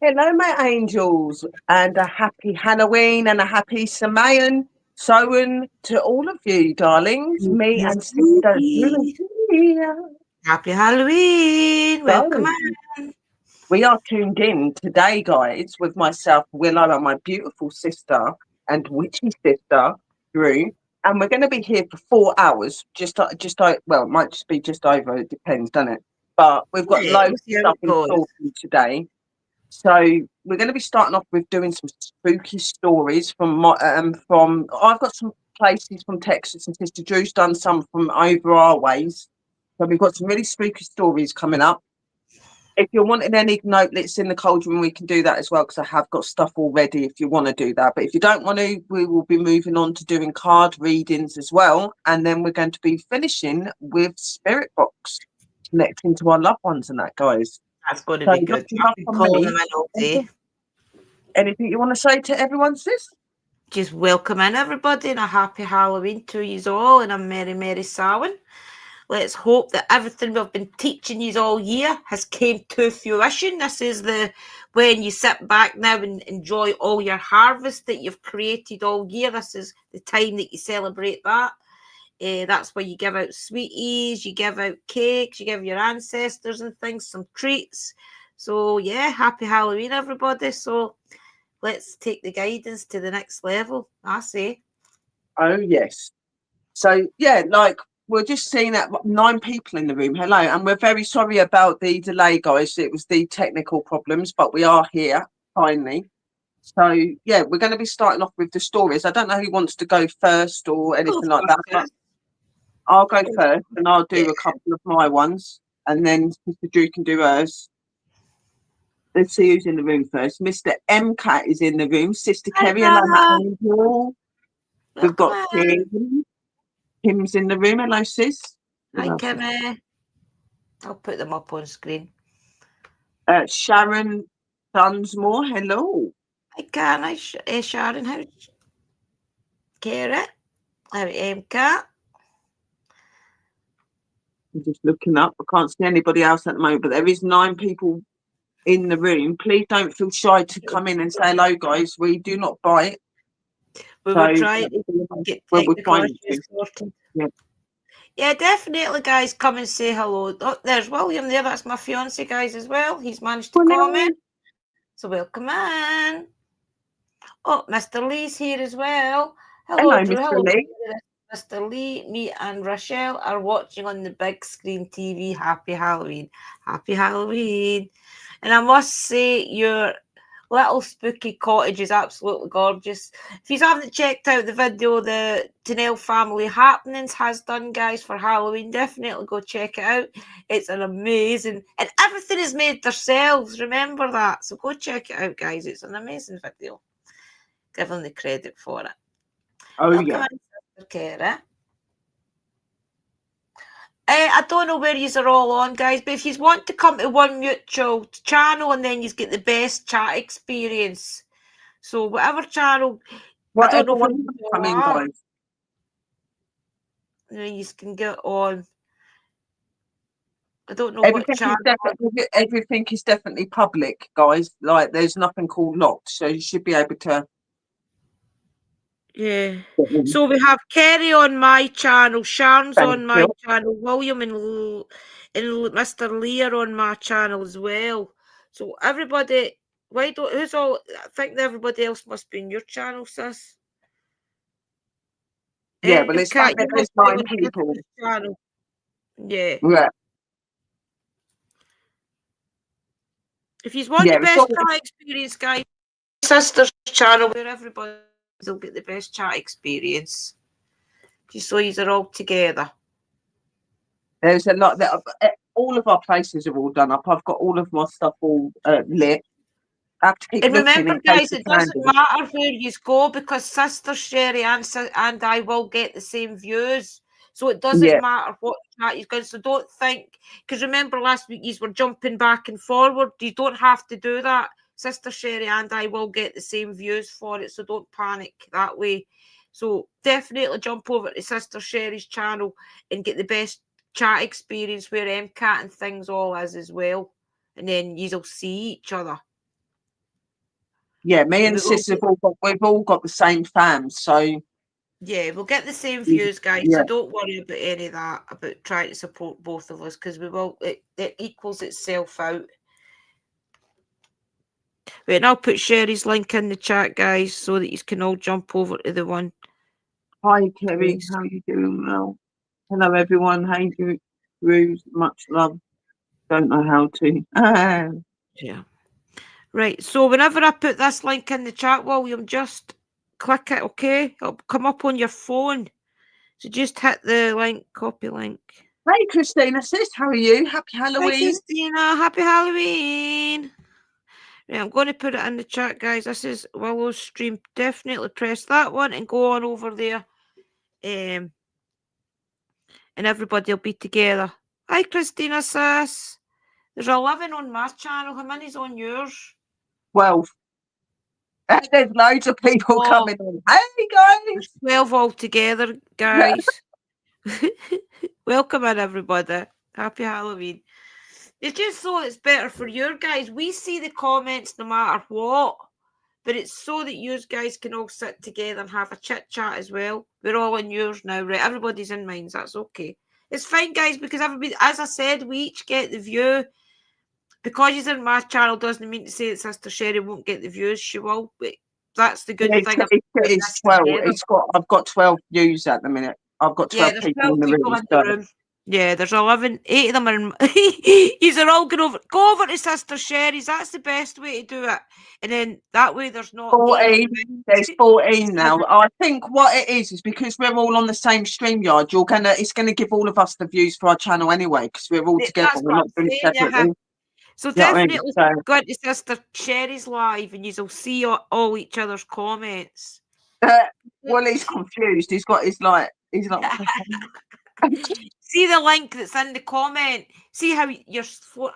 Hello, my angels, and a happy Halloween and a happy SAMHAIN Sowen to all of you, darlings. Me and Sister Drew here. Happy Halloween. Welcome So, on. we are tuned in today, guys, with myself, Willow, and my beautiful sister and witchy sister, Drew. And we're going to be here for 4 hours. Well, it might just be just over. It depends, doesn't it? But we've got Yeah, loads we'll of see how stuff it in goes. store for you today. So we're going to be starting off with doing some spooky stories from I've got some places from Texas and Sister Drew's done some from over our ways. So we've got some really spooky stories coming up. If you're wanting any notelets in the cauldron, we can do that as well because I have got stuff already if you want to do that. But if you don't want to, we will be moving on to doing card readings as well. And then we're going to be finishing with Spirit Box, connecting to our loved ones and that, guys. That's going to So be not good. I've enough been from calling me. them in all day. Anything you want to say to everyone, sis? Just welcome in everybody and a happy Halloween to you all and a merry, merry Samhain. Let's hope that everything we've been teaching you all year has came to fruition. This is the when you sit back now and enjoy all your harvest that you've created all year. This is the time that you celebrate that. That's where you give out sweeties, you give out cakes, you give your ancestors and things some treats. So yeah, happy Halloween, everybody. So let's take the guidance to the next level, I say. Oh, yes. So, yeah, like we're just seeing that 9 people in the room. Hello. And we're very sorry about the delay, guys. It was the technical problems, but we are here finally. So, yeah, we're going to be starting off with the stories. I don't know who wants to go first or Go anything like for that, but it. I'll go first and I'll Yeah. do a couple of my ones and then Mr. Drew can do hers. Let's see who's in the room first. Mr. M Cat is in the room. Sister Hi, Kerry, hello, my Mama. angel. We've Welcome got in. Kim. Kim's in the room. Hello, sis. Who Hi, else is Kimmy. I'll put them up on screen. Sharon Dunsmore. Hello. Hi, Can I, Sharon? How's Kara? How Cat? I'm just looking up. I can't see anybody else at the moment, but there is 9 people in the room. Please don't feel shy to come in and say hello, guys. We do not bite, We so were trying to get we're technical trying issues to. sorted. Yeah. Yeah, definitely, guys. Come and say hello. Oh, there's William there. That's my fiance, guys, as well. He's managed to Hello. comment. So welcome in. Oh, Mr. Lee's here as well. Hello, Hello, Drew. Mr. Hello, Lee. Mr. Lee. Me and Rochelle are watching on the big screen TV. Happy Halloween. Happy Halloween. And I must say, your little spooky cottage is absolutely gorgeous. If you haven't checked out the video the Tanel Family Happenings has done, guys, for Halloween, definitely go check it out. It's an amazing, and everything is made themselves. Remember that. So go check it out, guys. It's an amazing video. Give them the credit for it. Oh, Welcome yeah. in, Sister Kara. I don't know where you are all on, guys, but if you want to come to one mutual channel and then you get the best chat experience. So whatever channel, I don't know Whatever where one you to come all in, are. guys. You can get on. I don't know what Everything is channel. definitely public, guys. Like there's nothing called locked, so you should be able to Yeah. get in. So we have Kerry on my channel, Sharon's Thank on my you. channel, William and Mr. Lee are on my channel as well. So everybody, why don't who's all? I think everybody else must be in your channel, sis. Yeah, well, it's like Cat, you there's must be nine on people. Sister's channel. Yeah. Yeah, If you want yeah. the It's best all chat experience, guys, Sister's channel where everybody will get the best chat experience. Just so you're all together. there's a lot that all of our places are all done up. I've got all of my stuff all lit. I have to keep And looking remember, in case guys, the it doesn't candles. matter where you go because Sister Sherry and I will get the same views. So it doesn't Yeah, matter what chat you've got. So don't think, because remember last week you were jumping back and forward. You don't have to do that. Sister Sherry and I will get the same views for it. So don't panic that way. So definitely jump over to Sister Sherry's channel and get the best chat experience where MCAT and things all is as well. And then you'll see each other. Yeah, me and Sis have we've all got the same fam, so yeah, we'll get the same views, guys. yeah. So don't worry about any of that, about trying to support both of us, because we will. It equals itself out. Wait, and I'll put Sherry's link in the chat, guys, so that you can all jump over to the one. Hi, Kerry. How you doing? Well, hello, everyone. Hey, Drew. Much love. Don't know how to. Yeah. Right. So whenever I put this link in the chat, William, just click it, okay? It'll come up on your phone. So just hit the link, copy link. Hey, Christina, sis, how are you? Happy Hi, Halloween. Christina. Happy Halloween. Right, I'm going to put it in the chat, guys. This is Willow's stream. Definitely press that one and go on over there. And everybody will be together. Hi, Christina, sis. There's 11 on my channel. How many's on yours? 12. There's loads of people coming in. Hey, guys. 12 altogether, guys. Welcome in, everybody. Happy Halloween. It's just so it's better for you guys. We see the comments no matter what, but it's so that you guys can all sit together and have a chit chat as well. We're all in yours now, right? Everybody's in mine. That's okay. It's fine, guys, because everybody, as I said, we each get the view. Because she's in my channel doesn't mean to say that Sister Sherry won't get the views. She will, but that's the good thing. It's 12. I've got 12 views at the minute. I've got 12 there's people 12 in the people room. in the room. Yeah, there's 11. 8 of them are in. These are all going over. Go over to Sister Sherry's. That's the best way to do it. And then that way there's not 14. There's 14 now. I think what it is because we're all on the same StreamYard. It's gonna give all of us the views for our channel anyway because we're all together. That's We're not doing it separately. So You know what I mean? definitely go into Sister Sherry's live and you'll see all each other's comments. Well, he's confused. He's like. See the link that's in the comment. See how you're.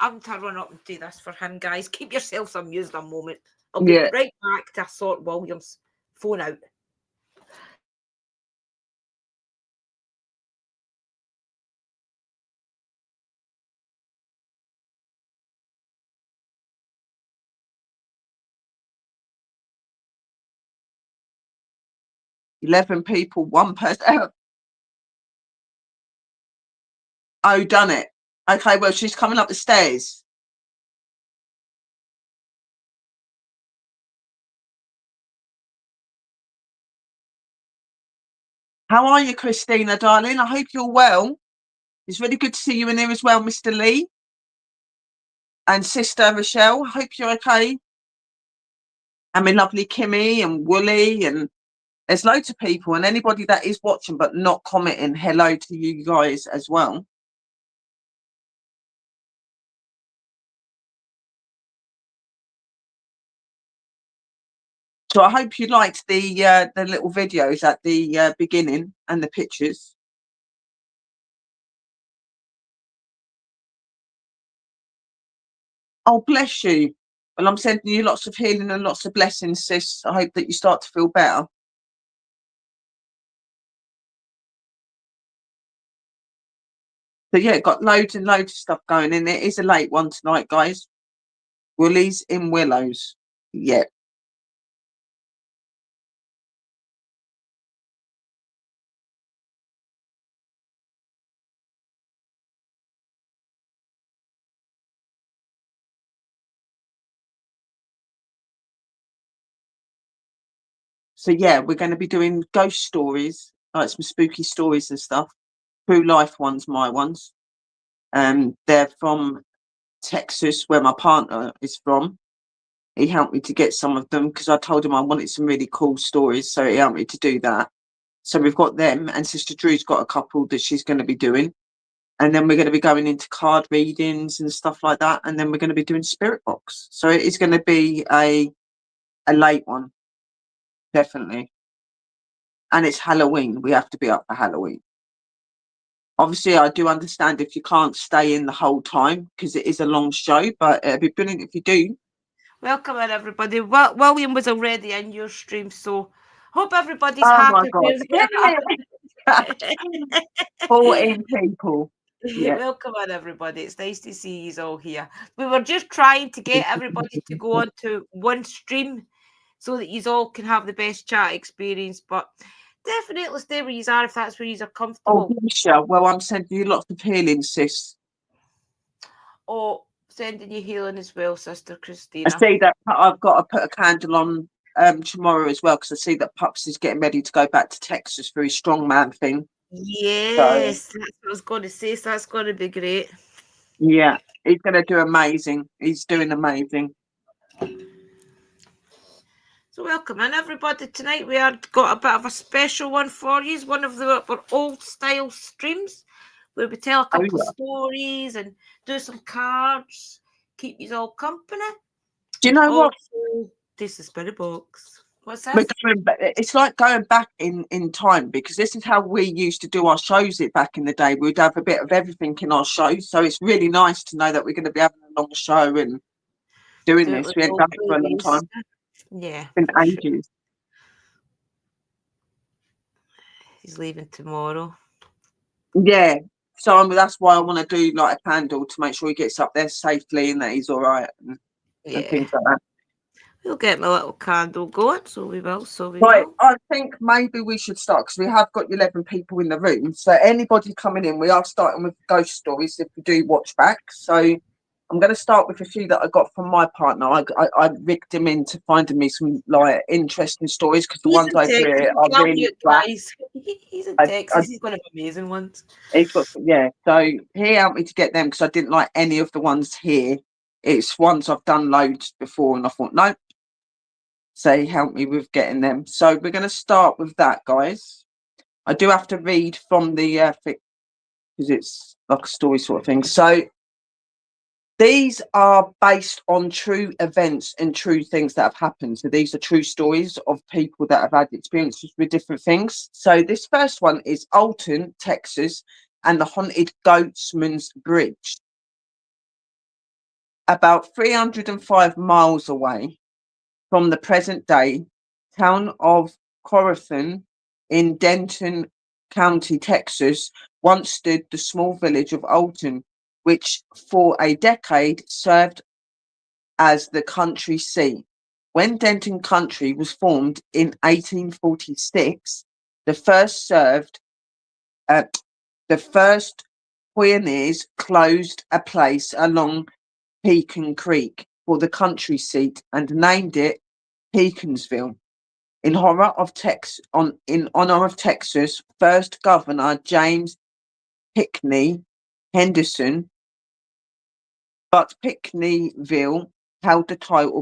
I'm to run up and do this for him, guys. Keep yourselves amused a moment. I'll be right back to sort William's phone out. $11 people, 1 person. Oh, done it. Okay, well, she's coming up the stairs. How are you, Christina, darling? I hope you're well. It's really good to see you in here as well, Mr. Lee. And Sister Rochelle, I hope you're okay. And my lovely Kimmy and Wooly, and there's loads of people, and anybody that is watching but not commenting, hello to you guys as well. So I hope you liked the little videos at the beginning and the pictures. Oh, bless you. Well, I'm sending you lots of healing and lots of blessings, sis. I hope that you start to feel better. So yeah, got loads and loads of stuff going in. It is a late one tonight, guys. Woolies in Willows. Yeah. So yeah, we're going to be doing ghost stories, like some spooky stories and stuff. True life ones, my ones. They're from Texas, where my partner is from. He helped me to get some of them because I told him I wanted some really cool stories, so he helped me to do that. So we've got them, and Sister Drew's got a couple that she's going to be doing. And then we're going to be going into card readings and stuff like that. And then we're going to be doing Spirit Box. So it is going to be a late one, definitely. And it's Halloween. We have to be up for Halloween. Obviously, I do understand if you can't stay in the whole time because it is a long show, but it'd be brilliant if you do. Welcome in, everybody. William was already in your stream, so hope everybody's happy. Oh my God. 14 people. Yeah. Welcome in, everybody. It's nice to see you all here. We were just trying to get everybody to go on to one stream so that you all can have the best chat experience. But definitely stay where you are if that's where you are Oh, comfortable. Michelle, well, I'm sending you lots of healing, sis. Or sending you healing as well, Sister I Christina. see that I've got to put a candle on tomorrow as well, because I see that Pups is getting ready to go back to Texas for his strongman thing. Yes, that's what I was going to say. So that's going to be great. Yeah, he's going to do amazing. He's doing amazing. So welcome in, everybody. Tonight we have got a bit of a special one for you. One of our old style streams where we tell a couple of stories and do some cards, keep you all company. Do you know what? This is Spirit Box. What's that? It's like going back in time, because this is how we used to do our shows back in the day. We'd have a bit of everything in our shows. So it's really nice to know that we're going to be having a long show and doing this. We haven't done it for a long time. Yeah. It's been ages. Sure. He's leaving tomorrow. Yeah. So that's why I want to do like a candle to make sure he gets up there safely and that he's all right and things like that. We'll get my little candle going, so we will. Right, I think maybe we should start, because we have got 11 people in the room. So anybody coming in, we are starting with ghost stories if we do watch back. So I'm going to start with a few that I got from my partner. I rigged him into finding me some like interesting stories, because the ones over here are really flat. He's in Texas. He's going to have amazing ones. He's got, yeah. So he helped me to get them, because I didn't like any of the ones here. It's ones I've done loads before, and I thought, no. So he helped me with getting them. So we're going to start with that, guys. I do have to read from the because it's like a story sort of thing. So these are based on true events and true things that have happened. So these are true stories of people that have had experiences with different things. So this first one is Alton, Texas, and the haunted Goatsman's Bridge. About 305 miles away from the present day town of Corathon in Denton County, Texas, once stood the small village of Alton, which for a decade served as the country seat. When Denton County was formed in 1846, the first pioneers closed a place along Pecan Creek for the country seat and named it Pecansville. In honor of Texas, first Governor James Pinckney Henderson, but Pinckneyville held the title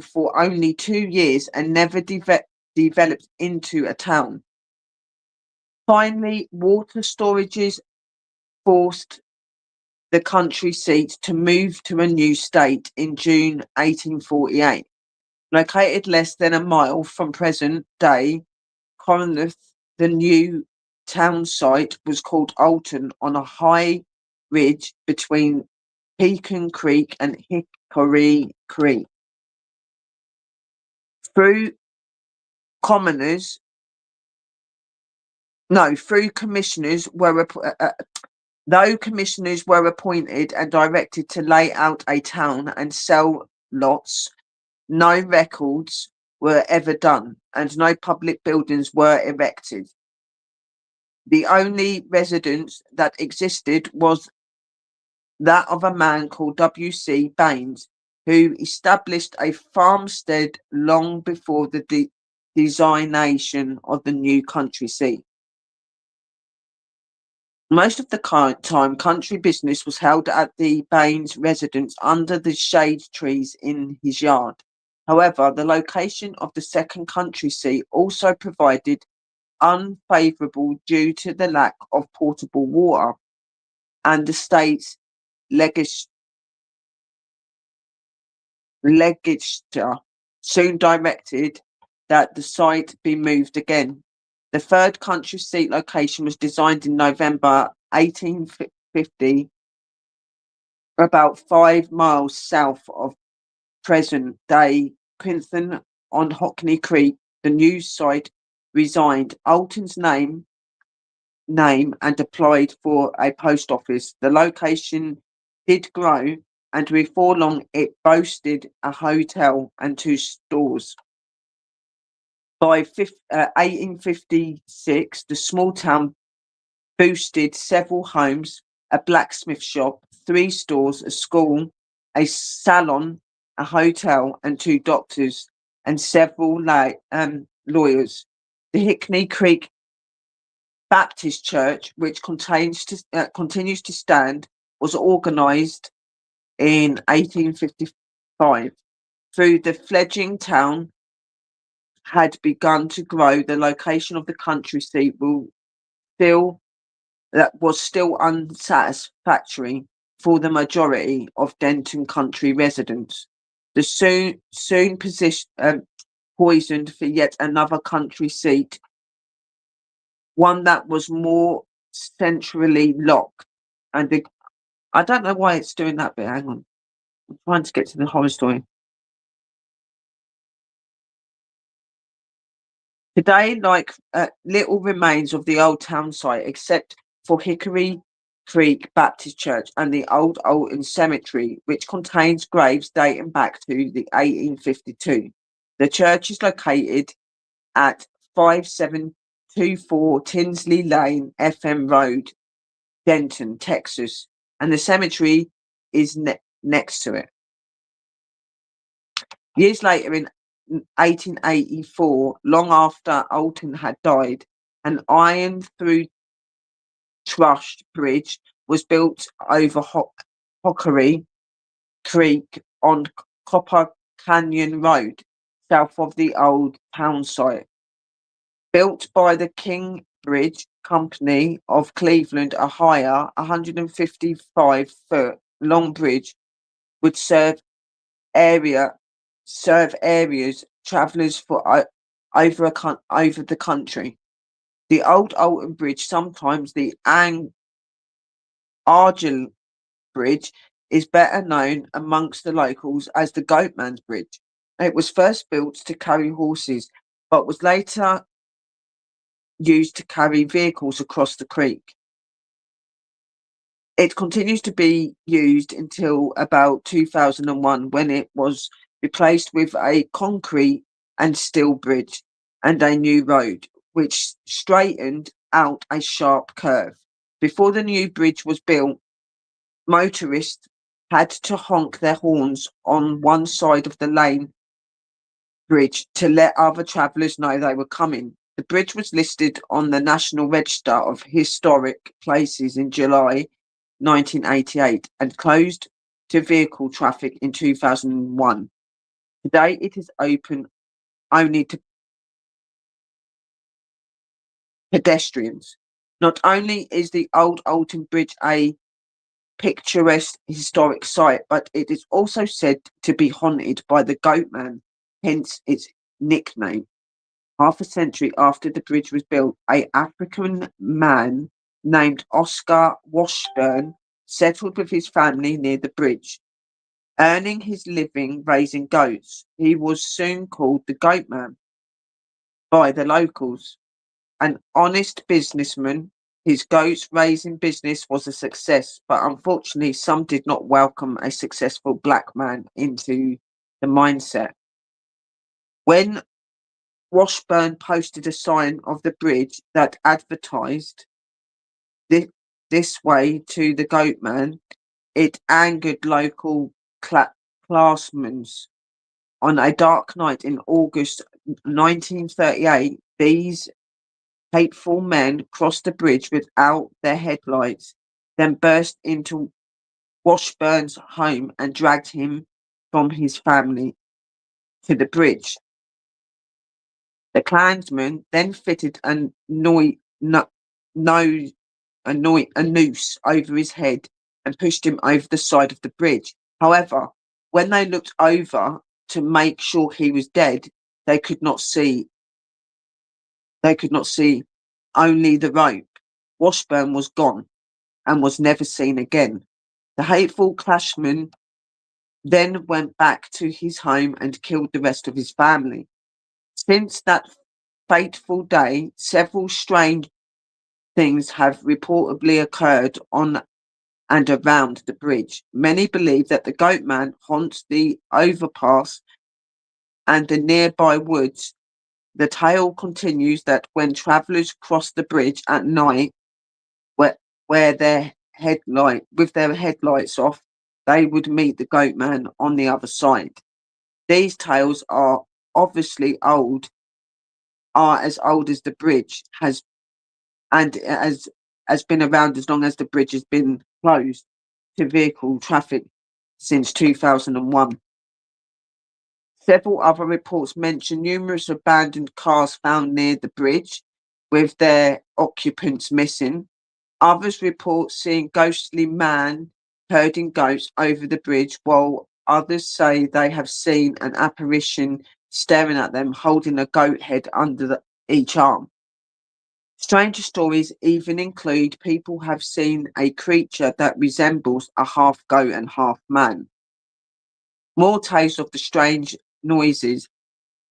for only 2 years and never developed into a town. Finally, water storages forced the country seat to move to a new state in June 1848. Located less than a mile from present-day Corinth, the new town site was called Alton on a high ridge between Pecan Creek and Hickory Creek. Though commissioners were appointed and directed to lay out a town and sell lots, no records were ever done and no public buildings were erected. The only residence that existed was that of a man called W.C. Baines, who established a farmstead long before the designation of the new country seat. Most of the time, country business was held at the Baines residence under the shade trees in his yard. However, the location of the second country seat also provided unfavourable due to the lack of potable water, and the state's legislature soon directed that the site be moved again. The third country seat location was designed in November 1850, about 5 miles south of present-day Quinton on Hockney Creek. The new site resigned Alton's name and applied for a post office. The location did grow, and before long it boasted a hotel and 2 stores. By 1856, the small town boasted several homes, a blacksmith shop, 3 stores, a school, a salon, a hotel, and 2 doctors, and several lawyers. The Hickney Creek Baptist Church, which continues to stand, was organised in 1855. Through the fledgling town had begun to grow, the location of the country seat was still unsatisfactory for the majority of Denton country residents. The soon poisoned for yet another country seat, one that was more centrally locked. And I don't know why it's doing that bit. Hang on, I'm trying to get to the horror story. Today, little remains of the old town site, except for Hickory Creek Baptist Church and the old Alton Cemetery, which contains graves dating back to the 1852. The church is located at 5724 Tinsley Lane, FM Road, Denton, Texas, and the cemetery is next to it. Years later, in 1884, long after Alton had died, an iron through truss bridge was built over Hickory Creek on Copper Canyon Road, south of the old town site. Built by the King Bridge Company of Cleveland, Ohio, 155-foot long bridge would serve areas travellers for over the country. The old Alton Bridge, sometimes the Argyle Bridge, is better known amongst the locals as the Goatman's Bridge. It was first built to carry horses, but was later used to carry vehicles across the creek. It continues to be used until about 2001, when it was replaced with a concrete and steel bridge and a new road, which straightened out a sharp curve. Before the new bridge was built, motorists had to honk their horns on one side of the lane bridge to let other travellers know they were coming. The bridge was listed on the National Register of Historic Places in July 1988 and closed to vehicle traffic in 2001. Today it is open only to pedestrians. Not only is the old Alton Bridge a picturesque historic site, but it is also said to be haunted by the Goatman, hence its nickname. Half a century after the bridge was built, an African man named Oscar Washburn settled with his family near the bridge, earning his living raising goats. He was soon called the Goatman by the locals. An honest businessman, his goats raising business was a success, but unfortunately some did not welcome a successful black man into the mindset. When Washburn posted a sign of the bridge that advertised this way to the Goatman, it angered local classmen. On a dark night in August 1938, these hateful men crossed the bridge without their headlights, then burst into Washburn's home and dragged him from his family to the bridge. The Klansmen then fitted a noose over his head and pushed him over the side of the bridge. However, when they looked over to make sure he was dead, they could not see only the rope. Washburn was gone and was never seen again. The hateful clashman then went back to his home and killed the rest of his family. Since that fateful day, several strange things have reportedly occurred on and around the bridge. Many believe that the goat man haunts the overpass and the nearby woods. The tale continues that when travellers cross the bridge at night, where, where their headlight with their headlights off, they would meet the goat man on the other side. These tales are obviously are as old as the bridge has and has been around as long as the bridge has been closed to vehicle traffic since 2001. Several other reports mention numerous abandoned cars found near the bridge with their occupants missing. Others report seeing ghostly man herding goats over the bridge, while others say they have seen an apparition staring at them holding a goat head under each arm. Stranger stories even include people have seen a creature that resembles a half goat and half man. More tales of the strange noises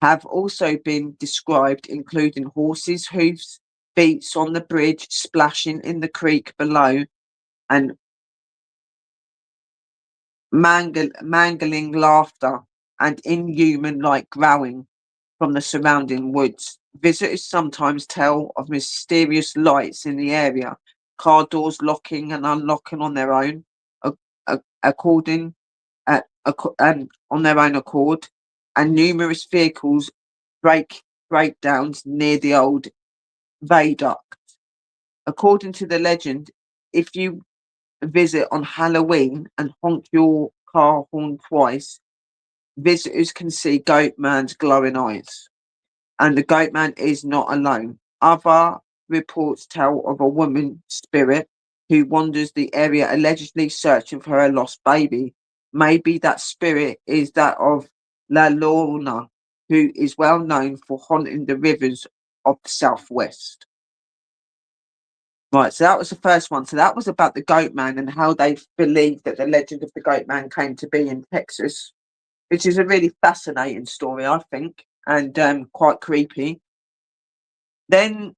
have also been described, including horses' hooves, beats on the bridge, splashing in the creek below, and mangling laughter and inhuman like growling from the surrounding woods. Visitors sometimes tell of mysterious lights in the area, car doors locking and unlocking on their own, according on their own accord, and numerous vehicles breakdowns near the old viaduct. According to the legend, if you visit on Halloween and honk your car horn twice, visitors can see Goat Man's glowing eyes. And the Goat Man is not alone. Other reports tell of a woman spirit who wanders the area allegedly searching for her lost baby. Maybe that spirit is that of La Lorna, who is well known for haunting the rivers of the southwest. Right, so that was the first one. So that was about the Goat Man and how they believe that the legend of the Goat Man came to be in Texas, which is a really fascinating story, I think, and quite creepy. Then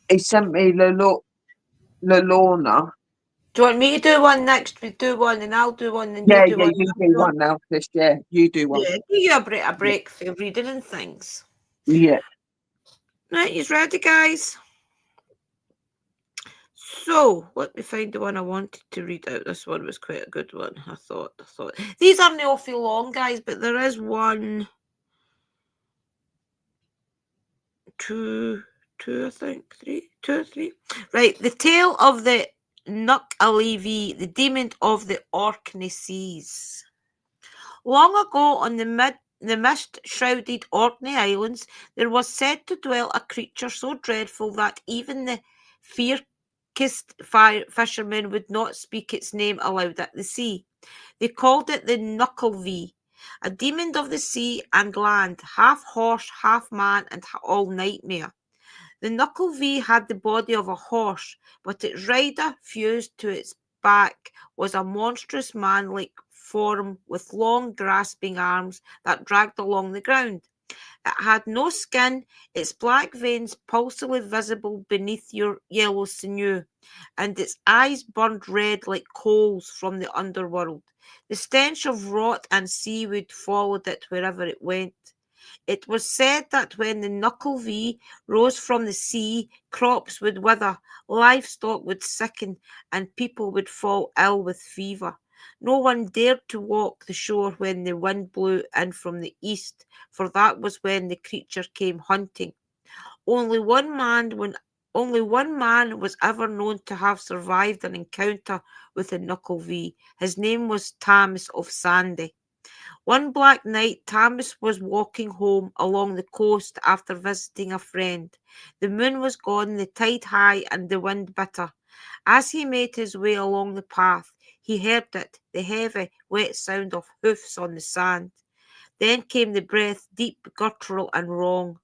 he sent me Lorna. Do you want me to do one next? We do one, and I'll do one, and you Yeah, do yeah, one. you do one now, Chris. Yeah, you do one. Yeah, give you a Yeah, break for reading and things. yeah. Right, you ready, guys? So, let me find the one I wanted to read out. This one was quite a good one, I thought. These aren't awful long, guys, but there is one, two, I think, two or three. Right, the tale of the Nuck Alevi, the demon of the Orkney Seas. Long ago on the mist-shrouded Orkney Islands, there was said to dwell a creature so dreadful that even the fiercest fishermen would not speak its name aloud at the sea. They called it the Knucklevee, a demon of the sea and land, half horse, half man, and all nightmare. The Knucklevee had the body of a horse, but its rider, fused to its back, was a monstrous man-like form with long, grasping arms that dragged along the ground. It had no skin, its black veins pulsily visible beneath your yellow sinew, and its eyes burned red like coals from the underworld. The stench of rot and seaweed followed it wherever it went. It was said that when the Knucklevee rose from the sea, crops would wither, livestock would sicken, and people would fall ill with fever. No one dared to walk the shore when the wind blew in from the east, for that was when the creature came hunting. Only one man when Only one man was ever known to have survived an encounter with the Knucklevee. His name was Thomas of Sandy. One black night, Thomas was walking home along the coast after visiting a friend. The moon was gone, the tide high, and the wind bitter. As he made his way along the path, he heard it, the heavy, wet sound of hoofs on the sand. Then came the breath, deep, guttural, and wrong.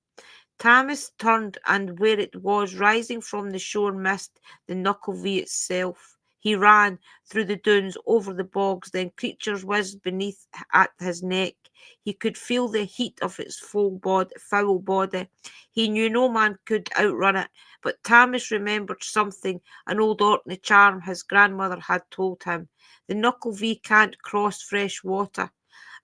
Thomas turned, and where it was, rising from the shore mist, the Knucklevee itself. He ran through the dunes, over the bogs, then creatures whizzed beneath at his neck. He could feel the heat of its foul body. He knew no man could outrun it, but Thomas remembered something, an old Orkney charm his grandmother had told him. The Knucklevee can't cross fresh water.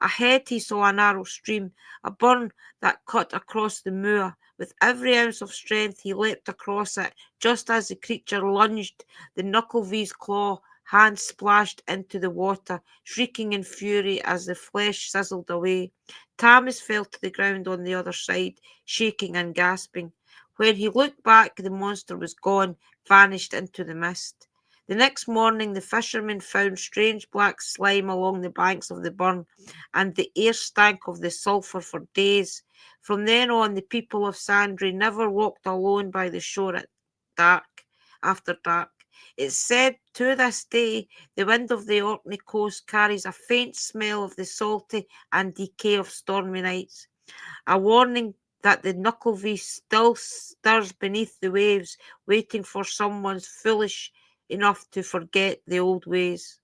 Ahead he saw a narrow stream, a burn that cut across the moor. With every ounce of strength he leapt across it. Just as the creature lunged, the Knucklevee's claw hand splashed into the water, shrieking in fury as the flesh sizzled away. Thomas fell to the ground on the other side, shaking and gasping. When he looked back, the monster was gone, vanished into the mist. The next morning, the fishermen found strange black slime along the banks of the burn, and the air stank of the sulphur for days. From then on, the people of Sandry never walked alone by the shore after dark. It's said to this day the wind of the Orkney coast carries a faint smell of the salty and decay of stormy nights, a warning that the Knucklevee still stirs beneath the waves, waiting for someone foolish enough to forget the old ways.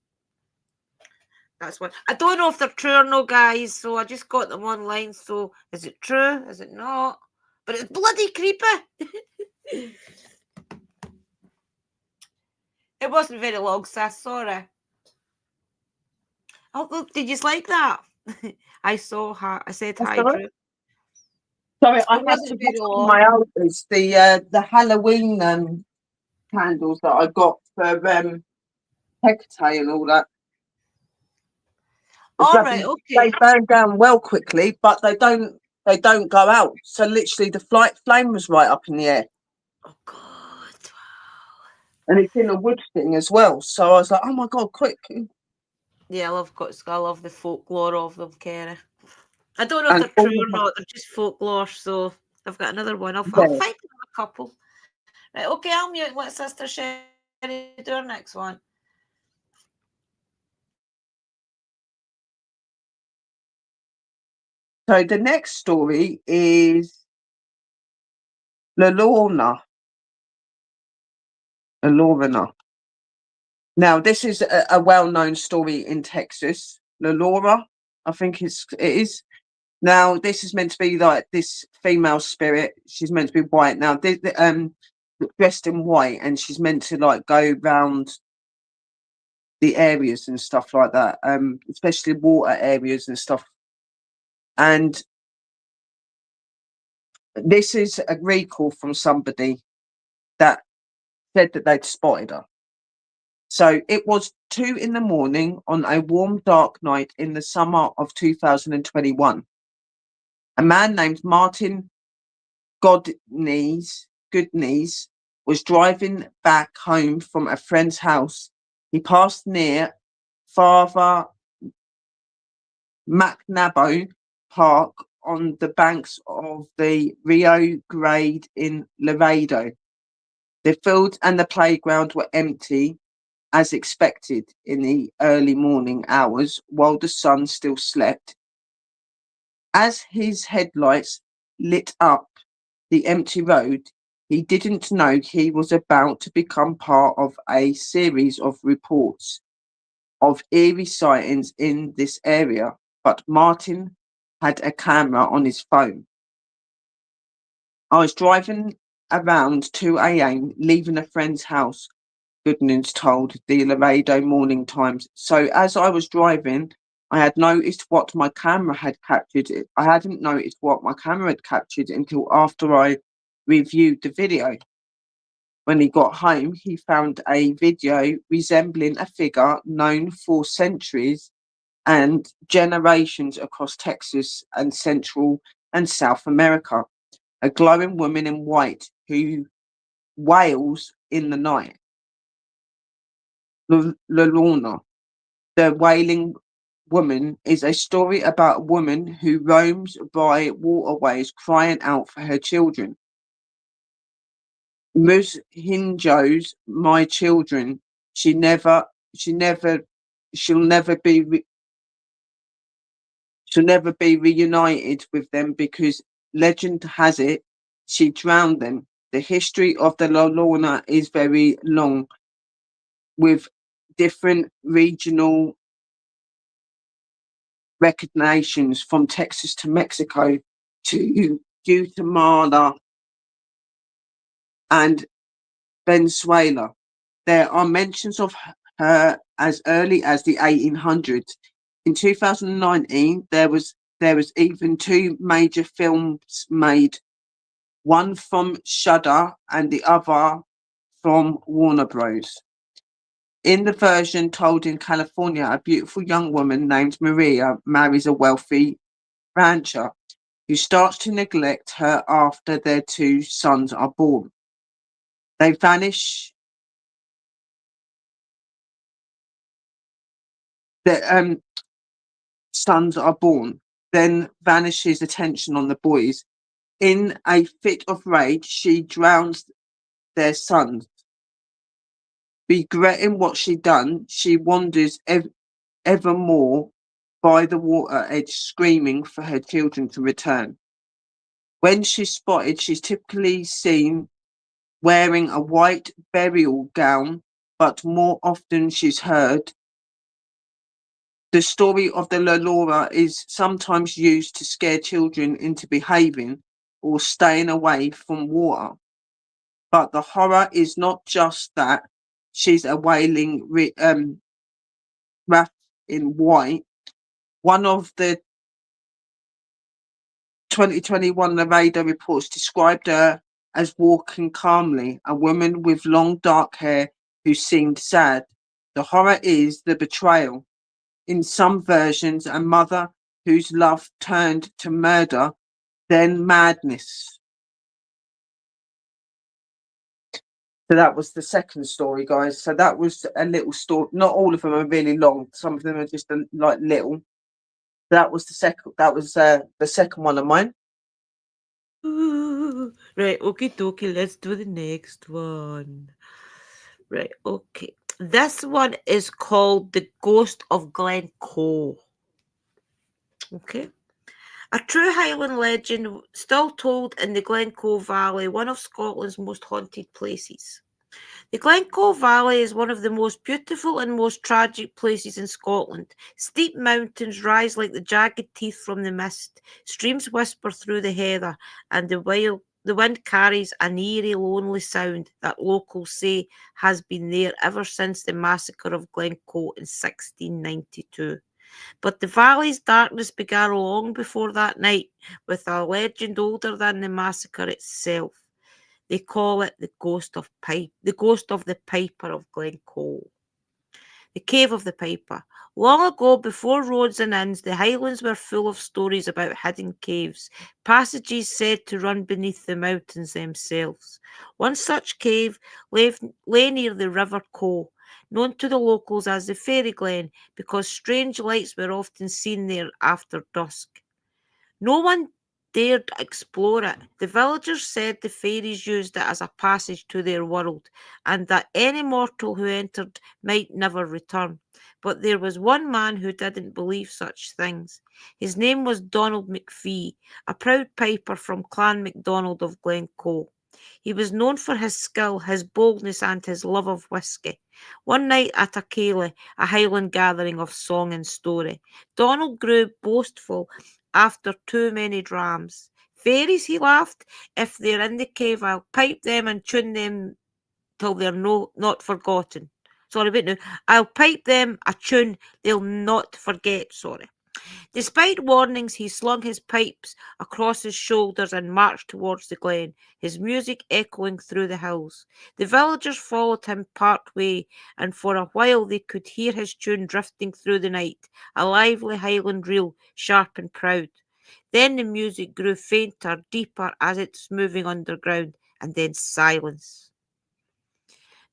That's what I don't know if they're true or no, guys. So I just got them online. So is it true? Is it not? But it's bloody creepy. It wasn't very long, sis. Sorry. Oh, look, did you like that? I saw her. I said hi, Drew. Sorry, I It had wasn't to very get long. my elders the Halloween candles that I got for Hecate and all that. All right, okay. They burn down well quickly, but they don't go out. So literally, the flame was right up in the air. Oh God! Wow. And it's in a wood thing as well. So I was like, oh my God, quick! Yeah, I love the folklore of them, Kerry. I don't know if they're true or not. They're just folklore. So I've got another one. I'll find another couple. Right, okay, I'll mute. Let Sister Sherry do our next one. So the next story is Lorna. Now, this is a well-known story in Texas. Lorna, I think it is. Now, this is meant to be like this female spirit. She's meant to be white. Now, dressed in white, and she's meant to like go round the areas and stuff like that, especially water areas and stuff. And this is a recall from somebody that said that they'd spotted her. So it was 2 a.m. on a warm, dark night in the summer of 2021. A man named Martin Goodneys was driving back home from a friend's house. He passed near Father McNabo Park on the banks of the Rio Grande in Laredo. The fields and the playground were empty, as expected in the early morning hours, while the sun still slept. As his headlights lit up the empty road, he didn't know he was about to become part of a series of reports of eerie sightings in this area, but Martin had a camera on his phone. I was driving around 2 a.m., leaving a friend's house, Goodnews told the Laredo Morning Times. So as I was driving, I had noticed what my camera had captured. I hadn't noticed what my camera had captured until after I reviewed the video. When he got home, he found a video resembling a figure known for centuries and generations across Texas and Central and South America. A glowing woman in white who wails in the night. Lorna, the wailing woman, is a story about a woman who roams by waterways crying out for her children. Mus Hinjos, my children, she'll never be reunited with them because legend has it she drowned them. The history of the Lorna is very long, with different regional recognitions from Texas to Mexico to Guatemala and Venezuela. There are mentions of her as early as the 1800s. In 2019, there was even two major films made, one from Shudder and the other from Warner Bros. In the version told in California, a beautiful young woman named Maria marries a wealthy rancher who starts to neglect her after their two sons are born. They vanish. The sons are born, then vanishes attention on the boys. In a fit of rage, she drowns their sons. Regretting what she done, she wanders ever more by the water edge, screaming for her children to return. When she's spotted, she's typically seen wearing a white burial gown, but more often she's heard. The story of the Laura is sometimes used to scare children into behaving or staying away from water. But the horror is not just that she's a wailing wrath in white. One of the 2021 Nevada reports described her as walking calmly, a woman with long dark hair who seemed sad. The horror is the betrayal. In some versions, a mother whose love turned to murder, then madness. So that was the second story, guys. So that was a little story. Not all of them are really long. Some of them are just like little. That was the second. That was the second one of mine. Right, okie dokie, let's do the next one. Right, okay. This one is called The Ghost of Glencoe. Okay. A true Highland legend still told in the Glencoe Valley, one of Scotland's most haunted places. The Glencoe Valley is one of the most beautiful and most tragic places in Scotland. Steep mountains rise like the jagged teeth from the mist, streams whisper through the heather, and the wind carries an eerie, lonely sound that locals say has been there ever since the massacre of Glencoe in 1692. But the valley's darkness began long before that night, with a legend older than the massacre itself. They call it the ghost of the Piper of Glencoe. The Cave of the Piper. Long ago, before roads and inns, the Highlands were full of stories about hidden caves, passages said to run beneath the mountains themselves. One such cave lay near the River Coe, known to the locals as the Fairy Glen, because strange lights were often seen there after dusk. No one dared explore it. The villagers said the fairies used it as a passage to their world, and that any mortal who entered might never return. But there was one man who didn't believe such things. His name was Donald McPhee, a proud piper from Clan MacDonald of Glencoe. He was known for his skill, his boldness, and his love of whisky. One night at a ceilidh, a Highland gathering of song and story, Donald grew boastful after too many drams. Fairies, he laughed, if they're in the cave, I'll pipe them and tune them till they're not forgotten. Sorry, wait now. I'll pipe them a tune they'll not forget. Sorry. Despite warnings, he slung his pipes across his shoulders and marched towards the glen, his music echoing through the hills. The villagers followed him part way, and for a while they could hear his tune drifting through the night, a lively Highland reel, sharp and proud. Then the music grew fainter, deeper as it's moving underground, and then silence.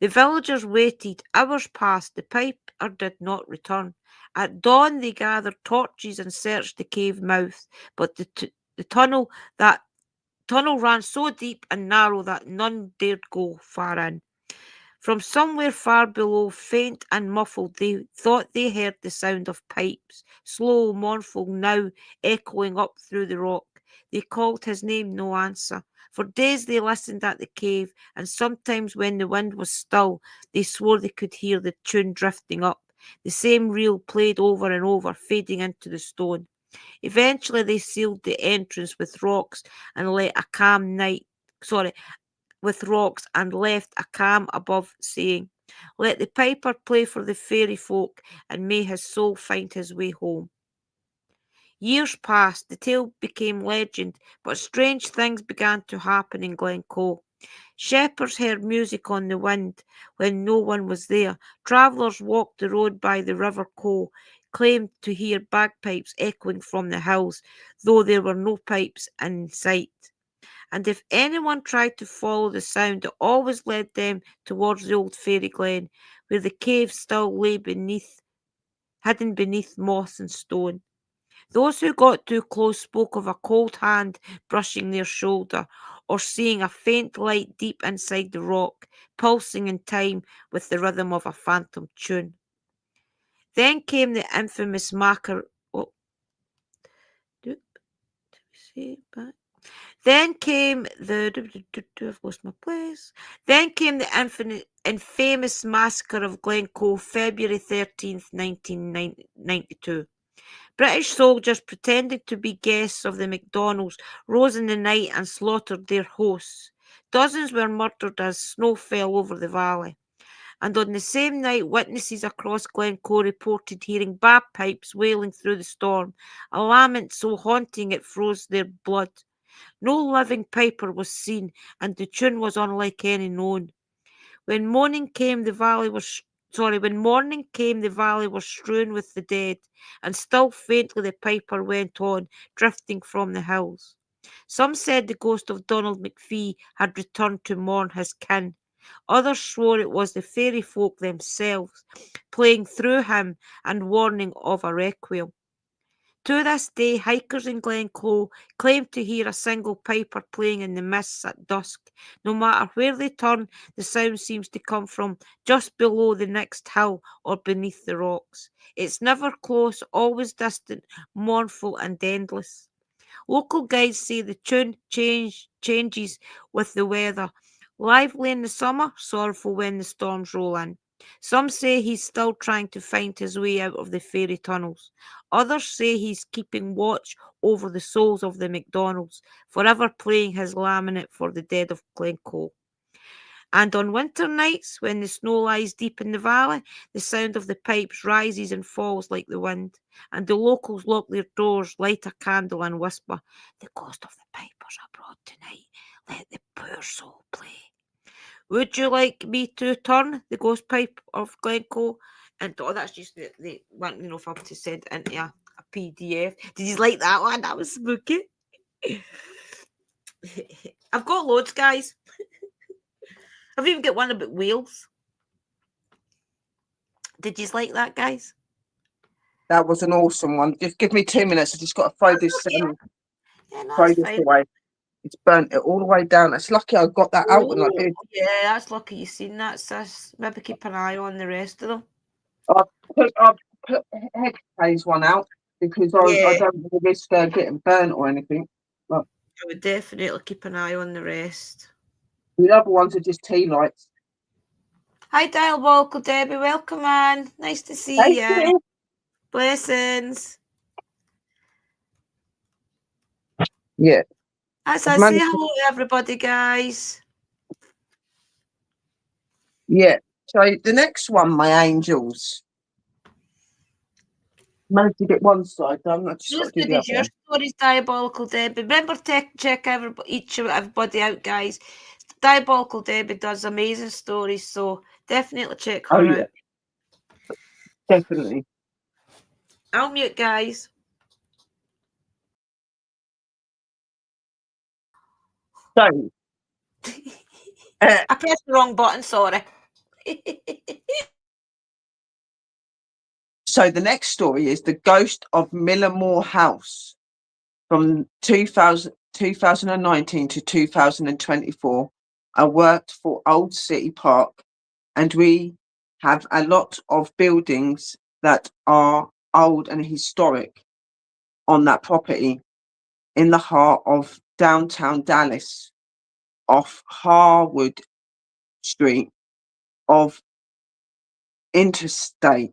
The villagers waited. Hours passed. The piper did not return. At dawn, they gathered torches and searched the cave mouth, but the tunnel ran so deep and narrow that none dared go far in. From somewhere far below, faint and muffled, they thought they heard the sound of pipes, slow, mournful, now echoing up through the rock. They called his name, no answer. For days they listened at the cave, and sometimes when the wind was still, they swore they could hear the tune drifting up. The same reel played over and over, fading into the stone. Eventually they sealed the entrance with rocks and let a calm night with rocks and left a calm above, saying, "Let the piper play for the fairy folk, and may his soul find his way home." Years passed, the tale became legend, but strange things began to happen in Glencoe. Shepherds heard music on the wind when no one was there. Travellers walked the road by the river Coe, claimed to hear bagpipes echoing from the hills, though there were no pipes in sight. And if anyone tried to follow the sound, it always led them towards the old fairy glen, where the cave still lay hidden beneath moss and stone. Those who got too close spoke of a cold hand brushing their shoulder, or seeing a faint light deep inside the rock, pulsing in time with the rhythm of a phantom tune. Then came the infamous macar. Oh, do, see back. Then came the. I've lost my place. Then came the infamous massacre of Glencoe, February 13th, 1992. British soldiers pretending to be guests of the MacDonalds rose in the night and slaughtered their hosts. Dozens were murdered as snow fell over the valley. And on the same night, witnesses across Glencoe reported hearing bagpipes wailing through the storm, a lament so haunting it froze their blood. No living piper was seen, and the tune was unlike any known. When morning came, the valley was strewn with the dead, and still faintly the piper went on, drifting from the hills. Some said the ghost of Donald McPhee had returned to mourn his kin. Others swore it was the fairy folk themselves, playing through him and warning of a requiem. To this day, hikers in Glencoe claim to hear a single piper playing in the mists at dusk. No matter where they turn, the sound seems to come from just below the next hill or beneath the rocks. It's never close, always distant, mournful and endless. Local guides say the tune changes with the weather. Lively in the summer, sorrowful when the storms roll in. Some say he's still trying to find his way out of the fairy tunnels. Others say he's keeping watch over the souls of the MacDonalds, forever playing his laminate for the dead of Glencoe. And on winter nights, when the snow lies deep in the valley, the sound of the pipes rises and falls like the wind, and the locals lock their doors, light a candle, and whisper, "The ghost of the pipers abroad tonight. Let the poor soul play." Would you like me to turn the ghost pipe of Glencoe? And oh, that's just the wanting to know if I have to send it into a PDF. Did you like that one? That was spooky. I've got loads, guys. I've even got one about whales. Did you like that, guys? That was an awesome one. Just give me 2 minutes. I just got to throw this, Yeah, no, throw that's this fine. away. It's burnt it all the way down. It's lucky I got that out when I did. Yeah, that's lucky you've seen that, sis. Maybe keep an eye on the rest of them. I've put Headcase one out because Yeah. I don't want to risk getting burnt or anything. But I would definitely keep an eye on the rest. the other ones are just tea lights. Hi, Diabolical Debbie. Welcome, man. Nice to see you. Blessings. Yeah. As I say hello to everybody, guys. Yeah. So the next one, my angels. Managed to get one side done. I just got to do the other Your one. stories, Diabolical Debbie. Remember to check everybody out, guys. Diabolical Debbie does amazing stories, so definitely check her out. Definitely. I'll mute, guys. So I pressed the wrong button, sorry. So the next story is The Ghost of Millermore House from 2019 to 2024. I worked for Old City Park, and we have a lot of buildings that are old and historic on that property in the heart of downtown Dallas, off Harwood Street of Interstate.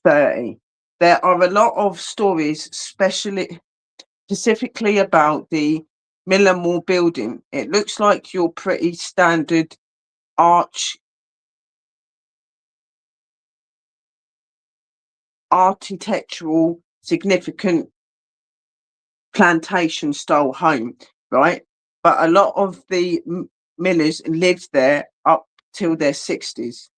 30. There are a lot of stories, specifically about the Millamore building. It looks like your pretty standard arch architectural significant plantation style home, right? But a lot of the Millers lived there up till their 60s.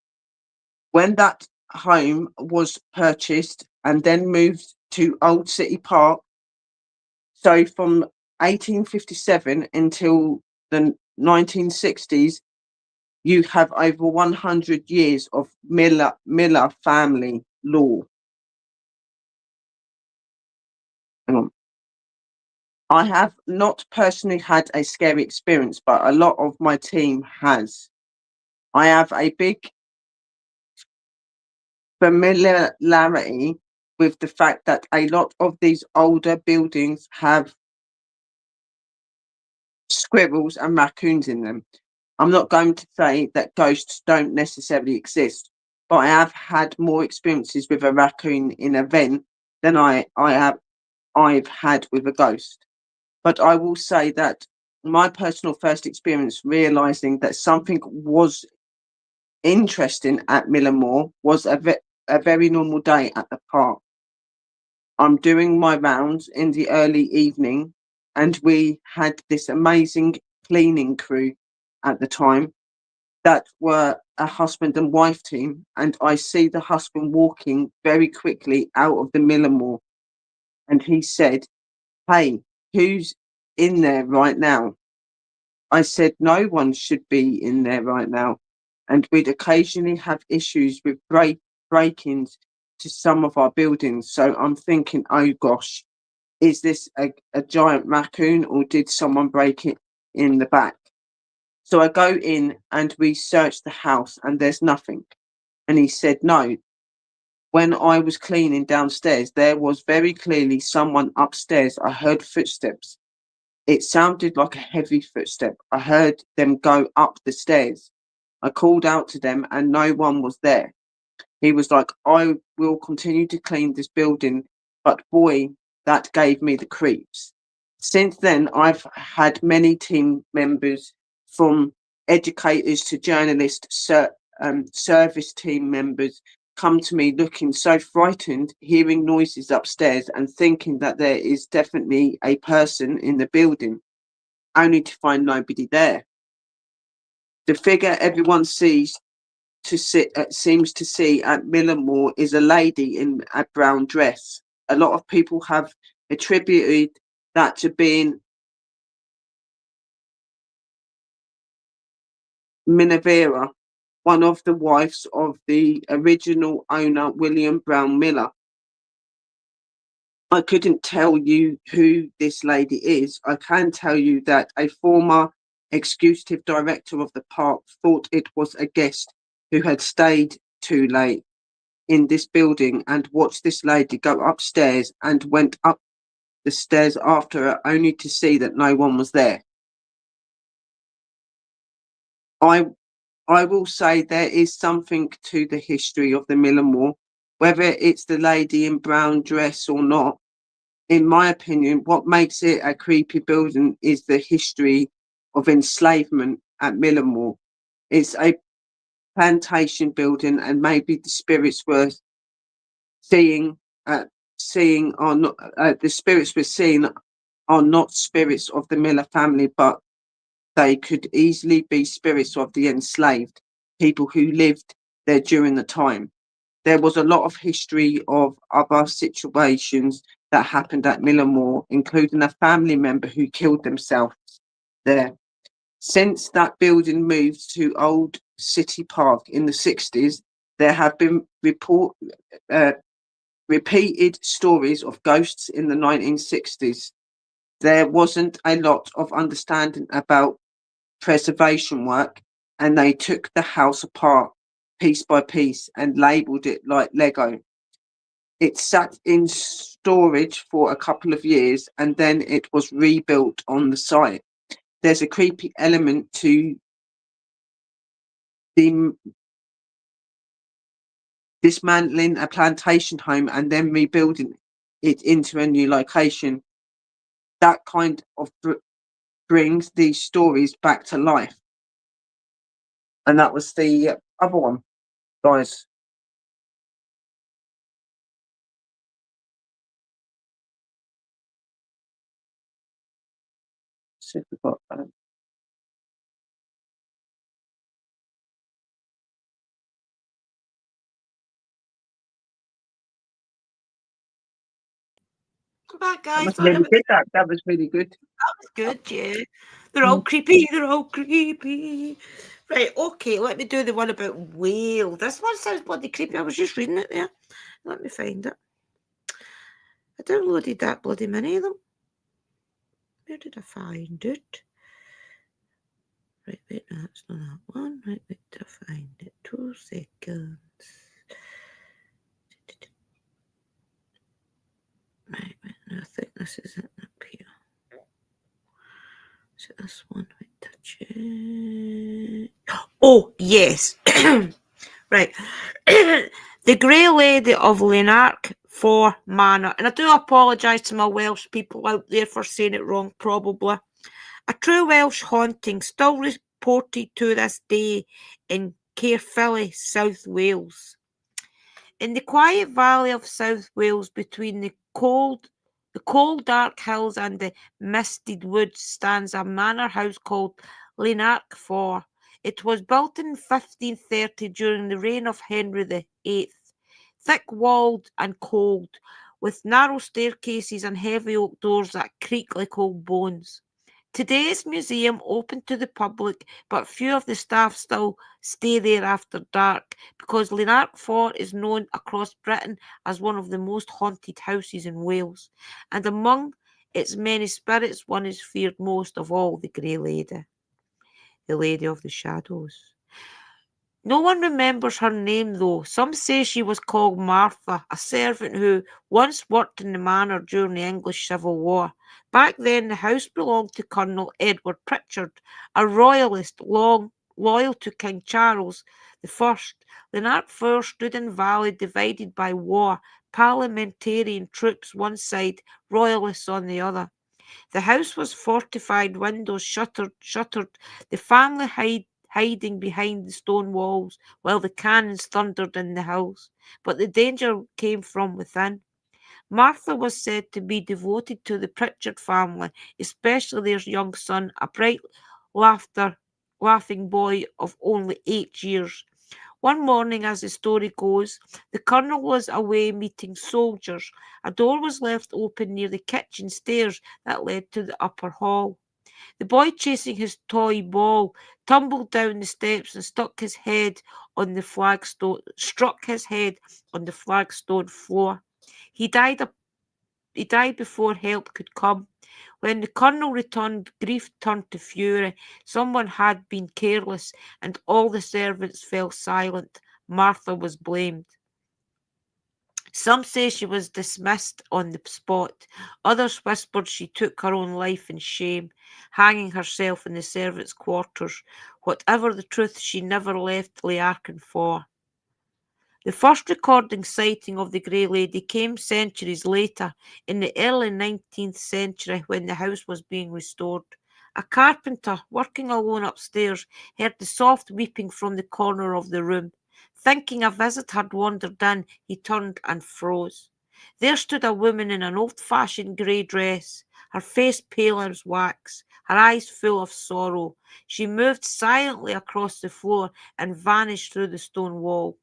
When that home was purchased and then moved to Old City Park, so from 1857 until the 1960s, you have over 100 years of Miller family law. Hang on. I have not personally had a scary experience, but a lot of my team has. I have a big familiarity with the fact that a lot of these older buildings have squirrels and raccoons in them. I'm not going to say that ghosts don't necessarily exist, but I have had more experiences with a raccoon in a vent than I've had with a ghost. But I will say that my personal first experience realizing that something was interesting at Millamore was a very normal day at the park. I'm doing my rounds in the early evening, and we had this amazing cleaning crew at the time that were a husband and wife team. And I see the husband walking very quickly out of the Millamore, and he said, "Hey, who's in there right now?" I said, "No one should be in there right now." And we'd occasionally have issues with break-ins to some of our buildings. So I'm thinking, oh gosh, is this a giant raccoon or did someone break it in the back? So I go in and we search the house and there's nothing. And he said, no, when I was cleaning downstairs, there was very clearly someone upstairs. I heard footsteps. It sounded like a heavy footstep. I heard them go up the stairs. I called out to them and no one was there. He was like, I will continue to clean this building, but boy, that gave me the creeps. Since then, I've had many team members, from educators to journalists, service team members, come to me looking so frightened, hearing noises upstairs and thinking that there is definitely a person in the building, only to find nobody there. The figure everyone seems to see at Millamore is a lady in a brown dress. A lot of people have attributed that to being Minerva, one of the wives of the original owner, William Brown Miller. I couldn't tell you who this lady is. I can tell you that a former executive director of the park thought it was a guest who had stayed too late in this building and watched this lady go upstairs and went up the stairs after her, only to see that no one was there. I will say there is something to the history of the Millamore, whether it's the lady in brown dress or not. In my opinion, what makes it a creepy building is the history of enslavement at Millamore. It's a plantation building, and maybe the spirits were seeing seeing are not the spirits we're seeing are not spirits of the Miller family, but they could easily be spirits of the enslaved people who lived there during the time. There was a lot of history of other situations that happened at Millamore, including a family member who killed themselves there. Since that building moved to Old City Park in the 60s, there have been repeated stories of ghosts in the 1960s. There wasn't a lot of understanding about preservation work, and they took the house apart piece by piece and labelled it like Lego. It sat in storage for a couple of years and then it was rebuilt on the site. There's a creepy element to the dismantling a plantation home and then rebuilding it into a new location. That kind of brings these stories back to life. And that was the other one, guys. See if we've got Come back, that guys. was really good. That was really good. That was good, yeah. They're all creepy. They're all creepy. Right, okay, let me do the one about whale. This one sounds bloody creepy. I was just reading it there. Let me find it. I downloaded that bloody many of them. Where did I find it? Right, wait, no, that's not that one. Right, wait to find it. 2 seconds. Right, wait, no, I think this is it up here. Is it this one? Wait, touch it. Oh, yes. Right. The Grey Lady of Lanark for Manor. And I do apologise to my Welsh people out there for saying it wrong, probably. A true Welsh haunting still reported to this day in Caerphilly, South Wales. In the quiet valley of South Wales, between the cold dark hills and the misted woods, stands a manor house called Lanark Fort. It was built in 1530 during the reign of Henry VIII, thick-walled and cold, with narrow staircases and heavy oak doors that creak like old bones. Today's museum open to the public, but few of the staff still stay there after dark because Lanark Fort is known across Britain as one of the most haunted houses in Wales, and among its many spirits, one is feared most of all, the Grey Lady, the Lady of the Shadows. No one remembers her name, though. Some say she was called Martha, a servant who once worked in the manor during the English Civil War. Back then, the house belonged to Colonel Edward Pritchard, a royalist loyal to King Charles I. Lanark Fort stood in valley divided by war, parliamentarian troops one side, royalists on the other. The house was fortified, windows shuttered, the family hiding behind the stone walls while the cannons thundered in the hills. But the danger came from within. Martha was said to be devoted to the Pritchard family, especially their young son, a bright, laughing boy of only 8 years. One morning, as the story goes, the colonel was away meeting soldiers. A door was left open near the kitchen stairs that led to the upper hall. The boy, chasing his toy ball, tumbled down the steps and struck his head on the flagstone floor. He died before help could come. When the colonel returned, grief turned to fury. Someone had been careless, and all the servants fell silent. Martha was blamed. Some say she was dismissed on the spot. Others whispered she took her own life in shame, hanging herself in the servants' quarters. Whatever the truth, she never left Learken Fort. The first recording sighting of the Grey Lady came centuries later, in the early 19th century, when the house was being restored. A carpenter, working alone upstairs, heard the soft weeping from the corner of the room. Thinking a visit had wandered in, he turned and froze. There stood a woman in an old-fashioned grey dress, her face pale as wax, her eyes full of sorrow. She moved silently across the floor and vanished through the stone wall.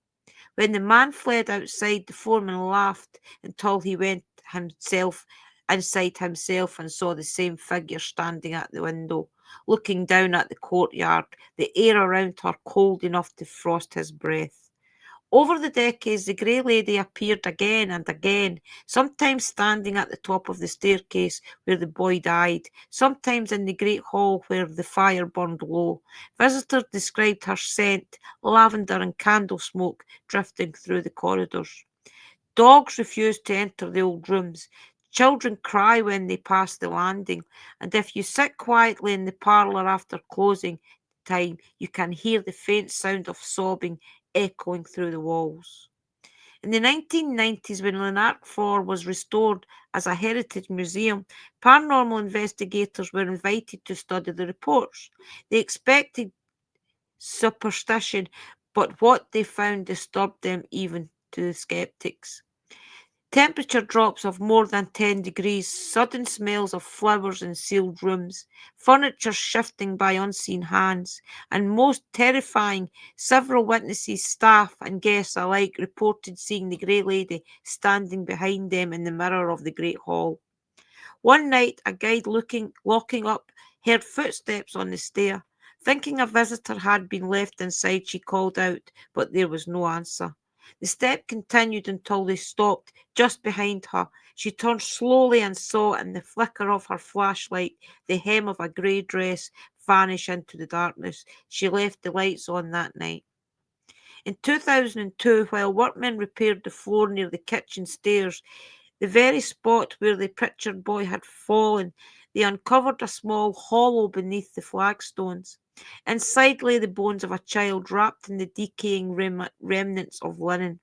When the man fled outside, the foreman laughed until he went inside himself and saw the same figure standing at the window, looking down at the courtyard, the air around her cold enough to frost his breath. Over the decades, the Grey Lady appeared again and again, sometimes standing at the top of the staircase where the boy died, sometimes in the great hall where the fire burned low. Visitors described her scent, lavender and candle smoke drifting through the corridors. Dogs refuse to enter the old rooms. Children cry when they pass the landing, and if you sit quietly in the parlour after closing time, you can hear the faint sound of sobbing echoing through the walls. In the 1990s, when Lanark 4 was restored as a heritage museum, paranormal investigators were invited to study the reports. They expected superstition, but what they found disturbed them even to the skeptics. Temperature drops of more than 10 degrees, sudden smells of flowers in sealed rooms, furniture shifting by unseen hands, and most terrifying, several witnesses, staff, and guests alike reported seeing the Grey Lady standing behind them in the mirror of the Great Hall. One night, a guide locking up heard footsteps on the stair. Thinking a visitor had been left inside, she called out, but there was no answer. The step continued until they stopped just behind her. She turned slowly and saw in the flicker of her flashlight the hem of a grey dress vanish into the darkness. She left the lights on that night. In 2002, while workmen repaired the floor near the kitchen stairs, the very spot where the Pritchard boy had fallen, they uncovered a small hollow beneath the flagstones. Inside lay the bones of a child wrapped in the decaying remnants of linen.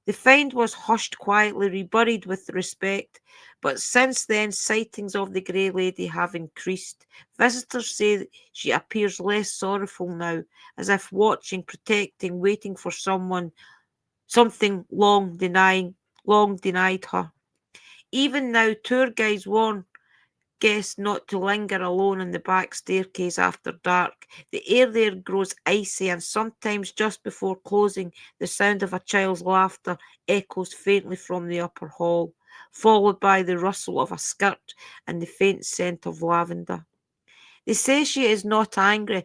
The find was hushed quietly, reburied with respect, but since then sightings of the Grey Lady have increased. Visitors say she appears less sorrowful now, as if watching, protecting, waiting for something long denied her. Even now, tour guides warn guests not to linger alone on the back staircase after dark. The air there grows icy, and sometimes just before closing, the sound of a child's laughter echoes faintly from the upper hall, followed by the rustle of a skirt and the faint scent of lavender. They say she is not angry,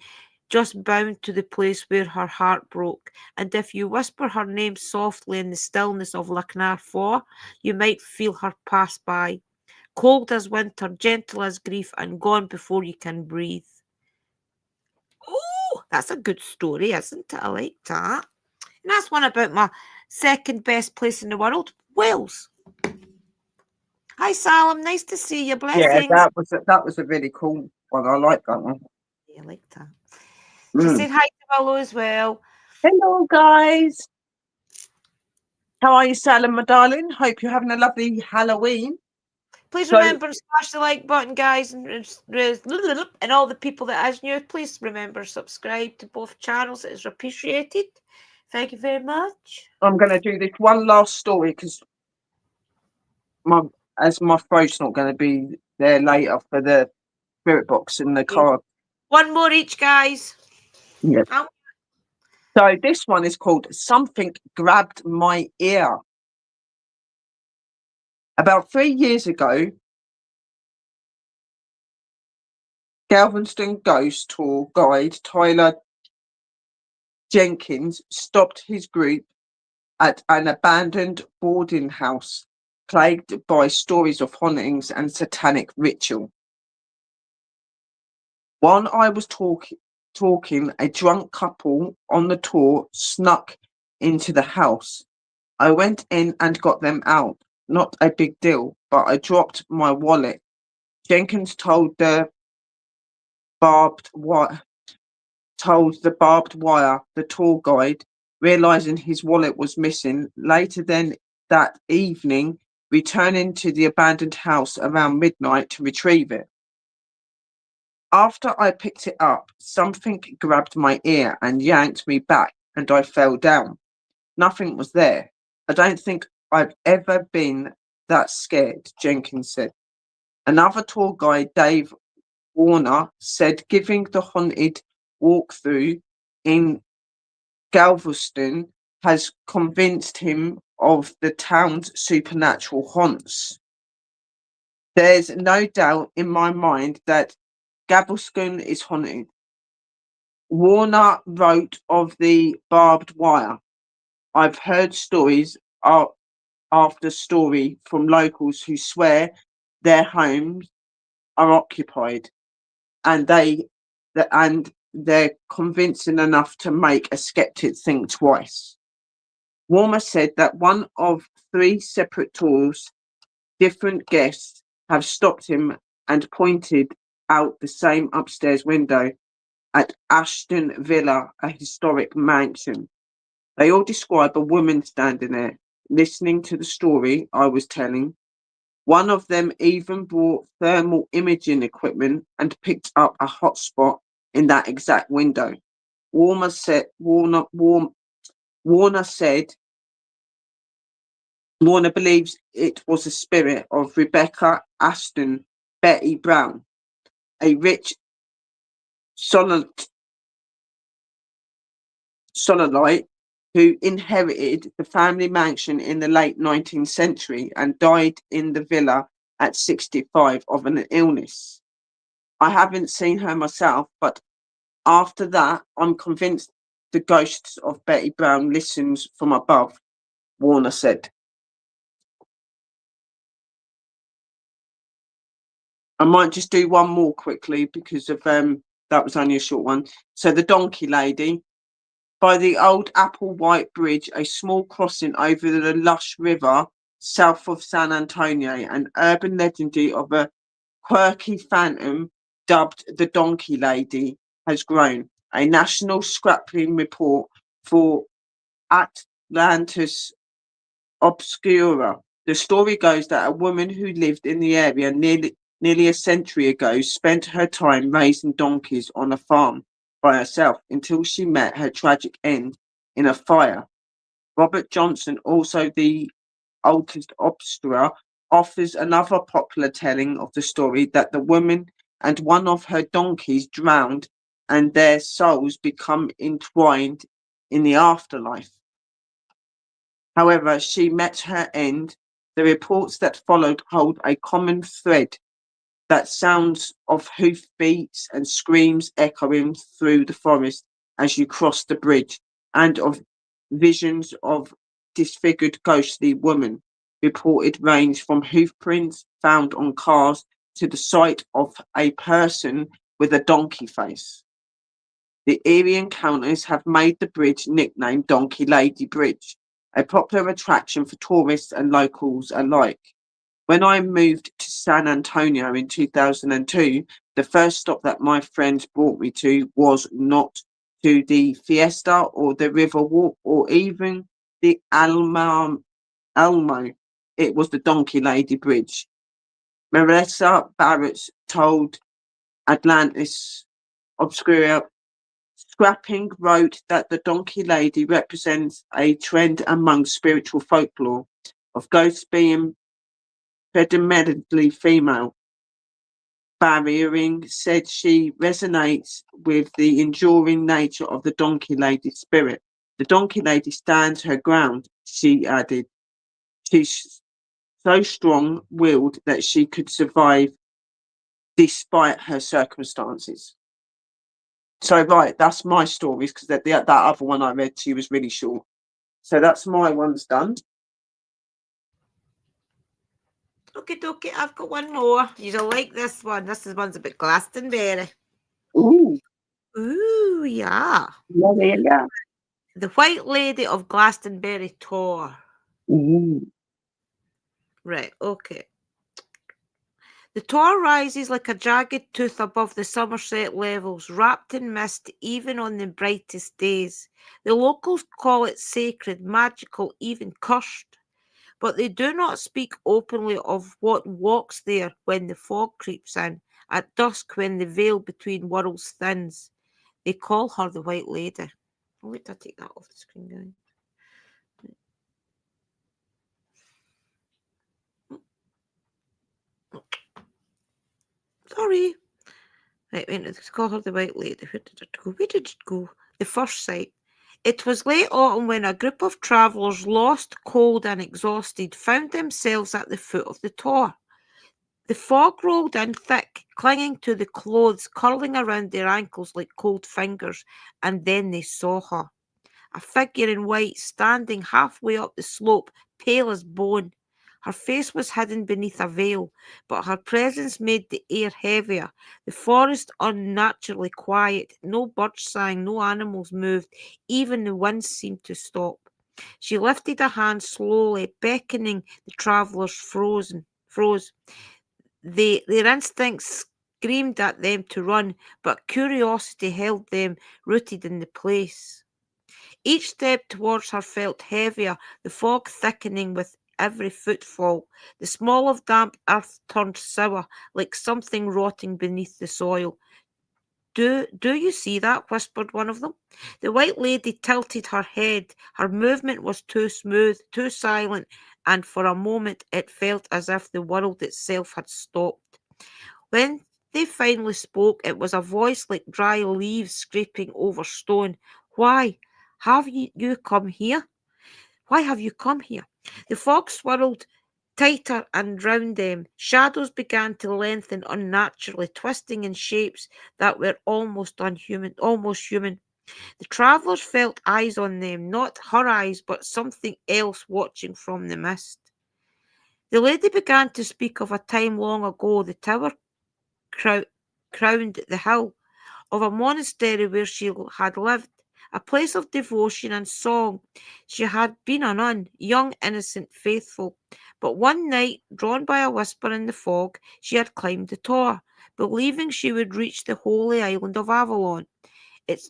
just bound to the place where her heart broke, and if you whisper her name softly in the stillness of Lachnar 4, you might feel her pass by, cold as winter, gentle as grief, and gone before you can breathe. Oh, that's a good story, isn't it? I like that. And that's one about my second best place in the world, Wales. Hi, Salim. Nice to see you. Yeah, Blessings. that was a really cool one. I like that one. Yeah, I like that. She Mm. said hi to Willow as well. Hello, guys. How are you, Salim, my darling? Hope you're having a lovely Halloween. Please So- remember to smash the like button, guys, and all the people that is new. Please remember subscribe to both channels. It is appreciated. Thank you very much. I'm going to do this one last story because my throat's not going to be there later for the spirit box and the card. One more each, guys. Yeah. So this one is called Something Grabbed My Ear. About 3 years ago, Galveston Ghost Tour guide Tyler Jenkins stopped his group at an abandoned boarding house plagued by stories of hauntings and satanic ritual. While I was talking, a drunk couple on the tour snuck into the house. I went in and got them out. Not a big deal, but I dropped my wallet. Jenkins told the barbed wire, the tour guide, realizing his wallet was missing. Later that evening, returning to the abandoned house around midnight to retrieve it. After I picked it up, something grabbed my ear and yanked me back, and I fell down. Nothing was there. I don't think I've ever been that scared, Jenkins said. Another tour guide, Dave Warner, said giving the haunted walkthrough in Galveston has convinced him of the town's supernatural haunts. There's no doubt in my mind that Galveston is haunted. Warner wrote of the barbed wire. I've heard stories after story from locals who swear their homes are occupied, and they're convincing enough to make a skeptic think twice. Warner said that one of 3 separate tours, different guests have stopped him and pointed out the same upstairs window at Ashton Villa, a historic mansion. They all describe a woman standing there. listening to the story I was telling. One of them even brought thermal imaging equipment and picked up a hotspot in that exact window. Warner said Warner believes it was the spirit of Rebecca Ashton Betty Brown, a rich Sololite who inherited the family mansion in the late 19th century and died in the villa at 65 of an illness. I haven't seen her myself, but after that, I'm convinced the ghosts of Betty Brown listens from above, Warner said. I might just do one more quickly because of that was only a short one. So the donkey lady by the old Applewhite Bridge, a small crossing over the lush river south of San Antonio, an urban legend of a quirky phantom dubbed the Donkey Lady has grown. A national scrapping report for Atlantis Obscura. The story goes that a woman who lived in the area nearly a century ago spent her time raising donkeys on a farm by herself until she met her tragic end in a fire. Robert Johnson, also the oldest obscura, offers another popular telling of the story that the woman and one of her donkeys drowned and their souls become entwined in the afterlife. However, she met her end. The reports that followed hold a common thread, that sounds of hoofbeats and screams echoing through the forest as you cross the bridge, and of visions of disfigured ghostly women. Reported range from hoofprints found on cars to the sight of a person with a donkey face. The eerie encounters have made the bridge nicknamed Donkey Lady Bridge, a popular attraction for tourists and locals alike. When I moved to San Antonio in 2002, the first stop that my friends brought me to was not to the Fiesta or the River Walk or even the Almo. It was the Donkey Lady Bridge. Melissa Barrett told Atlantis Obscura. Scrapping wrote that the Donkey Lady represents a trend among spiritual folklore of ghosts being predominantly female. Barriering said she resonates with the enduring nature of the Donkey Lady's spirit. The Donkey Lady stands her ground, she added. She's so strong willed that she could survive despite her circumstances. So, right, that's my stories because that other one I read to you was really short. So, that's my ones done. Okay, dokie, I've got one more. You'll like this one. This one's about Glastonbury. Ooh. Ooh, yeah. Yeah. The White Lady of Glastonbury tour. Ooh. Right, okay. The tor rises like a jagged tooth above the Somerset levels, wrapped in mist even on the brightest days. The locals call it sacred, magical, even cursed. But they do not speak openly of what walks there when the fog creeps in, at dusk when the veil between worlds thins. They call her the White Lady. Oh, wait, I'll take that off the screen, guys. Sorry. Right, wait, let's call her the White Lady. Where did it go? Where did it go? The first sight. It was late autumn when a group of travellers, lost, cold, and exhausted, found themselves at the foot of the tor. The fog rolled in thick, clinging to the clothes, curling around their ankles like cold fingers, and then they saw her. A figure in white standing halfway up the slope, pale as bone. Her face was hidden beneath a veil, but her presence made the air heavier, the forest unnaturally quiet. No birds sang, no animals moved, even the wind seemed to stop. She lifted a hand slowly, beckoning the travellers froze. Their instincts screamed at them to run, but curiosity held them rooted in the place. Each step towards her felt heavier, the fog thickening with every footfall. The smell of damp earth turned sour, like something rotting beneath the soil. Do you see that? Whispered one of them. The white lady tilted her head. Her movement was too smooth, too silent, and for a moment it felt as if the world itself had stopped. When they finally spoke, it was a voice like dry leaves scraping over stone. Why have you come here? Why have you come here? The fog swirled tighter and round them. Shadows began to lengthen unnaturally, twisting in shapes that were almost human. The travellers felt eyes on them, not her eyes, but something else watching from the mist. The lady began to speak of a time long ago. The tower crowned the hill, of a monastery where she had lived, a place of devotion and song. She had been a nun, young, innocent, faithful. But one night, drawn by a whisper in the fog, she had climbed the tower, believing she would reach the holy island of Avalon. It's,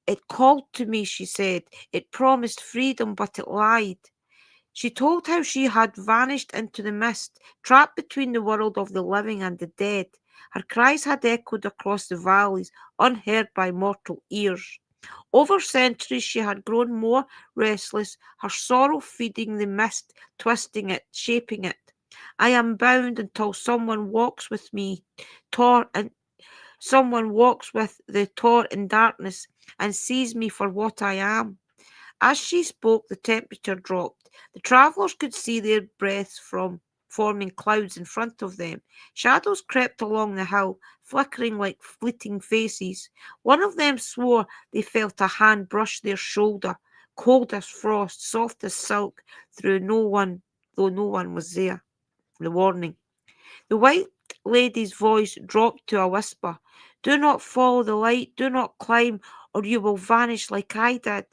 it called to me, she said. It promised freedom, but it lied. She told how she had vanished into the mist, trapped between the world of the living and the dead. Her cries had echoed across the valleys, unheard by mortal ears. Over centuries she had grown more restless, her sorrow feeding the mist, twisting it, shaping it. I am bound until someone walks with me, tore and someone walks with the tore in darkness and sees me for what I am. As she spoke, the temperature dropped. The travellers could see their breaths from forming clouds in front of them. Shadows crept along the hill, flickering like fleeting faces. One of them swore they felt a hand brush their shoulder, cold as frost, soft as silk, though no one was there. The warning. The white lady's voice dropped to a whisper. Do not follow the light, do not climb, or you will vanish like I did.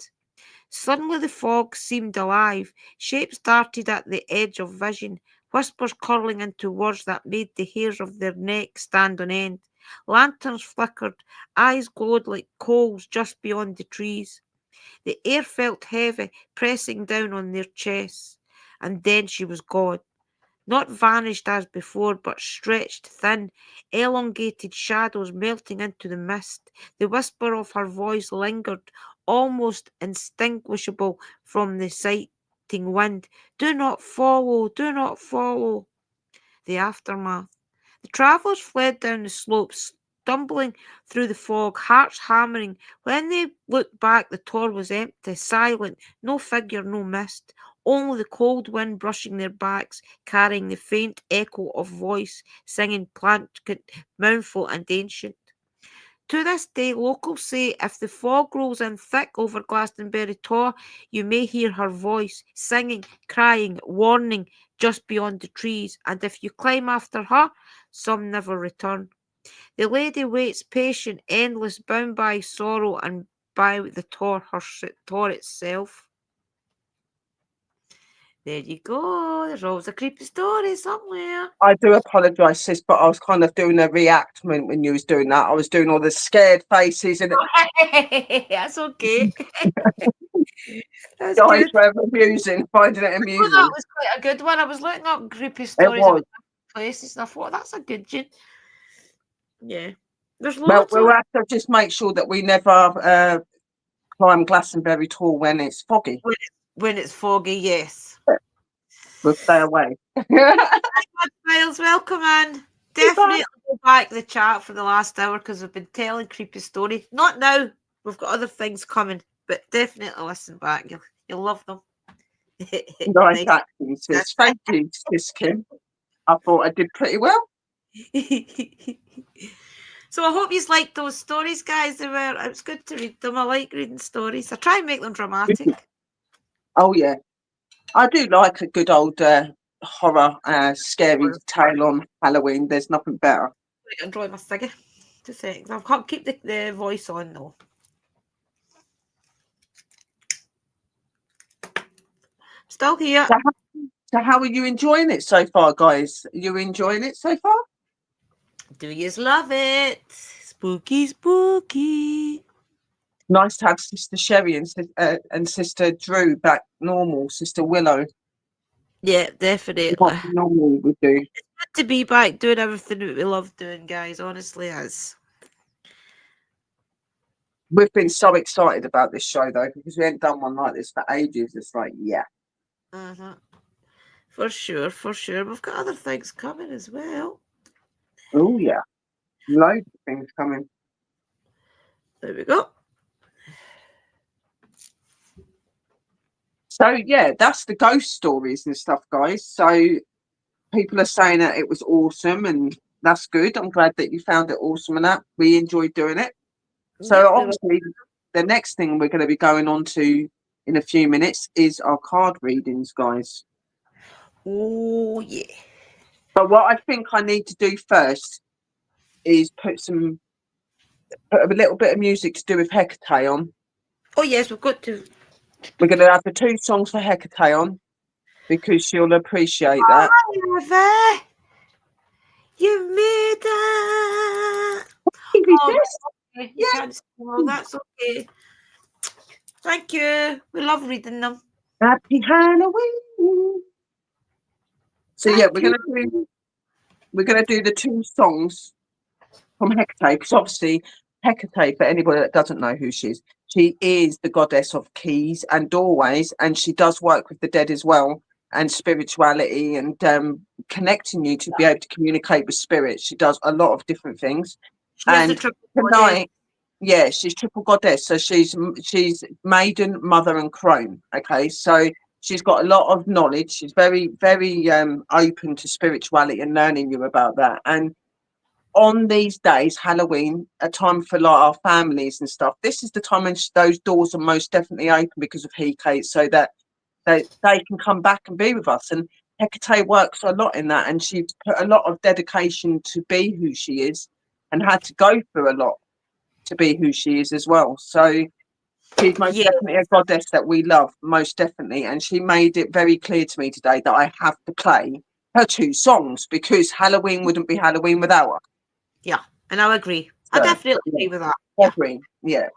Suddenly the fog seemed alive. Shapes darted at the edge of vision, whispers curling into words that made the hairs of their neck stand on end. Lanterns flickered, eyes glowed like coals just beyond the trees. The air felt heavy, pressing down on their chests. And then she was gone. Not vanished as before, but stretched thin, elongated shadows melting into the mist. The whisper of her voice lingered, almost indistinguishable from the sighting wind. Do not follow, do not follow. The aftermath. The travellers fled down the slopes, stumbling through the fog, hearts hammering. When they looked back, the tor was empty, silent, no figure, no mist. Only the cold wind brushing their backs, carrying the faint echo of voice, singing plaintive, mournful, and ancient. To this day, locals say if the fog rolls in thick over Glastonbury Tor, you may hear her voice, singing, crying, warning, just beyond the trees, and if you climb after her, some never return. The lady waits patient, endless, bound by sorrow and by the Tor itself. There you go. There's always a creepy story somewhere. I do apologise, sis, but I was kind of doing a reactment when you was doing that. I was doing all the scared faces and That's okay. That's guys good. were amusing, finding it I thought amusing. that was quite a good one. I was looking up creepy It stories was. about places, and I thought that's a good one. Yeah, there's Well, loads we'll of have to just make sure that we never climb Glastonbury Tall when it's foggy. when it's foggy. Yes. We'll stay away. Miles, welcome in. Definitely go back to the chat for the last hour because we've been telling creepy stories. Not now. We've got other things coming, but definitely listen back. You'll love them. Nice acting, sis. Thank you, sis Kim. I thought I did pretty well. So I hope you liked those stories, guys. It's good to read them. I like reading stories. I try and make them dramatic. Oh yeah, I do like a good old horror, scary tale on Halloween. There's nothing better. I enjoy my figure. Just saying, I can't keep the voice on though. Still here. So how are you enjoying it so far, guys? Are you enjoying it so far? Do you love it? Spooky, spooky. Nice to have Sister Sherry and Sister Drew back normal. Sister Willow, Yeah, definitely. what we normally would do. Good to be back doing everything that we love doing, guys. Honestly, is. We've been so excited about this show though, because we hadn't done one like this for ages. It's like, yeah. Uh-huh. For sure, for sure. We've got other things coming as well. Oh yeah. Loads of things coming. There we go. So yeah, that's the ghost stories and stuff, guys. So people are saying that it was awesome, and that's good. I'm glad that you found it awesome and that we enjoyed doing it. So Yep, obviously, the next thing we're going to be going on to in a few minutes is our card readings, guys. oh yeah. But what I think I need to do first is put a little bit of music to do with Hecate on. Oh yes, we've got to. We're going to have the 2 songs for Hecate on because she'll appreciate that. Hi, Eva. You made that. Maybe Oh, this. okay. You can't sing. That's okay. Thank you. We love reading them. Happy Halloween. So yeah, we're gonna do the 2 songs from Hecate, because obviously Hecate, for anybody that doesn't know who she is the goddess of keys and doorways, and she does work with the dead as well, and spirituality, and connecting you to be able to communicate with spirits. She does a lot of different things. She is a And triple tonight, yeah, she's triple goddess, so she's maiden, mother, and crone. Okay, so she's got a lot of knowledge. She's very, very open to spirituality and learning you about that. And on these days, Halloween, a time for like our families and stuff, this is the time when those doors are most definitely open because of Hecate, so that they can come back and be with us. And Hecate works a lot in that, and she's put a lot of dedication to be who she is, and had to go through a lot to be who she is as well. So she's most definitely a goddess that we love, most definitely. And she made it very clear to me today that I have to play her 2 songs because Halloween wouldn't be Halloween without her. Yeah, and I'll agree. I definitely agree with that. Agree. Yeah.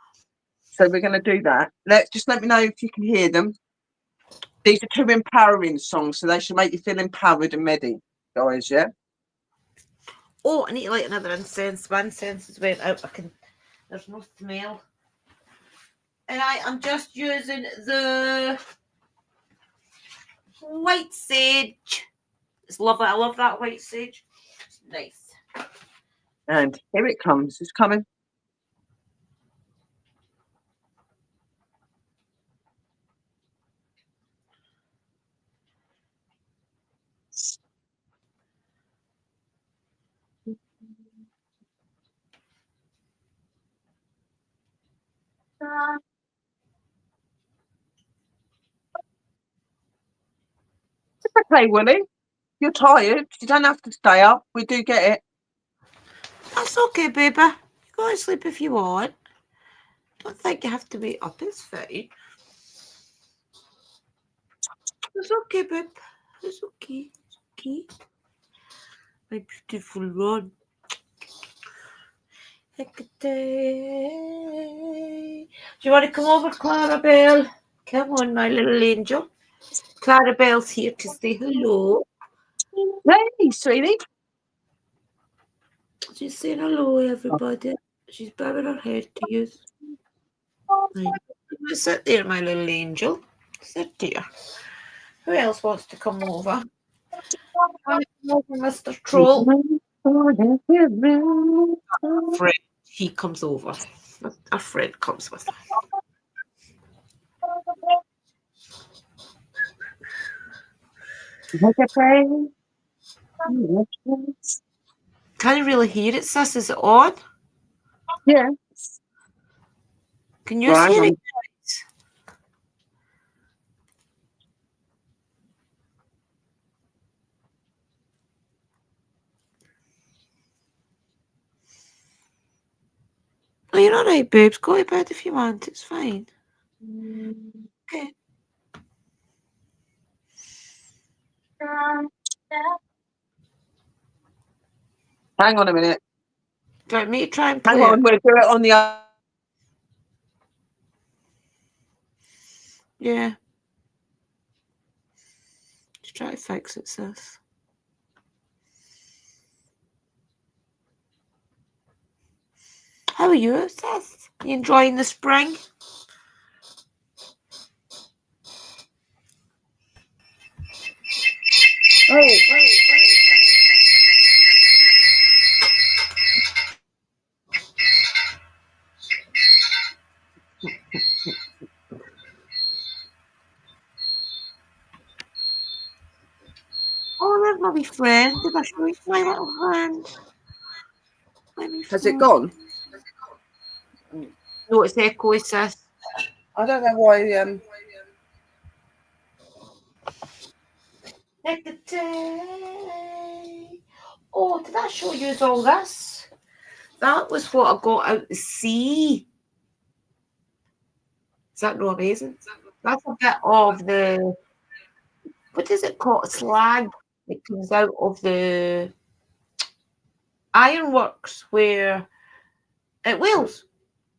So we're going to do that. Let me know if you can hear them. These are 2 empowering songs, so they should make you feel empowered and ready, guys. Yeah. Oh, I need to light another incense. My incense has went out. There's no smell. And I am just using the white sage. It's lovely. I love that white sage. It's nice. And here it comes. It's coming. It's okay, Willie. You're tired. You don't have to stay up. We do get it. That's okay, baby. You go to sleep if you want. Don't think you have to be up. It's fine. It's okay, babe. It's okay. It's okay. My beautiful one. Hecate. Do you want to come over, Clarabelle? Come on, my little angel. Clarabelle's here to say hello. Hey, sweetie. She's saying hello, everybody. She's bobbing her head to you. Sit there, my little angel. Sit there. Who else wants to come over? Come over, Mr. Troll. Fred, he comes over. Our friend comes with her. Can't you really hear it, sis? Is it on? Yeah. Can you hear it? Oh, you're all right, babes. Go to bed if you want. It's fine. Okay. Hang on a minute. Do you want me to try and Hang play on, it? we'll do it on the other. Yeah. Just try to fix it, sis. How are you, sis? You enjoying the spring? Oh. Oh, there's my wee friend. Did I show you my little friend? Has it gone? No, it's echoey, sis. I don't know why. Oh, did I show you all this? That was what I got out to sea. Is that not amazing? That's a bit of the, what is it called? Slag that comes out of the ironworks where at Wales.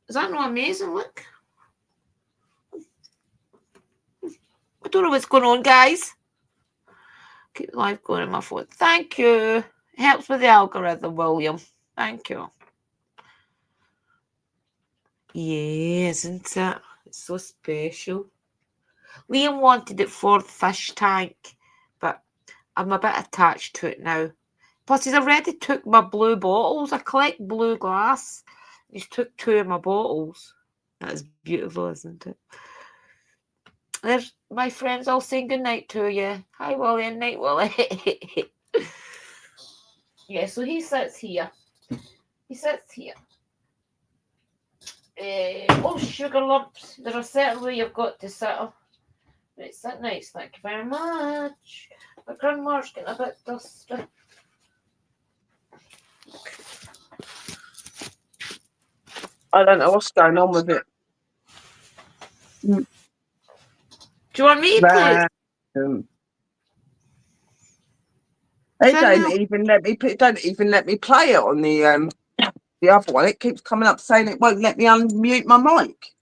Is that not amazing? Look. I don't know what's going on, guys. Keep the live going on my phone. Thank you. It helps with the algorithm, William. Thank you. Yeah, isn't it? It's so special. Liam wanted it for the fish tank, but I'm a bit attached to it now. Plus, he's already took my blue bottles. I collect blue glass. He's took 2 of my bottles. That is beautiful, isn't it? There's my friends all saying good night to you. Hi, Wally, and night, Wally. Yeah, so he sits here. He sits here. Oh, sugar lumps. There's a certain way you've got to sit up. Right, sit nice, thank you very much. My grandma's getting a bit dusty. I don't know what's going on with it. Do you want me to play it? They don't even let me. Don't even let me play it on the other one. It keeps coming up saying it won't let me unmute my mic.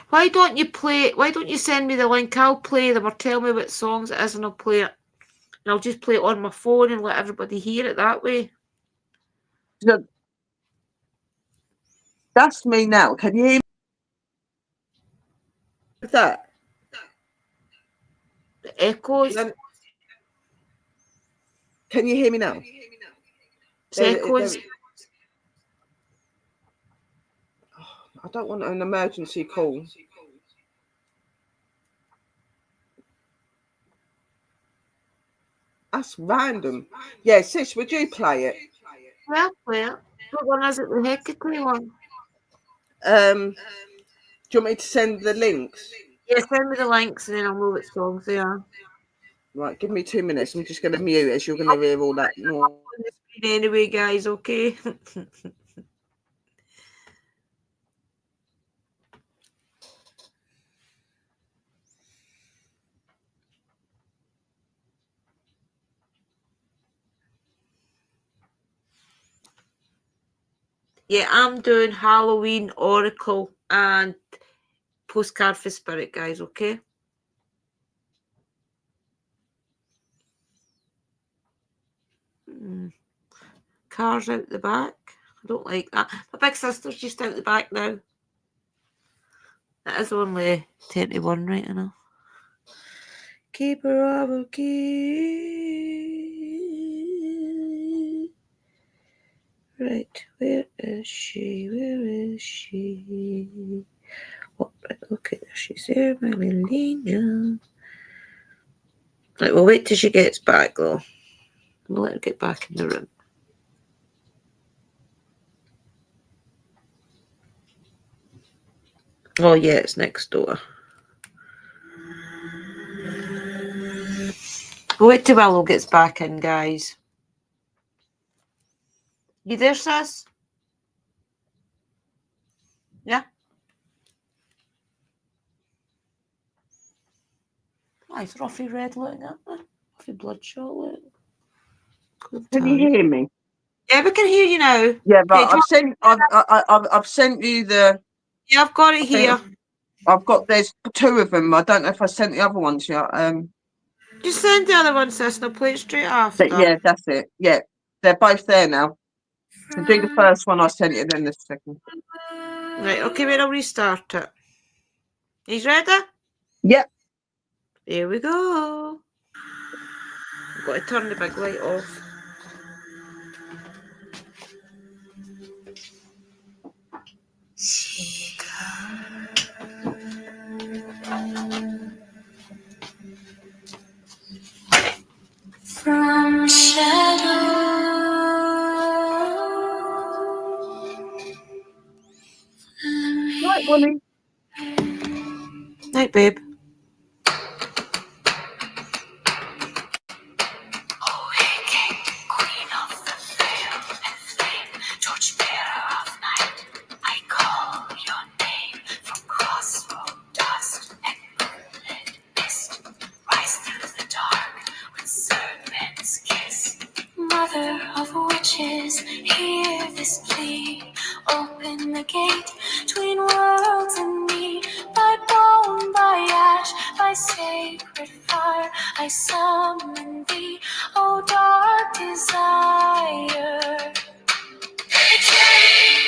Why don't you play it? Why don't you send me the link? I'll play them or tell me what songs it is and I'll play it. And I'll just play it on my phone and let everybody hear it that way. That's me now. Can you hear me? With that? The echoes. Can you hear me now? It's echoes. I don't want an emergency call. That's random. Yeah, sis, would you play it? Well, what one is it? The Hecate one? Do you want me to send the links? Yeah, send me the links and then I'll know what songs they are. Right, give me 2 minutes. I'm just going to mute as you're going to hear all that noise. Anyway, guys, okay? Yeah, I'm doing Halloween, Oracle, and Postcard for Spirit, guys, okay? Cars out the back. I don't like that. My big sister's just out the back now. That is only 10-1 right enough. Keeper of a key. Right, where is she? Where is she? Oh, right, okay, there she's there, my little angel. Right, we'll wait till she gets back though. We'll let her get back in the room. Oh yeah, it's next door. We'll wait till Willow gets back in, guys. You there, sis? Yeah? Oh, it's Ruffy red looking at me. Ruffy bloodshot look. Can you hear me? Yeah, we can hear you now. Yeah, but I've sent you the. Yeah, I've got it here. There's 2 of them. I don't know if I sent the other ones yet. Just send the other one, sis, and I'll play it straight after. But yeah, that's it. Yeah, they're both there now. So do the first one I sent you, then the second. Right, okay, wait, I'll restart it. He's ready? Yep. Here we go. I've got to turn the big light off. From shadow, Right, Willie. Night, babe. oh, hey, king, queen of the veil and flame, torchbearer of night, I call your name from crossroad dust and moonlit mist. Rise through the dark with serpent's kiss. Mother of witches, hear this plea. Open the gate between worlds and me. By bone, by ash, by sacred fire, I summon thee, O dark desire. Decay,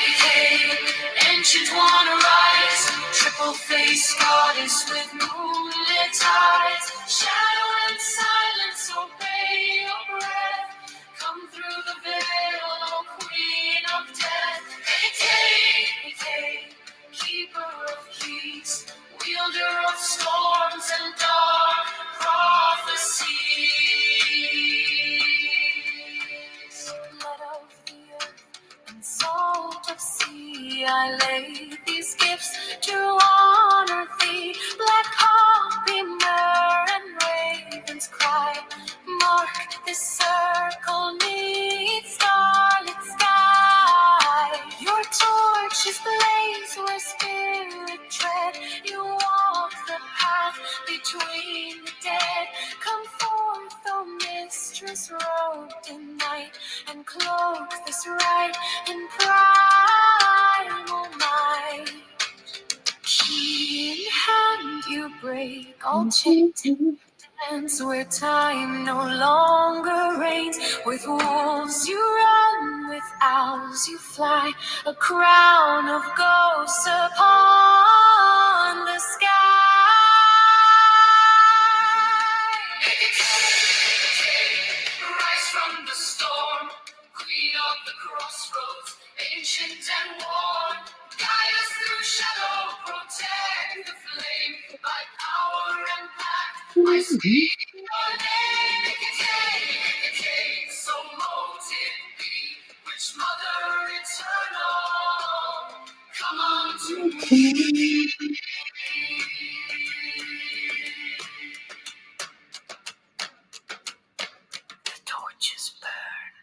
ancient one arise, triple-faced goddess with moonlit eyes. Shadow and silence, obey your breath. Come through the veil, O queen of death. Decay, keeper of keys, wielder of storms and dark prophecies. Blood of the earth and salt of sea, I lay these gifts to honor thee. Black poppy, myrrh, and raven's cry mark this circle neath starlit sky. Your torches blaze where spirit tread. You walk the path between the dead. Come forth, O mistress robed in night, and cloak this rite in primal might. Key in hand, you break all chains. Where time no longer reigns. With wolves you run, with owls you fly. A crown of ghosts upon the sky. Rise from the storm, queen of the crossroads, ancient and worn. Guide us through shadow, protect the flame. By power and pact, I speak your name. Decay, so motive be, which mother eternal, come unto me. The torches burn.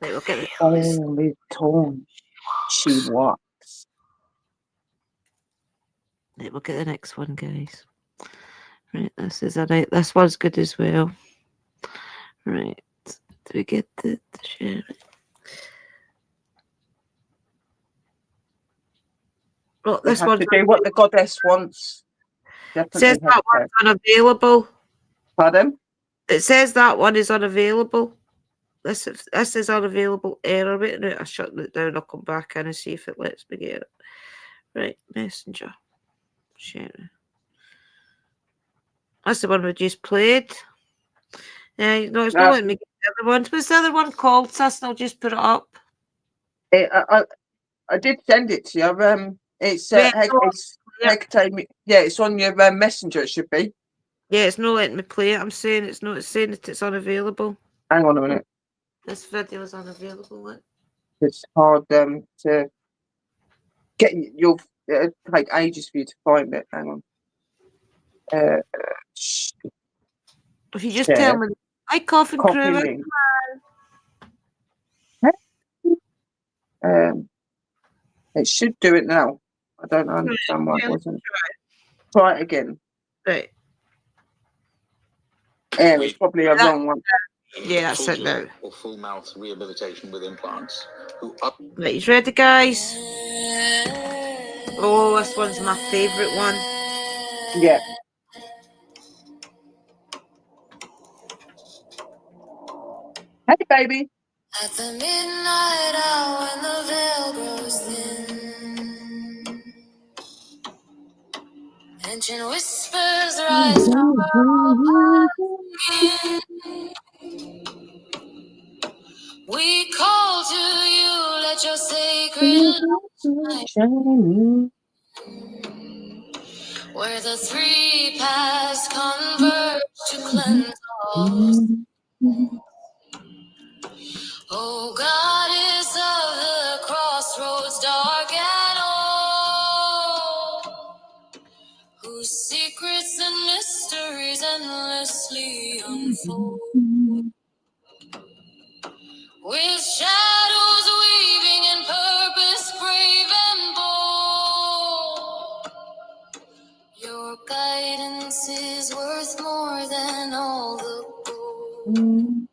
Right, we'll get it. Only torn. She walks. Right, we'll get the next one, guys. Right, this one's good as well. Right, do we get the share? Well, this one do what the goddess wants. Definitely says that one's unavailable. Pardon? It says that one is unavailable. This is unavailable error. Wait a minute, I shut it down. I'll come back in and see if it lets me get it. Right, messenger. Share. That's the one we just played. Yeah, no, it's not letting me get the other one. What's the other one called, sis? I'll just put it up. I did send it to you. It's it's on your messenger. It should be. Yeah, it's not letting me play it. I'm saying it's not. It's saying that it's unavailable. Hang on a minute. This video is unavailable. Look. It's hard to get. You'll take ages for you to find it. Hang on. If you just tell me, hi, Coffin Crew. It should do it now. I don't understand why it wasn't. Try it again. Right. Yeah, it's probably a wrong one. Yeah, that's it now. Or full mouth rehabilitation with implants. Right, you ready, guys? Oh, this one's my favourite one. Yeah. Hey, baby. At the midnight hour when the veil grows thin, ancient whispers rise from we call to you, let your sacred light shine. Where the three paths converge to cleanse all. Oh, goddess of the crossroads, dark and old, whose secrets and mysteries endlessly unfold. With shadows weaving in purpose brave and bold, your guidance is worth more than all the gold.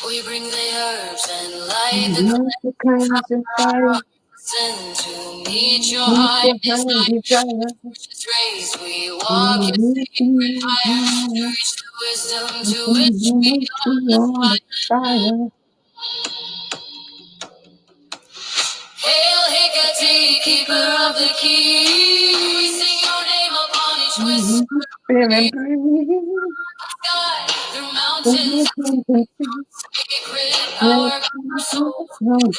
We bring the herbs and light the cleansing fire, send to meet your high desire. Rays we walk your sacred fire, to reach the wisdom to which we all aspire. Hail Hecate, keeper of the key. We sing your name upon each whisper. Sky through mountains, sacred power, soul. Hail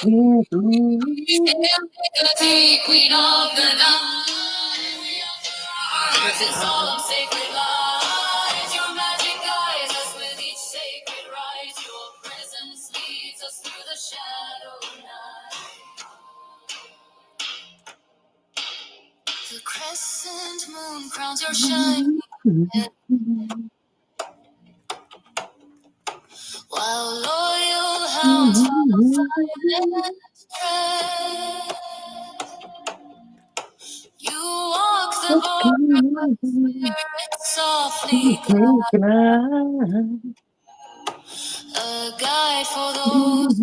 Hecate, queen of the night. We offer our hearts in solemn sacred light. Your magic guides us with each sacred rite. Your presence leads us through the shadow night. The crescent moon crowns your shining head, while loyal hounds follow silent tread. You walk the border, spirit softly glide, a guide for those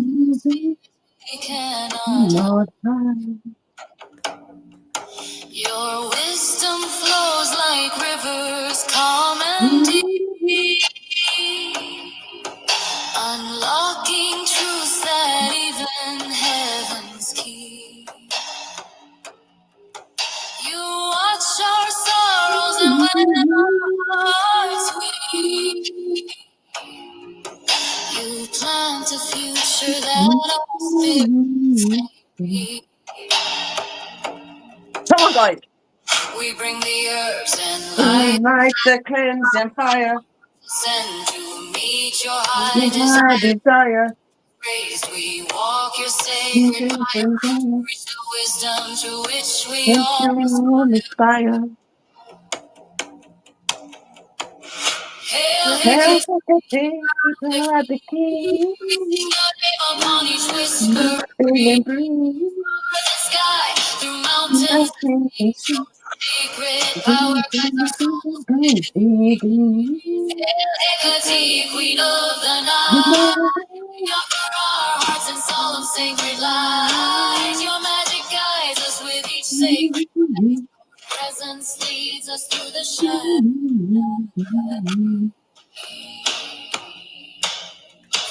we cannot hide. Your wisdom flows like rivers calm and deep, unlocking truths that even heavens keep. You watch our sorrows and when our hearts weep, you plant a future that our spirits may reap. Come on, guys. We bring the herbs and light, Light the cleansing fire. send to meet your high desire. Raised we walk your sacred fire, reach the wisdom to which we all aspire. Hail Hecate, the king. We sing your name upon each whisper. Breathe the sky through mountains. Secret power guides our souls. Hail Hecate, queen of the night. We offer our hearts in solemn sacred light. Your magic guides us with each sacred presence, leads us through the shadow.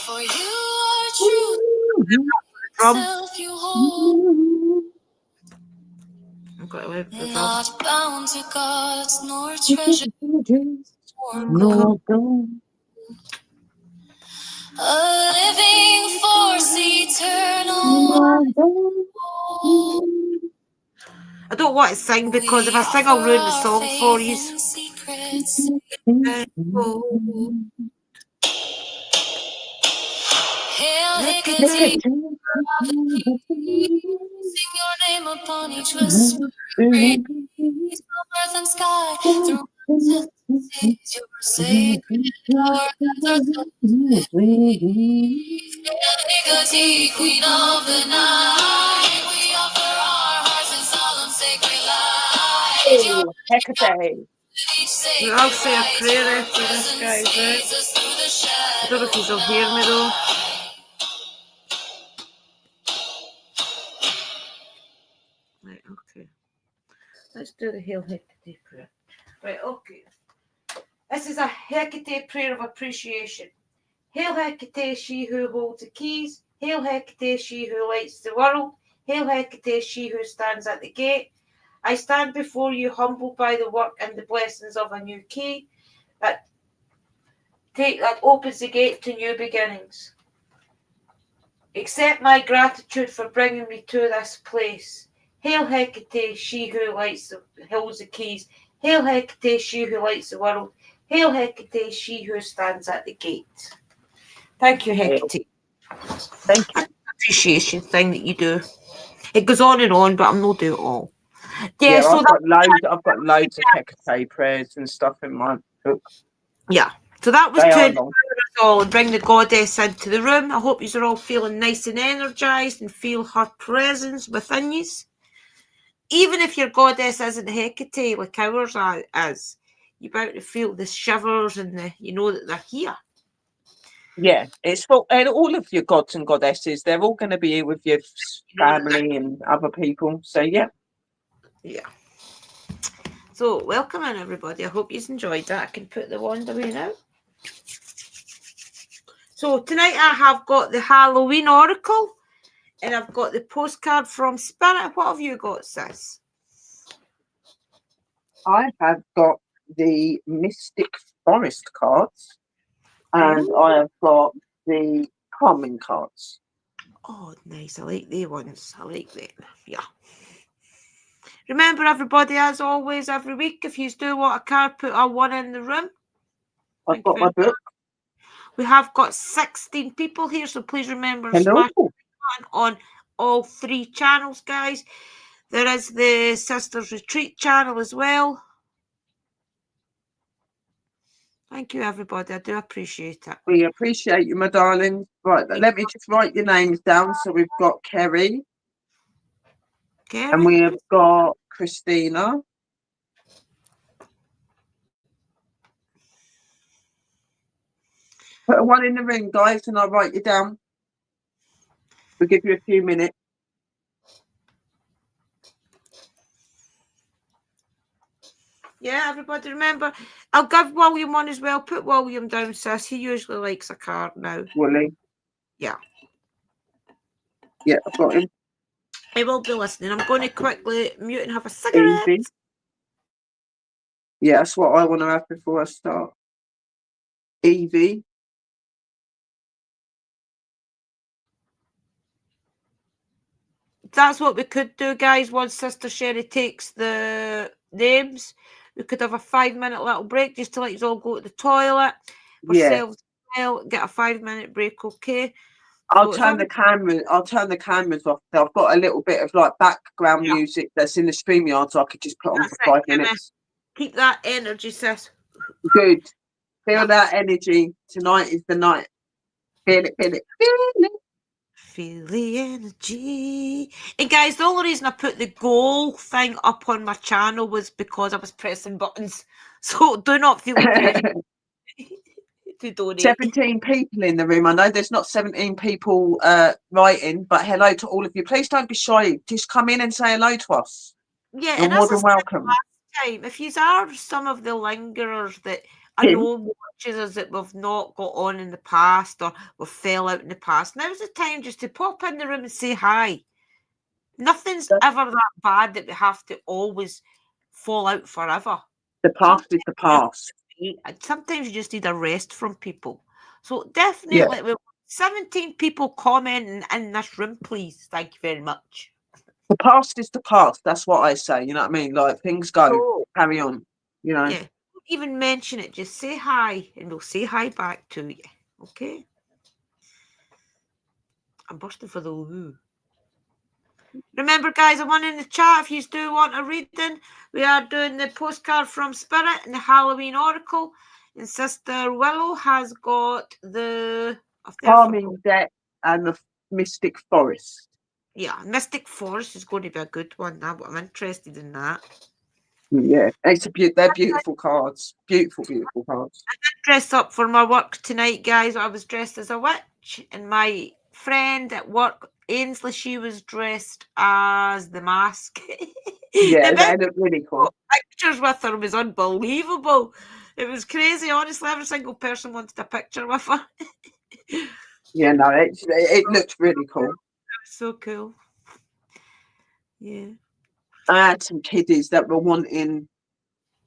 For you are truth, self you hold. Not bound to gods nor treasures or gold. A living force eternal. I don't want to sing because if I sing, I'll ruin the song for you. Hail Hecate, sing your name upon each whisper. Breathe earth and sky through mountains and seas. Your sacred power guides our souls. Hail Hecate, queen of the night. We offer our hearts in solemn sacred light. Your Hecate. I'll say a prayer after this, guys, right? I don't know if he'll hear me though. Right, okay. Let's do the Hail Hecate prayer. Right, okay. This is a Hecate prayer of appreciation. Hail Hecate, she who holds the keys. Hail Hecate, she who lights the world. Hail Hecate, she who stands at the gate. I stand before you humbled by the work and the blessings of a new key that opens the gate to new beginnings. Accept my gratitude for bringing me to this place. Hail Hecate, she who holds the keys. Hail Hecate, she who lights the world. Hail Hecate, she who stands at the gate. Thank you, Hecate. Thank you. Appreciation thing that you do. It goes on and on, but I'm not doing it all. Yeah, So I've got loads of Hecate prayers and stuff in my book. Yeah. So that was They to are empower long. us all and bring the goddess into the room. I hope you're all feeling nice and energized and feel her presence within you. Even if your goddess isn't Hecate like ours is, you're about to feel the shivers and you know that they're here. Yeah, it's for and all of your gods and goddesses. They're all going to be here with your family and other people. So yeah. Yeah. So welcome in, everybody. I hope you enjoyed that. I can put the wand away now. So tonight I have got the Halloween Oracle and I've got the postcard from Spirit. What have you got, sis? I have got the Mystic Forest cards and I have got the Calming cards. Oh, nice. I like the ones. I like them. Yeah. Remember, everybody, as always, every week, if you do want a card, put a one in the room. I've got my book. We have got 16 people here, so please remember Hello. smash the button on all 3 channels, guys. There is the Sisters Retreat channel as well. Thank you, everybody. I do appreciate it. We appreciate you, my darling. Right, let me just write your names down. So we've got Kerry. And we have got Christina. Put a 1 in the ring, guys, and I'll write you down. We'll give you a few minutes. Yeah, everybody remember. I'll give William one as well. Put William down, sis. He usually likes a card now. Willie. Yeah. Yeah, I've got him. I will be listening. I'm going to quickly mute and have a cigarette. Evie. Yeah, that's what I want to have before I start. Evie. That's what we could do, guys. Once Sister Sherry takes the names, we could have a 5-minute little break just to let you all go to the toilet. Ourselves, get a 5-minute break, okay? I'll turn the cameras off. I've got a little bit of like background music that's in the StreamYard, so I could just put on for 5 minutes. Keep that energy, sis. Good. Feel that energy. Tonight is the night. Feel it, feel it, feel it. Feel the energy. And guys, the only reason I put the goal thing up on my channel was because I was pressing buttons. So do not feel pressure to donate. 17 people in the room. I know there's not 17 people writing, but hello to all of you. Please don't be shy. Just come in and say hello to us. Yeah, you're and more than welcome. Time, if you are some of the lingerers that I know watches us that we've not got on in the past or we've fell out in the past, now's the time just to pop in the room and say hi. Nothing's ever that bad that we have to always fall out forever. The past is the past. Sometimes you just need a rest from people. So definitely, we 17 people commenting in this room, please. Thank you very much. The past is the past. That's what I say. You know what I mean? Like things go, carry on. You know. Yeah. Don't even mention it. Just say hi, and we'll say hi back to you. Okay. I'm bursting for the woo. Remember, guys, I'm on in the chat. If you do want a reading, we are doing the postcard from Spirit and the Halloween Oracle. And Sister Willow has got the Calming Deck and the Mystic Forest. Yeah, Mystic Forest is going to be a good one now, but I'm interested in that. Yeah, they're beautiful cards. Beautiful, beautiful cards. I did dress up for my work tonight, guys. I was dressed as a witch, and my friend at work, Ainsley, she was dressed as the Mask. Yeah, The that looked really cool. pictures with her was unbelievable. It was crazy, honestly. Every single person wanted a picture with her. Yeah, no, it looked really cool. So cool. Yeah. I had some kiddies that were wanting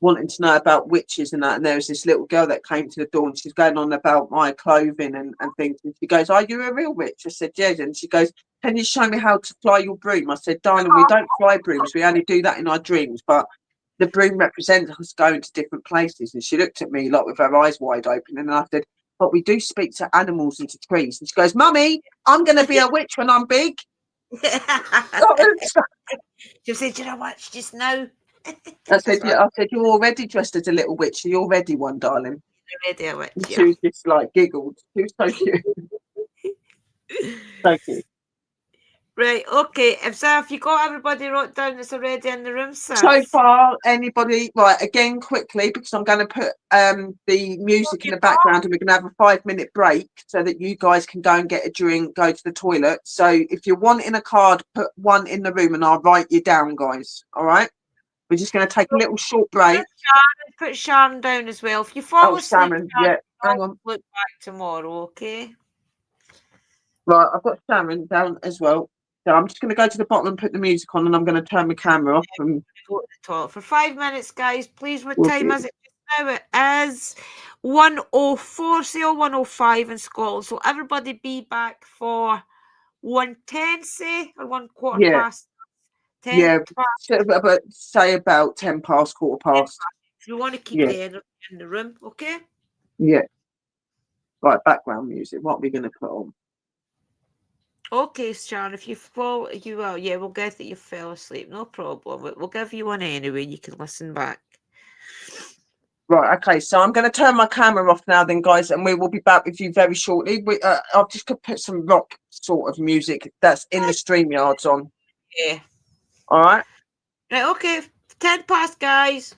to know about witches and that, and there was this little girl that came to the door and she's going on about my clothing and things, and she goes, "Are you a real witch?" I said, "Yes." And she goes, "Can you show me how to fly your broom?" I said, "Darling, we don't fly brooms, we only do that in our dreams, but the broom represents us going to different places." And she looked at me like with her eyes wide open, and I said, "But we do speak to animals and to trees." And she goes, "Mummy, I'm going to be a witch when I'm big." She said, "You know what? Just now." I said, "Yeah." I said, "You're already dressed as a little witch, so you're already one, darling." Already a witch, And yeah. she was just like giggled. She was so cute. So cute. Right, okay. If you got everybody wrote down that's already in the room, sir. So far, anybody, right, again, quickly, because I'm going to put the music in the background and we're going to have a 5-minute break so that you guys can go and get a drink, go to the toilet. So if you're wanting a card, put one in the room and I'll write you down, guys. All right? We're just going to take a little short break. Put Sharon down as well. If you fall asleep, Sharon, yeah, hang on. Look back tomorrow, okay? Right, I've got Sharon down as well. So I'm just going to go to the bottom and put the music on and I'm going to turn my camera off. And Go to the toilet for 5 minutes, guys. Please, what We'll time do. is it now? It is 1:04, say 1:05 in Scotland. So everybody be back for 1:10, say, or 1/4 Yeah. past 10. Yeah, so, but say about 10 past, 1/4 past. If you want to keep Yeah. the energy in the room, okay? Yeah. Right, background music. What are we going to put on? Okay, Sharon, if you fall, you will. Yeah, we'll get that you fell asleep. No problem. We'll give you one anyway. You can listen back. Right, okay, so I'm going to turn my camera off now then, guys, and we will be back with you very shortly. I've just got to put some rock sort of music that's in the StreamYards on. Yeah. All right? Right, okay. 10 past, guys.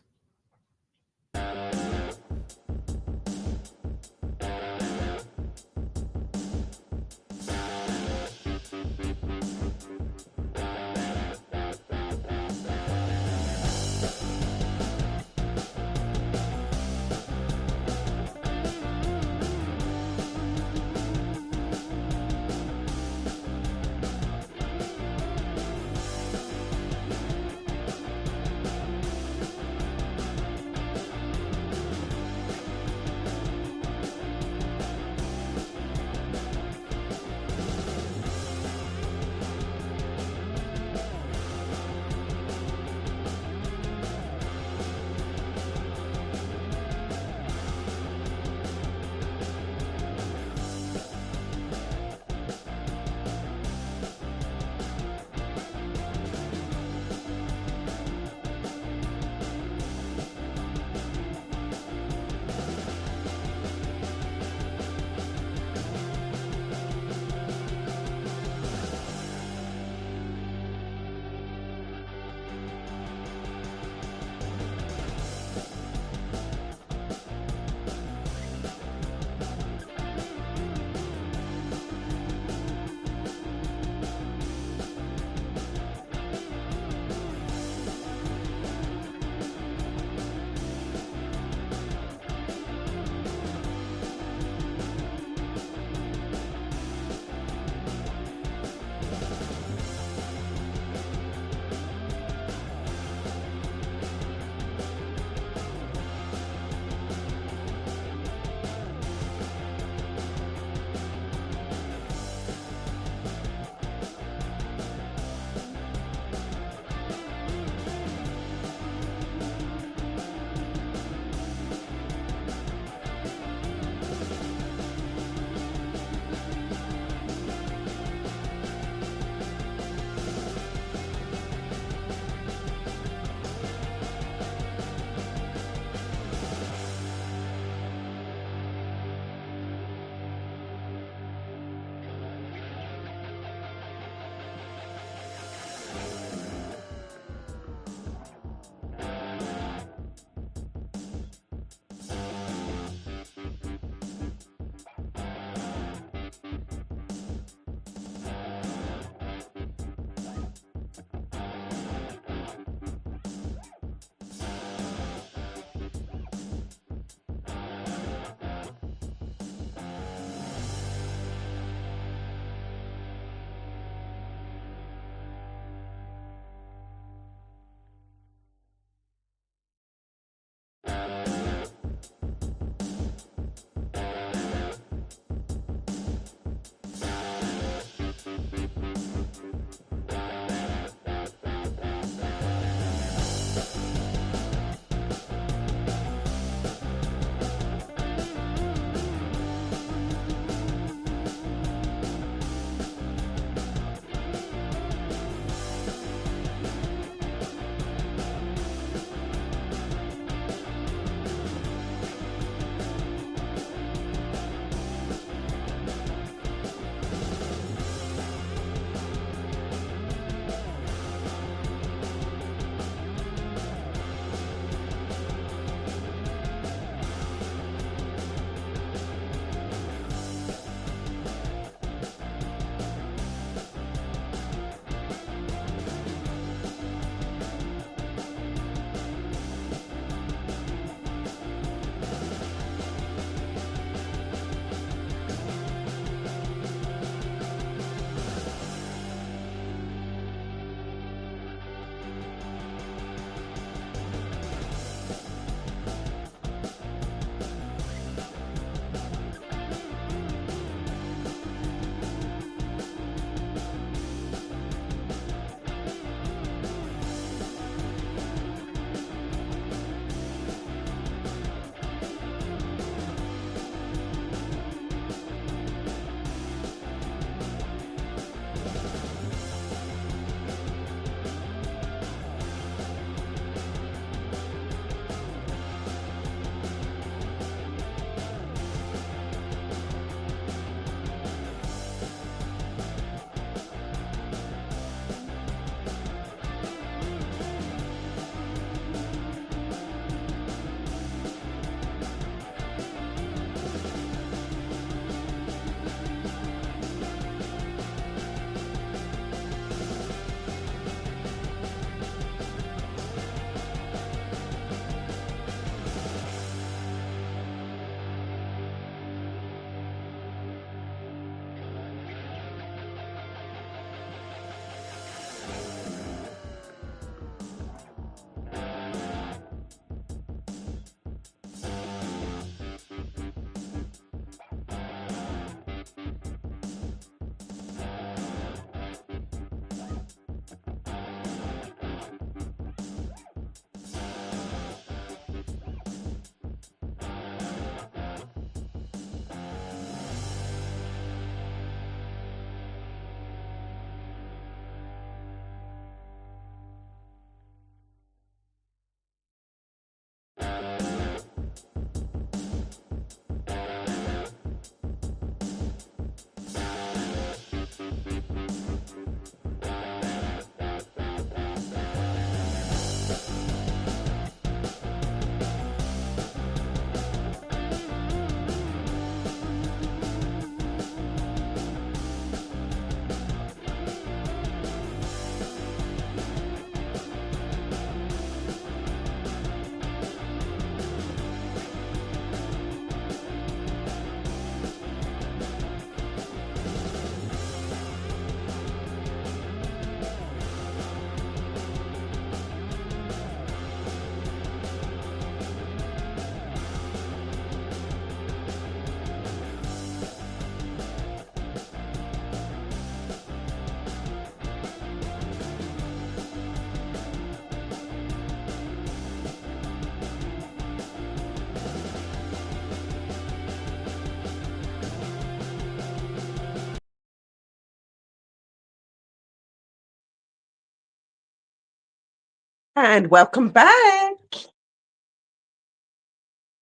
And welcome back.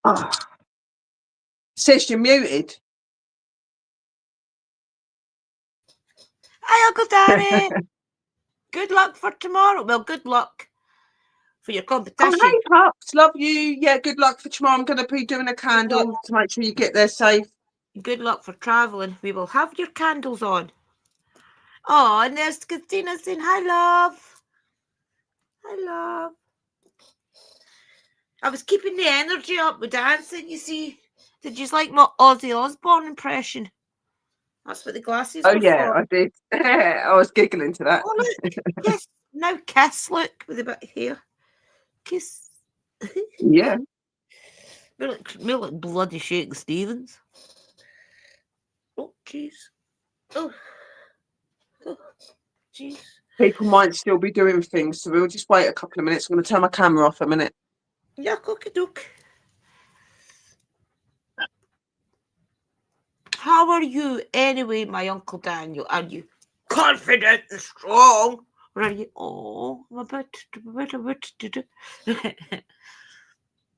Oh. Says you're muted. Hi, Uncle Danny. Good luck for tomorrow. Well, good luck for your competition. Oh, hey, Pups. Love you. Yeah, good luck for tomorrow. I'm going to be doing a candle to make sure you get there safe. Good luck for travelling. We will have your candles on. Oh, and there's Christina saying, hi, love. Hi, love. I was keeping the energy up with dancing, you see. Did you like my Ozzy Osbourne impression? That's what the glasses were for. I did. I was giggling to that. Oh, look. Kiss. Now kiss, look, with a bit of hair. Kiss. Yeah. We're like bloody Shaking Stevens. Oh, jeez. Oh, jeez. People might still be doing things, so we'll just wait a couple of minutes. I'm going to turn my camera off a minute. Yeah, cookie dook. How are you anyway, my Uncle Daniel? Are you confident and strong? Or are you, I'm a bit.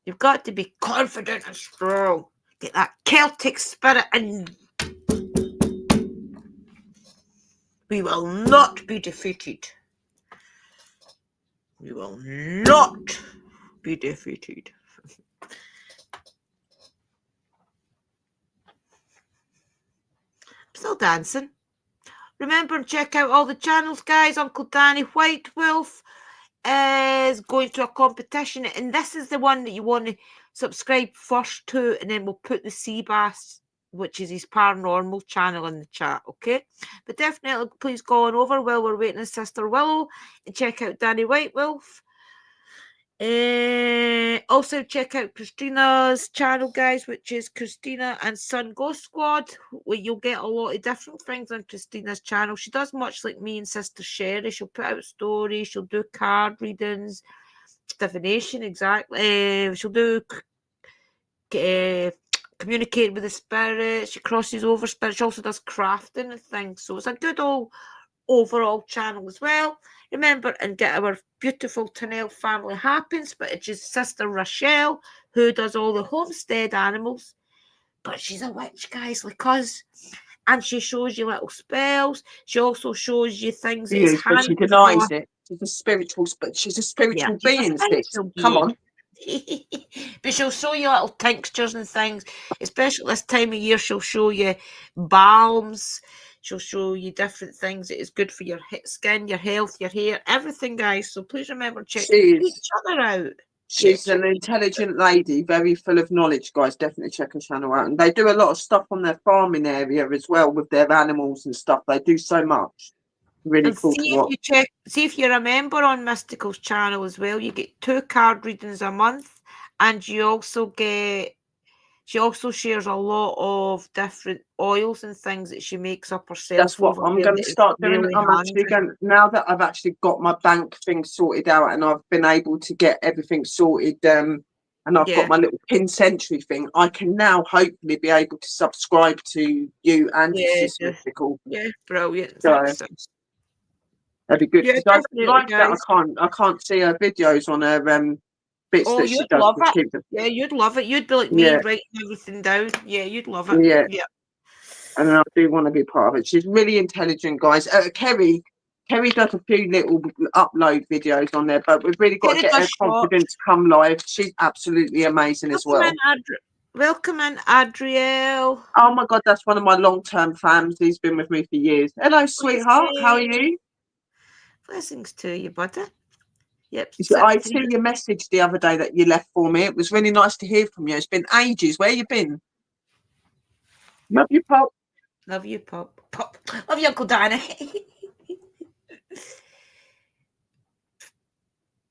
You've got to be confident and strong. Get that Celtic spirit and we will not be defeated. We will not be defeated. I'm still dancing. Remember and check out all the channels, guys. Uncle Danny White Wolf is going to a competition, and this is the one that you want to subscribe first to, and then we'll put the Seabass, which is his paranormal channel, in the chat, okay? But definitely please go on over while we're waiting on Sister Willow and check out Danny White Wolf. Also check out Christina's channel, guys, which is Christina and Son Ghost Squad, where you'll get a lot of different things on Christina's channel. She does much like me and Sister Sherry. She'll put out stories, she'll do card readings, divination, exactly. She'll do communicate with the spirits. She crosses over spirits. She also does crafting and things. So it's a good old overall channel as well. Remember and get our beautiful Tennille family happens, but it's just Sister Rochelle who does all the homestead animals, but she's a witch, guys, like us, and she shows you little spells. She also shows you things that is But she denies it. She's a spiritual, but she's a spiritual being. Come on. But she'll show you little tinctures and things, especially this time of year. She'll show you balms. She'll show you different things that is good for your skin, your health, your hair, everything, guys. So please remember to check each other out. She's an intelligent lady, very full of knowledge, guys. Definitely check her channel out. And they do a lot of stuff on their farming area as well with their animals and stuff. They do so much. Really And cool to watch. See if you're a member on Mystical's channel as well. You get 2 card readings a month, and you also get. She also shares a lot of different oils and things that she makes up herself. That's what I'm going to start doing. Really I'm actually going, now that I've actually got my bank thing sorted out and I've been able to get everything sorted, and I've got my little pin century thing, I can now hopefully be able to subscribe to you and Sister Mystical. Yeah, brilliant. So, that'd be good. Yeah, I like that I can't see her videos on her bits that she does. Love it. Yeah, you'd love it. You'd be like me writing everything down. Yeah, you'd love it. Yeah. And I do want to be part of it. She's really intelligent, guys. Kerry does a few little upload videos on there, but we've really got to get her confidence come live. She's absolutely amazing as well. Welcome in, Adriel. Oh my God, that's one of my long-term fans. He's been with me for years. Hello, sweetheart. How are you? Blessings to you, buddy. Yep. I see your message the other day that you left for me. It was really nice to hear from you. It's been ages. Where you been? Love you, Pop. Love you, Pop. Pop. Love you, Uncle Danny.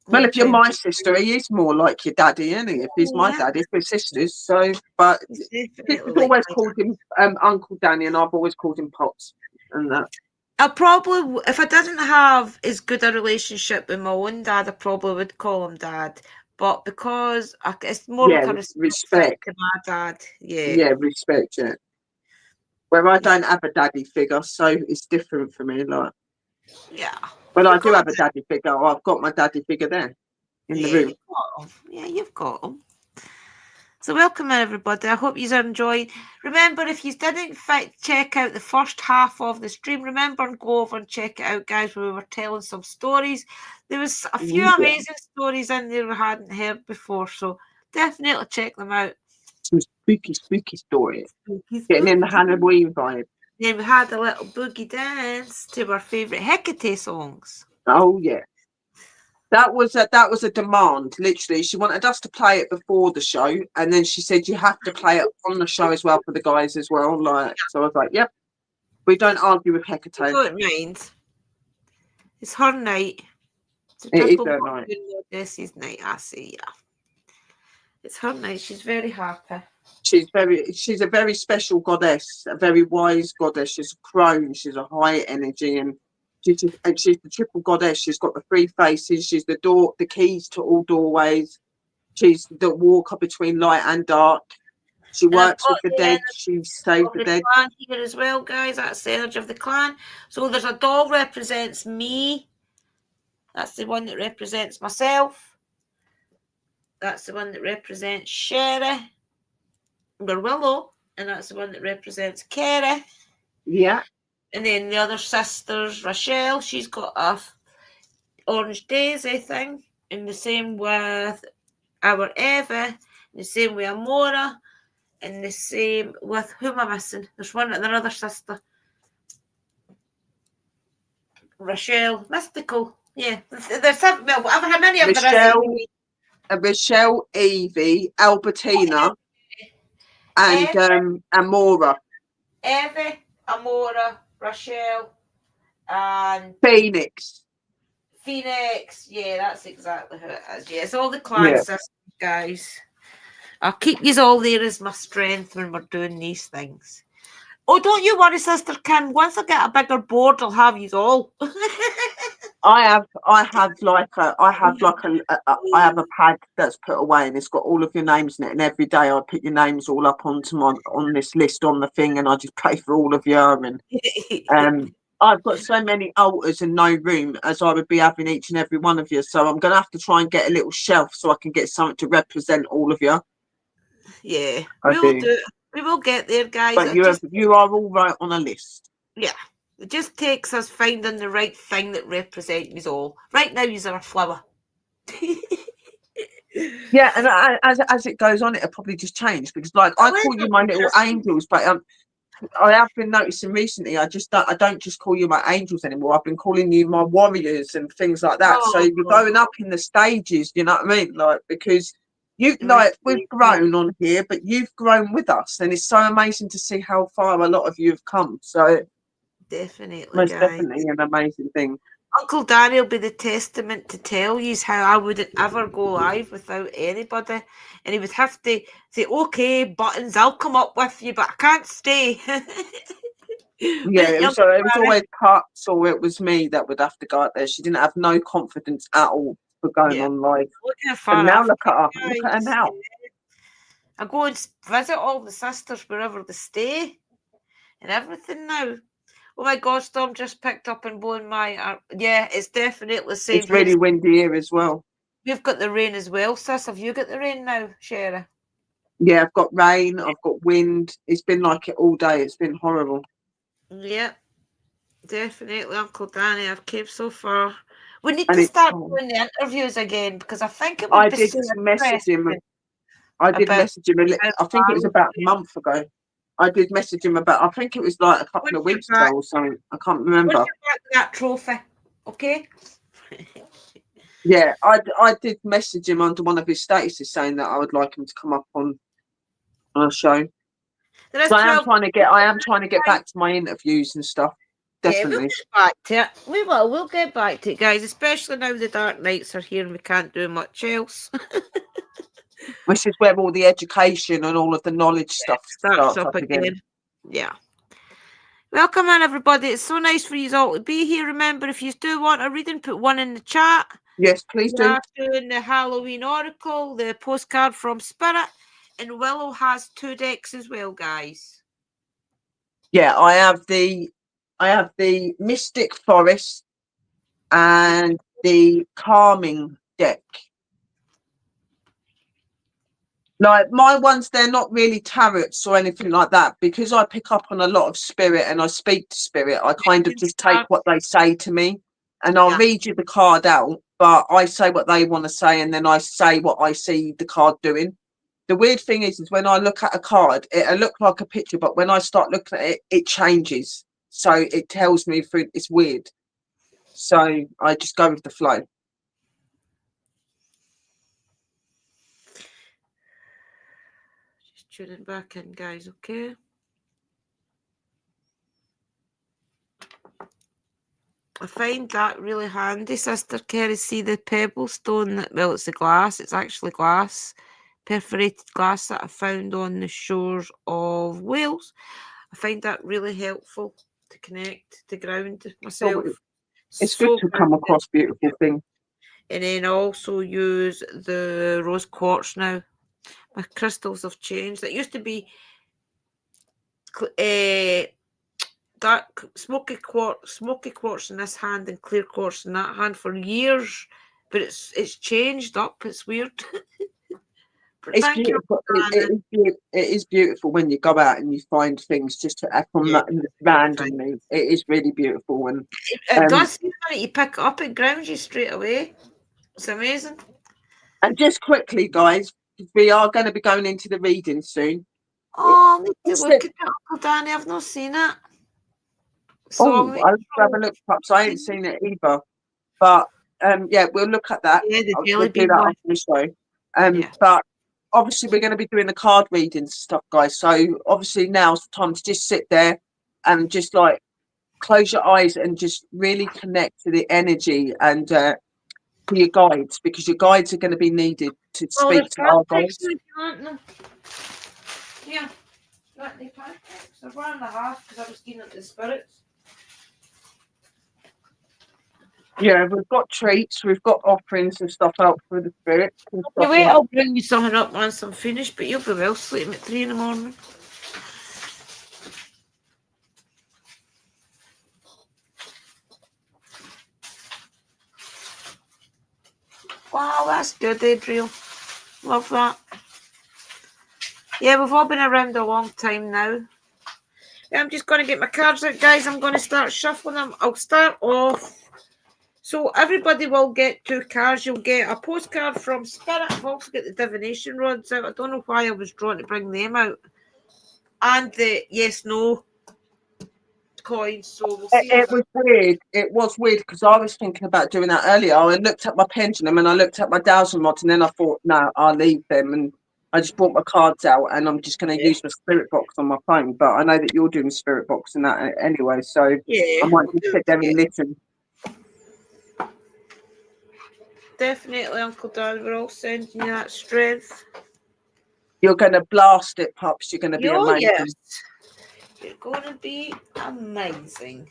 Well, if you're my sister, he is more like your daddy, isn't he? If he's my daddy, if we're sisters. So, but I've always called him Uncle Danny, and I've always called him Pops. And that. I probably, if I didn't have as good a relationship with my own dad, I probably would call him Dad. But because it's more like a respect to my dad. Yeah, respect. Yeah. Where I don't have a daddy figure, so it's different for me. Like, yeah. Well, I do have a daddy figure. I've got my daddy figure there. in the room. You've got 'em. Yeah, you've got them. So welcome everybody. I hope you enjoy. Remember, if you didn't check out the first half of the stream, remember and go over and check it out, guys, where we were telling some stories. There was a few amazing stories in there we hadn't heard before, so definitely check them out. Some spooky stories. Getting in the Halloween vibe. Then we had a little boogie dance to our favourite Hecate songs. Oh yeah. That was a demand, literally. She wanted us to play it before the show, and then she said you have to play it on the show as well for the guys as well. Like, so I was like, "Yep, we don't argue with Hecate." I don't mind. It's her night. It is her night. This is night. I see. Yeah, it's her night. She's very happy. She's a very special goddess, a very wise goddess. She's a crone. She's a high energy, and she's the triple goddess. She's got the 3 faces. She's the door, the keys to all doorways. She's the walker between light and dark. She works with the dead. She saves the dead. Clan here as well, guys. That's the energy of the clan. So there's a doll represents me. That's the one that represents myself. That's the one that represents Sherry. Or Willow, and that's the one that represents Kerry. Yeah. And then the other sisters, Rochelle, she's got a orange daisy thing, and the same with our Eva, the same with Amora, and the same with who am I missing? There's another sister. Rochelle, Mystical. Yeah. There's some, well, how many of them? Michelle, Evie, Albertina. And Amora. Evie, Amora, Rochelle, and Phoenix. Yeah, that's exactly who it is. Yeah, it's all the clan sisters, guys. I'll keep you all there as my strength when we're doing these things. Oh, don't you worry, Sister Kim. Once I get a bigger board, I'll have you all. I have a pad that's put away, and it's got all of your names in it. And every day I put your names all up on this list on the thing, and I just pray for all of you. And I've got so many altars and no room as I would be having each and every one of you. So I'm gonna have to try and get a little shelf so I can get something to represent all of you. Yeah, we'll do it. We will get there, guys. But you are all right on a list. Yeah. It just takes us finding the right thing that represents us all. Right now, you're a flower. Yeah, and as it goes on, it'll probably just change because, like, I call you my little angels, but I have been noticing recently. I don't just call you my angels anymore. I've been calling you my warriors and things like that. So you're going up in the stages. You know what I mean? Like, because we've grown on here, but you've grown with us, and it's so amazing to see how far a lot of you have come. So. Definitely, most guys. definitely an amazing thing. Uncle Danny will be the testament to tell you how I wouldn't ever go live without anybody, and he would have to say, "Okay, Buttons, I'll come up with you, but I can't stay." Yeah, it was always Cuts, or it was me that would have to go out there. She didn't have no confidence at all for going on live. And now look at her. Look at her now. I go and visit all the sisters wherever they stay, and everything now. Oh my God, Storm just picked up and blowing my... yeah, it's definitely the same. It's really windy here as well. We've got the rain as well, sis. Have you got the rain now, Sherry? Yeah, I've got rain. I've got wind. It's been like it all day. It's been horrible. Yeah, definitely, Uncle Danny. I've came so far. We need to start doing the interviews again because I think it would be I did message him. I think it was about a month ago. I did message him about, I think it was like a couple of weeks ago or something. I can't remember. Once you're back with that trophy, okay? Yeah, I did message him under one of his statuses saying that I would like him to come up on a show. So I am trying to get back to my interviews and stuff. Definitely. Yeah, we'll get back to it. We'll get back to it, guys, especially now the dark nights are here and we can't do much else. Which is where all the education and all of the knowledge stuff starts up again. Yeah. Welcome in, everybody. It's so nice for you all to be here. Remember, if you do want a reading, put one in the chat. Yes, please do. We're doing the Halloween Oracle, the postcard from Spirit, and Willow has 2 decks as well, guys. Yeah, I have the Mystic Forest and the Calming deck. Like my ones, they're not really tarots or anything like that, because I pick up on a lot of spirit and I speak to spirit. I kind of just take what they say to me, and I'll read you the card out, but I say what they want to say, and then I say what I see the card doing. The weird thing is when I look at a card, it'll look like a picture, but when I start looking at it, it changes. So it tells me through. It's weird. So I just go with the flow. Just tuning back in, guys, okay? I find that really handy, Sister Kerry. See the pebble stone? Well, it's the glass. It's actually glass, perforated glass that I found on the shores of Wales. I find that really helpful to connect, to ground myself. It's good to come across beautiful things. And then I also use the rose quartz now. My crystals have changed. It used to be dark smoky quartz in this hand and clear quartz in that hand for years, but it's changed up. It's weird. It's beautiful. It is beautiful when you go out and you find things just from that randomly. It is really beautiful, and it does. You pick it up, it grounds you straight away. It's amazing. And just quickly, guys, we are going to be going into the reading soon. Oh, I need to look at it, Uncle Danny. I've not seen it. So I'll have a look. Perhaps I ain't seen it either, but yeah, we'll look at that. Yeah, the I'll jelly do bean that one. after the show. But obviously, we're going to be doing the card reading stuff, guys. So obviously, now's the time to just sit there and just like close your eyes and just really connect to the energy and to your guides, because your guides are going to be needed to speak to our guides. Yeah, the pancakes. They're 1.5 because I was getting at the spirits. Yeah, we've got treats, we've got offerings and stuff out for the spirits. Wait, I'll bring you something up once I'm finished, but you'll be well sleeping at 3 in the morning. Wow, that's good, Adriel. Love that. Yeah, we've all been around a long time now. I'm just going to get my cards out, guys. I'm going to start shuffling them. I'll start off. So everybody will get 2 cards. You'll get a postcard from Spirit. I've also got the divination rods out. I don't know why I was drawn to bring them out. And the yes/no coins. So we'll see. It was weird. It was weird because I was thinking about doing that earlier. I looked at my pendulum and I looked at my dowsing rod, and then I thought, no, I'll leave them. And I just brought my cards out, and I'm just going to use my spirit box on my phone. But I know that you're doing spirit box and that anyway, so I might just sit there and listen. Definitely, Uncle Dan. We're all sending you that strength. You're going to blast it, pups. You're going to be amazing. Yes. You're going to be amazing.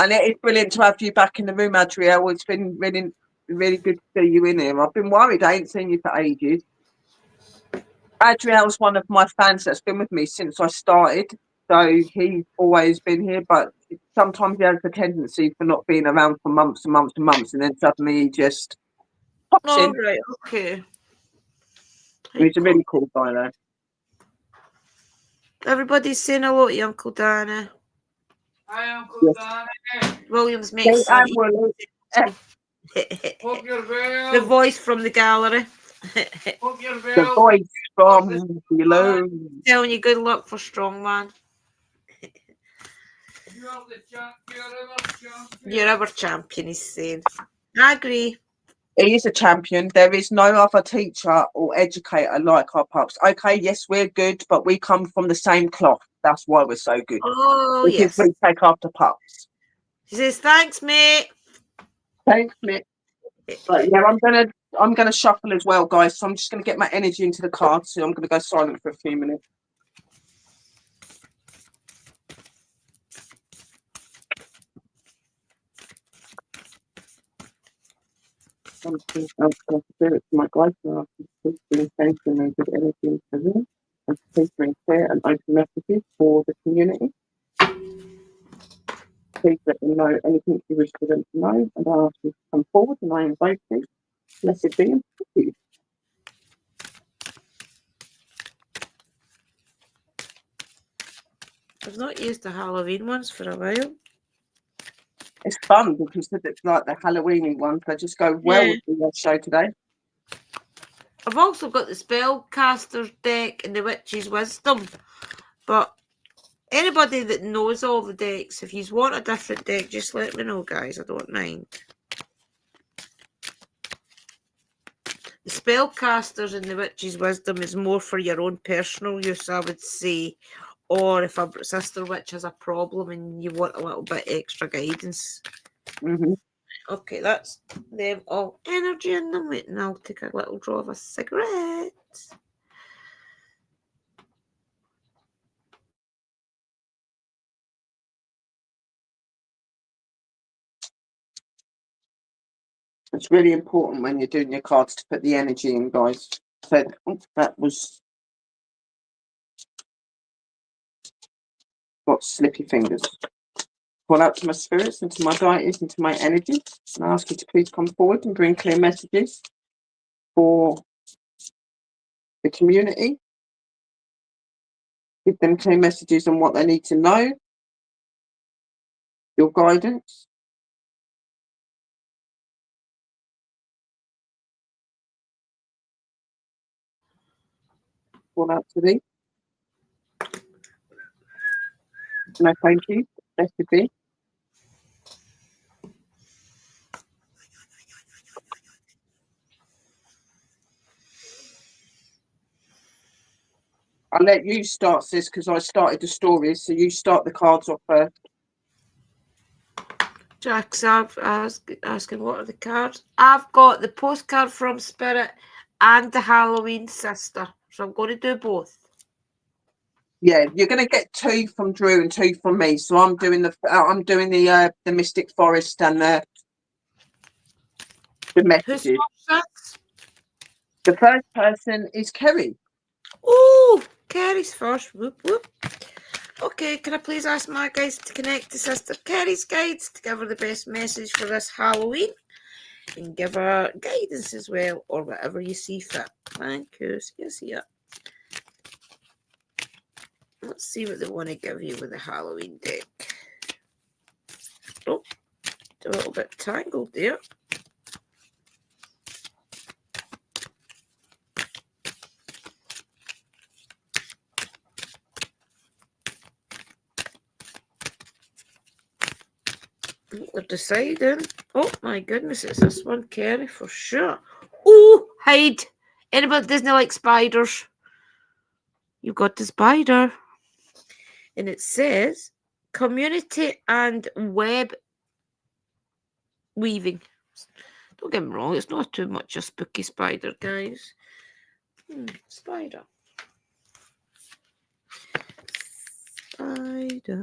And it is brilliant to have you back in the room, Adriel. It's been really, really good to see you in here. I've been worried. I ain't seen you for ages. Adriel's one of my fans that's been with me since I started. So he's always been here, but sometimes he has a tendency for not being around for months and months and months, and then suddenly he just pops in. Right, okay. He's a really cool guy, though. Everybody's saying hello to you, Uncle Danny. Hi, Uncle Danny. Williams makes Hope you're well. the voice from the gallery. Hope you're well. The voice from below. Telling you good luck for strongman. You are the champion. You're our champion, he's saying. I agree. He is a champion. There is no other teacher or educator like our pups. Okay, yes, we're good, but we come from the same cloth. That's why we're so good. Oh, because yes. we take after pups. He says, thanks, mate. Thanks, mate. But yeah, I'm gonna shuffle as well, guys. So I'm just gonna get my energy into the cards. So I'm gonna go silent for a few minutes. I'm going to spirit to my guides now. I'm intention and good energy into the room. I'm bring clear and open messages for the community. Please let them know anything you wish for them to know, and I ask you to come forward, and I invite you. Blessed be and thank you. I've not used the Halloween ones for a while. It's fun because it's like the Halloweeny ones. They just go well with the show today. I've also got the Spellcaster's deck and the Witch's Wisdom. But anybody that knows all the decks, if you want a different deck, just let me know, guys. I don't mind. The Spellcasters and the Witch's Wisdom is more for your own personal use, I would say. Or if a sister witch has a problem and you want a little bit extra guidance. Mm-hmm. Okay, that's them all energy in them. Wait, and I'll take a little draw of a cigarette. It's really important when you're doing your cards to put the energy in, guys. So that was got slippy fingers. Call out to my spirits and to my deities and to my energy. And I ask you to please come forward and bring clear messages for the community. Give them clear messages on what they need to know. Your guidance. Call out to thee. And I thank you. Blessed be. I'll let you start, sis, because I started the stories. So you start the cards off first. Jack's asking what are the cards. I've got the postcard from Spirit and the Halloween sister. So I'm going to do both. Yeah, you're going to get 2 from Drew and 2 from me. So I'm doing the Mystic Forest and the messages. Who's first? The first person is Kerry. Oh, Kerry's first. Whoop, whoop. Okay, can I please ask my guys to connect to Sister Kerry's guides to give her the best message for this Halloween and give her guidance as well, or whatever you see fit. Thank you. See ya. Let's see what they want to give you with the Halloween deck. Oh, a little bit tangled there. They're deciding. Oh my goodness, it's this one, Kerry, for sure. Oh, hide. Anybody doesn't like spiders? You got the spider. And it says community and web weaving. Don't get me wrong, it's not too much a spooky spider, guys. Spider. Spider.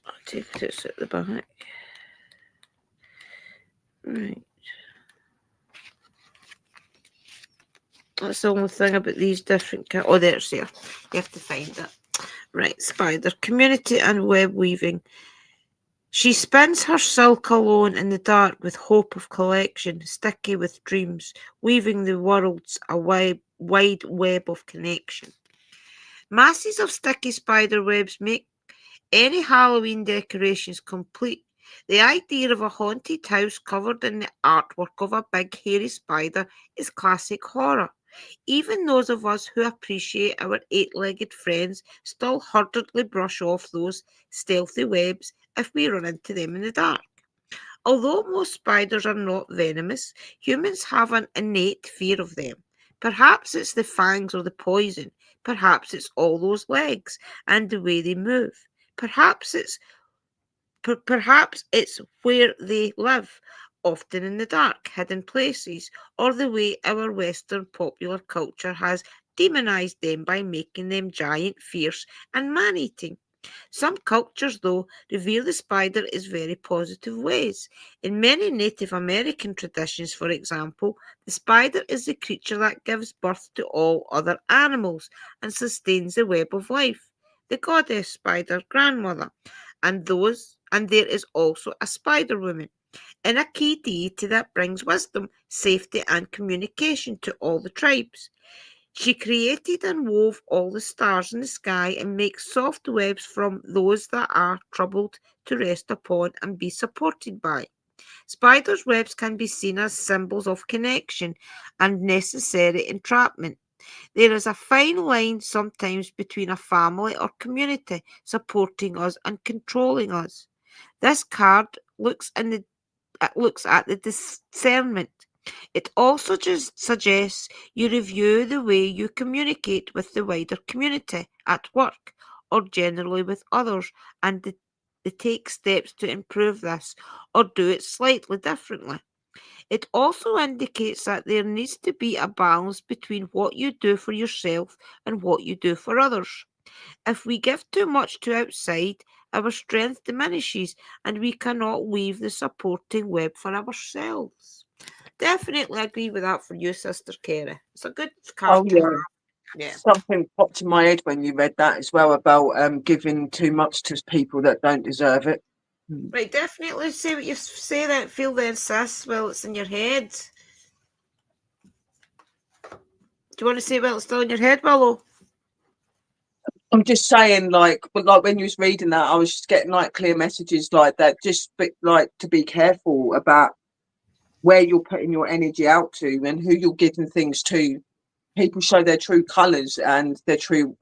I'll take this at the back. Right. That's the only thing about these different oh, there's there. You have to find it. Right, spider. Community and web weaving. She spins her silk alone in the dark with hope of collection, sticky with dreams, weaving the worlds a wide web of connection. Masses of sticky spider webs make any Halloween decorations complete. The idea of a haunted house covered in the artwork of a big hairy spider is classic horror. Even those of us who appreciate our 8-legged friends still hurriedly brush off those stealthy webs if we run into them in the dark. Although most spiders are not venomous, humans have an innate fear of them. Perhaps it's the fangs or the poison. Perhaps it's all those legs and the way they move. Perhaps it's where they live, often in the dark, hidden places, or the way our Western popular culture has demonized them by making them giant, fierce, and man-eating. Some cultures, though, revere the spider in very positive ways. In many Native American traditions, for example, the spider is the creature that gives birth to all other animals and sustains the web of life. The goddess spider grandmother, and there is also a spider woman, and a key deity that brings wisdom, safety, and communication to all the tribes. She created and wove all the stars in the sky and makes soft webs from those that are troubled to rest upon and be supported by. Spiders' webs can be seen as symbols of connection and necessary entrapment. There is a fine line sometimes between a family or community supporting us and controlling us. This card looks at the discernment. It also just suggests you review the way you communicate with the wider community, at work, or generally with others, and take steps to improve this or do it slightly differently. It also indicates that there needs to be a balance between what you do for yourself and what you do for others. If we give too much to outside, our strength diminishes and we cannot weave the supporting web for ourselves. Definitely agree with that for you, Sister Kara. It's a good Oh card to yeah. have. Yeah. Something popped in my head when you read that as well about giving too much to people that don't deserve it. Right, definitely say what you say that feel then, sis, while it's in your head. Do you want to say while it's still in your head, Willow? I'm just saying, like when you was reading that, I was just getting like clear messages like that. Just like to be careful about where you're putting your energy out to and who you're giving things to. People show their true colours and their true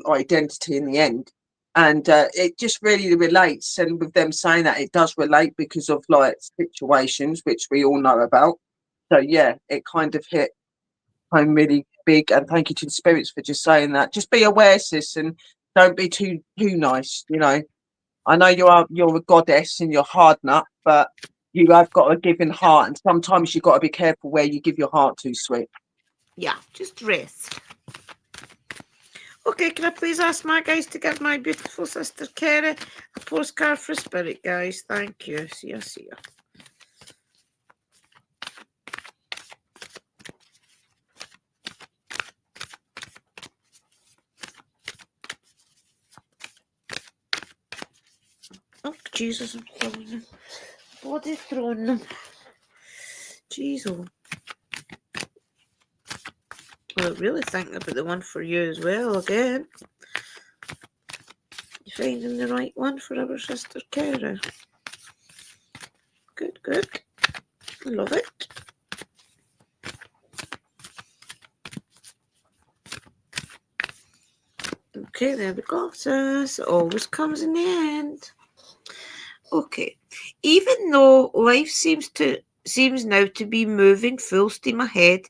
identity in the end, and it just really relates. And with them saying that, it does relate because of like situations which we all know about. So yeah, it kind of hit home really big. And thank you to the spirits for just saying that. Just be aware, sis, and don't be too nice. You know, I know you're a goddess and you're hard nut, but you have got a giving heart, and sometimes you've got to be careful where you give your heart to, sweet. Yeah, just rest. Okay, can I please ask my guys to give my beautiful sister Kara a postcard for spirit, guys? Thank you. See ya, see ya. Oh, Jesus, I'm throwing them. Bloody throwing them. Jeez, Well, really thinking about the one for you as well again. You finding the right one for our sister Kara? Good, good. Love it. Okay, there we go. So it always comes in the end. Okay. Even though life seems now to be moving full steam ahead,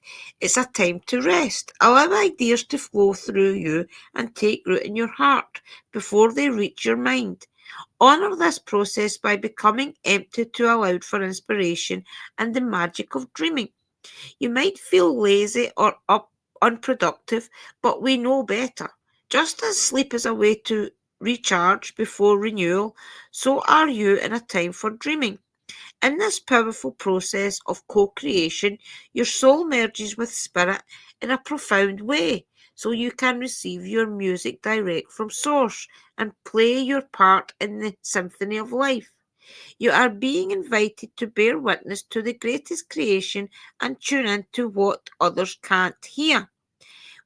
it's a time to rest. Allow ideas to flow through you and take root in your heart before they reach your mind. Honour this process by becoming empty to allow for inspiration and the magic of dreaming. You might feel lazy or unproductive, but we know better. Just as sleep is a way to recharge before renewal, so are you in a time for dreaming. In this powerful process of co creation, your soul merges with spirit in a profound way, so you can receive your music direct from source and play your part in the symphony of life. You are being invited to bear witness to the greatest creation and tune into what others can't hear.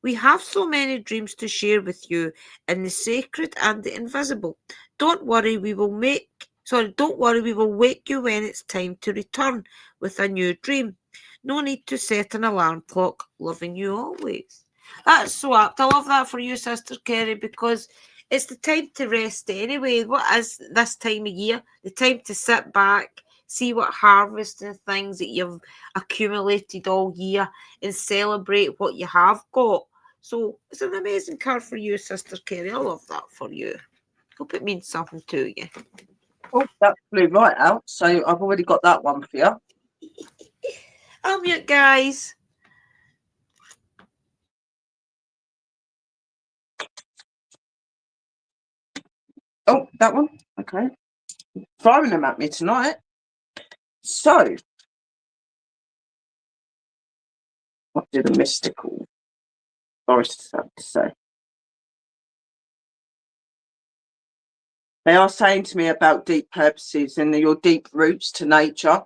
We have so many dreams to share with you in the sacred and the invisible. Don't worry, don't worry, we will wake you when it's time to return with a new dream. No need to set an alarm clock. Loving you always. That's so apt. I love that for you, Sister Kerry, because it's the time to rest anyway. What is this time of year? The time to sit back, see what harvest and things that you've accumulated all year and celebrate what you have got. So it's an amazing card for you, Sister Kerry. I love that for you. Hope it means something to you. Oh, that flew right out. So I've already got that one for you. I'll mute, guys. Oh, that one? Okay. Throwing them at me tonight. So, what do the mystical forests have to say? They are saying to me about deep purposes and your deep roots to nature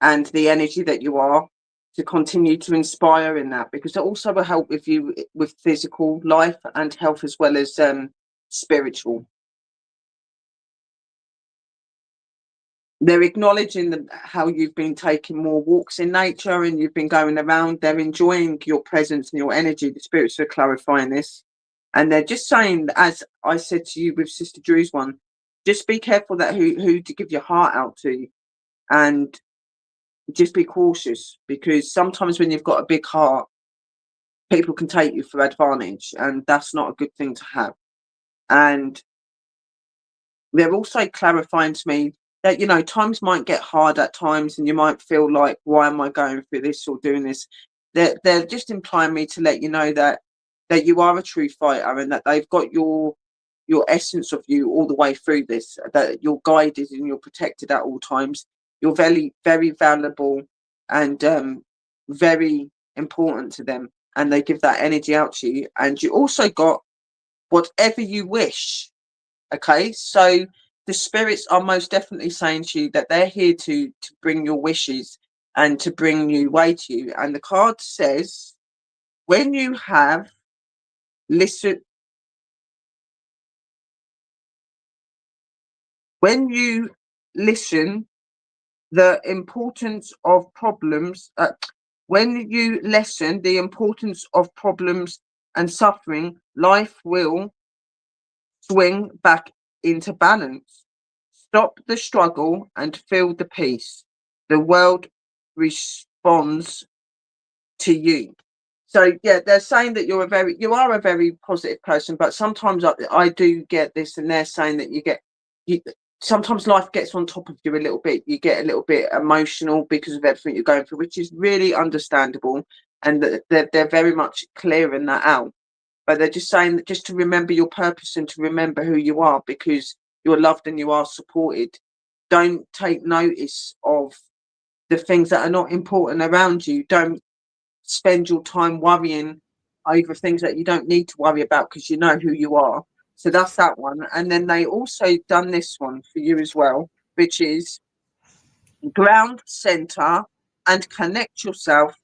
and the energy that you are. to continue to inspire in that, because it also will help with you with physical life and health as well as spiritual. They're acknowledging how you've been taking more walks in nature and you've been going around. They're enjoying your presence and your energy. The spirits are clarifying this. And they're just saying, as I said to you with Sister Drew's one, just be careful that who to give your heart out to. And just be cautious, because sometimes when you've got a big heart, people can take you for advantage. And that's not a good thing to have. And they're also clarifying to me that, you know, times might get hard at times and you might feel like, why am I going through this or doing this? They're just implying me to let you know that you are a true fighter and that they've got your essence of you all the way through this, that you're guided and you're protected at all times. You're very, very valuable and very important to them. And they give that energy out to you. And you also got whatever you wish. Okay, so the spirits are most definitely saying to you that they're here to bring your wishes and to bring new way to you. And the card says, when you have listened, when you listen, the importance of problems, when you lessen the importance of problems and suffering, life will swing back into balance. Stop the struggle and feel the peace. The world responds to you. So yeah, they're saying that you are a very positive person, but sometimes I do get this, and they're saying that sometimes life gets on top of you a little bit. You get a little bit emotional because of everything you're going through, which is really understandable, and they're very much clearing that out. But they're just saying that just to remember your purpose and to remember who you are, because you're loved and you are supported. Don't take notice of the things that are not important around you. Don't spend your time worrying over things that you don't need to worry about, because you know who you are. So that's that one. And then they also done this one for you as well, which is ground center and connect yourself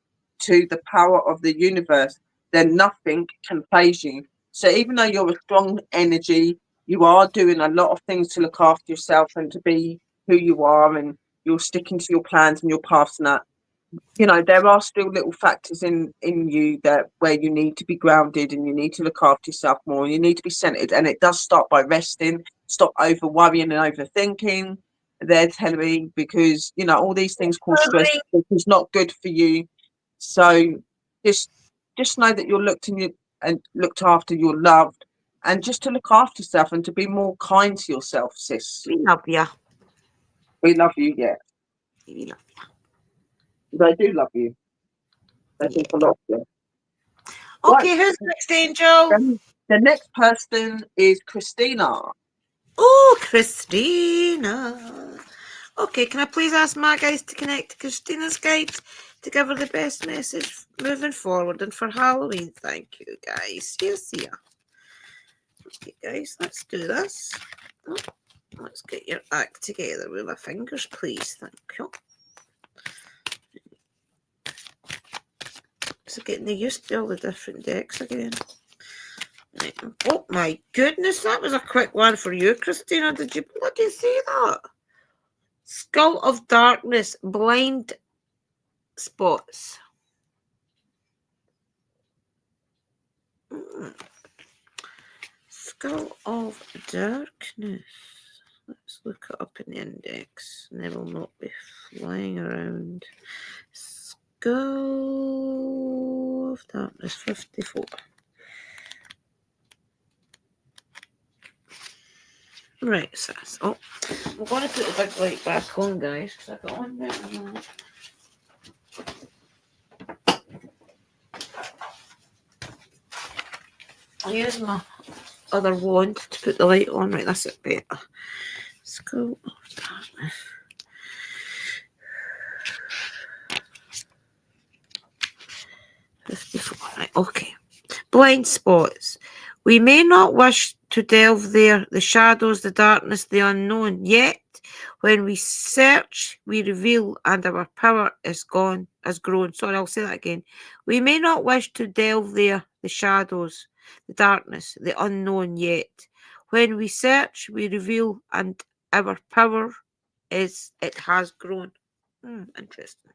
to the power of the universe. Then nothing can phase you. So even though you're a strong energy, you are doing a lot of things to look after yourself and to be who you are, and you're sticking to your plans and your paths and that. You know, there are still little factors in you that where you need to be grounded and you need to look after yourself more, and you need to be centered. And it does start by resting. Stop over worrying and overthinking. They're telling me, because you know all these things cause stress, which is not good for you. So just know that you're looked after, you're loved, and just to look after yourself and to be more kind to yourself, sis. We love you. We love you, yeah. We love They do love you. They think a lot of you. Okay, who's next, Angel? The next person is Christina. Oh, Christina. Okay, can I please ask my guys to connect to Christina's Skype to give her the best message moving forward and for Halloween? Thank you, guys. Yes, yeah. Okay, guys, let's do this. Oh, let's get your act together with my fingers, please. Thank you. So getting used to all the different decks again. Right. Oh my goodness, that was a quick one for you, Christina. Did you bloody see that? Skull of Darkness, blind spots. Skull of Darkness. Let's look it up in the index, and they will not be flying around. Skull of Darkness, 54. Right, sis. Oh, I'm going to put the big light back on, guys, because I got on there. I'll use my other wand to put the light on. Right, that's it better. Skull of Darkness. Right, okay. Blind spots. We may not wish to delve there, the shadows, the darkness, the unknown. Yet, When we search, we reveal, and our power is grown. Sorry, I'll say that again. We may not wish to delve there, the shadows, the darkness, the unknown yet. When we search, we reveal, and our power has grown. Interesting.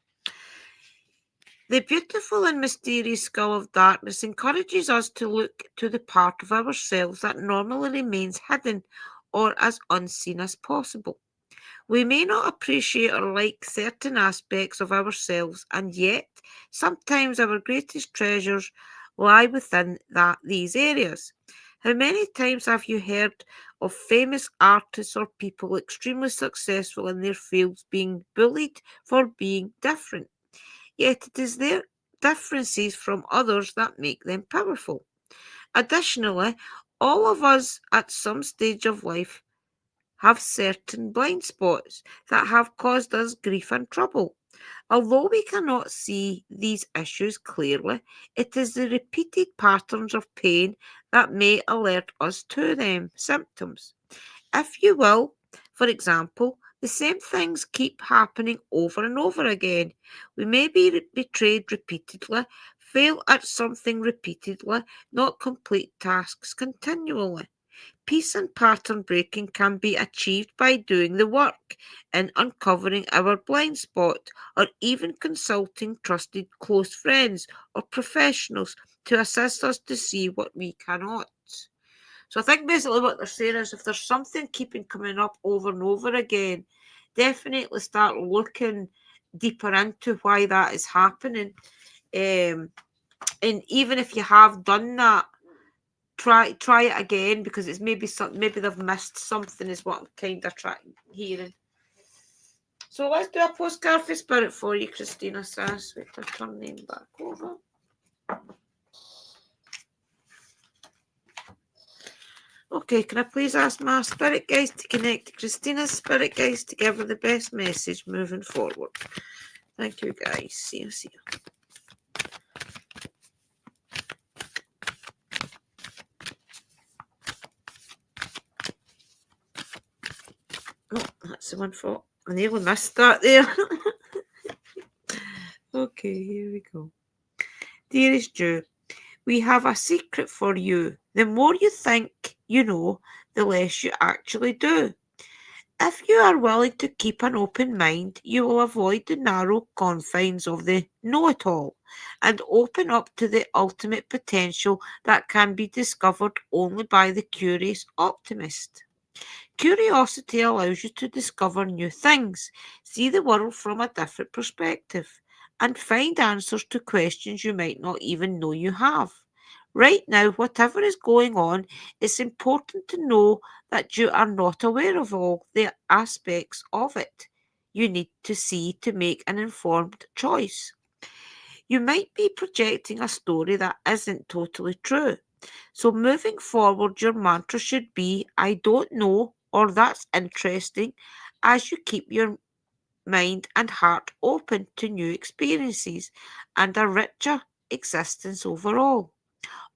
The beautiful and mysterious skull of darkness encourages us to look to the part of ourselves that normally remains hidden or as unseen as possible. We may not appreciate or like certain aspects of ourselves, and yet sometimes our greatest treasures lie within these areas. How many times have you heard of famous artists or people extremely successful in their fields being bullied for being different? Yet it is their differences from others that make them powerful. Additionally, all of us at some stage of life have certain blind spots that have caused us grief and trouble. Although we cannot see these issues clearly, it is the repeated patterns of pain that may alert us to them symptoms. If you will, for example, the same things keep happening over and over again. We may be betrayed repeatedly, fail at something repeatedly, not complete tasks continually. Peace and pattern breaking can be achieved by doing the work and uncovering our blind spot, or even consulting trusted close friends or professionals to assist us to see what we cannot. So I think basically what they're saying is if there's something keeping coming up over and over again, definitely start looking deeper into why that is happening. And even if you have done that, try it again, because it's maybe they've missed something is what I'm kind of hearing. So let's do a postcard for spirit for you, Christina says. Wait, I'll turn name back over. Okay, can I please ask my spirit guides to connect to Christina's spirit guides to give her the best message moving forward? Thank you, guys. See you. Oh, that's the one for. I nearly missed that there. Okay, here we go. Dearest Jew, we have a secret for you. The more you think you know, the less you actually do. If you are willing to keep an open mind, you will avoid the narrow confines of the know-it-all and open up to the ultimate potential that can be discovered only by the curious optimist. Curiosity allows you to discover new things, see the world from a different perspective, and find answers to questions you might not even know you have. Right now, whatever is going on, it's important to know that you are not aware of all the aspects of it you need to see to make an informed choice. You might be projecting a story that isn't totally true. So, moving forward, your mantra should be I don't know, or that's interesting, as you keep your mind and heart open to new experiences and a richer existence overall.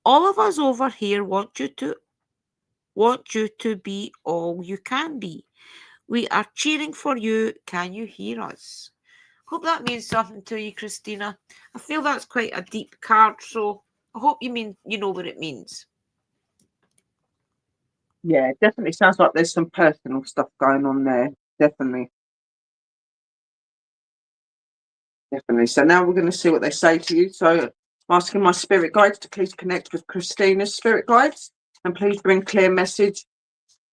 All of us over here want you to be all you can be. We are cheering for you. Can you hear us? Hope that means something to you, Christina. I feel that's quite a deep card, so I hope you know what it means. Yeah, definitely sounds like there's some personal stuff going on there. Definitely. So now we're going to see what they say to you. So I'm asking my spirit guides to please connect with Christina's spirit guides and please bring clear message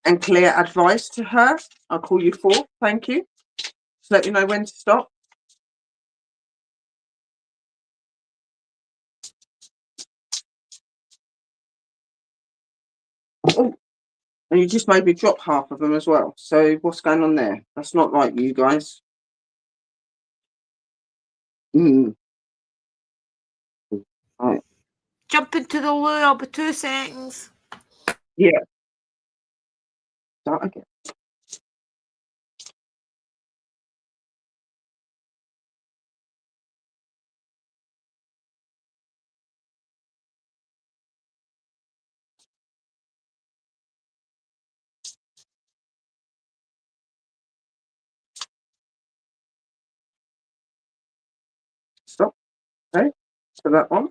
and clear advice to her. I'll call you forth. Thank you. Just let me know when to stop. Oh, and you just made me drop half of them as well. So what's going on there? That's not right, you guys. Right. Jump into the loo, I'll be 2 seconds. Yeah. Start again. Stop. Okay, so that one.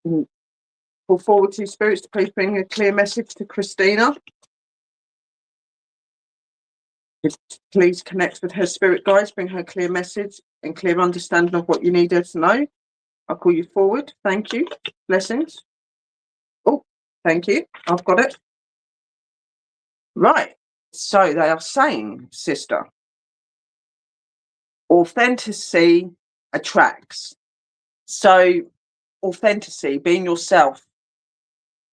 Pull forward to spirits to please bring a clear message to Christina. Please connect with her spirit guides, bring her clear message and clear understanding of what you need her to know. I'll call you forward. Thank you. Blessings. Oh, thank you. I've got it. Right. So they are saying, sister, authenticity attracts. So authenticity, being yourself,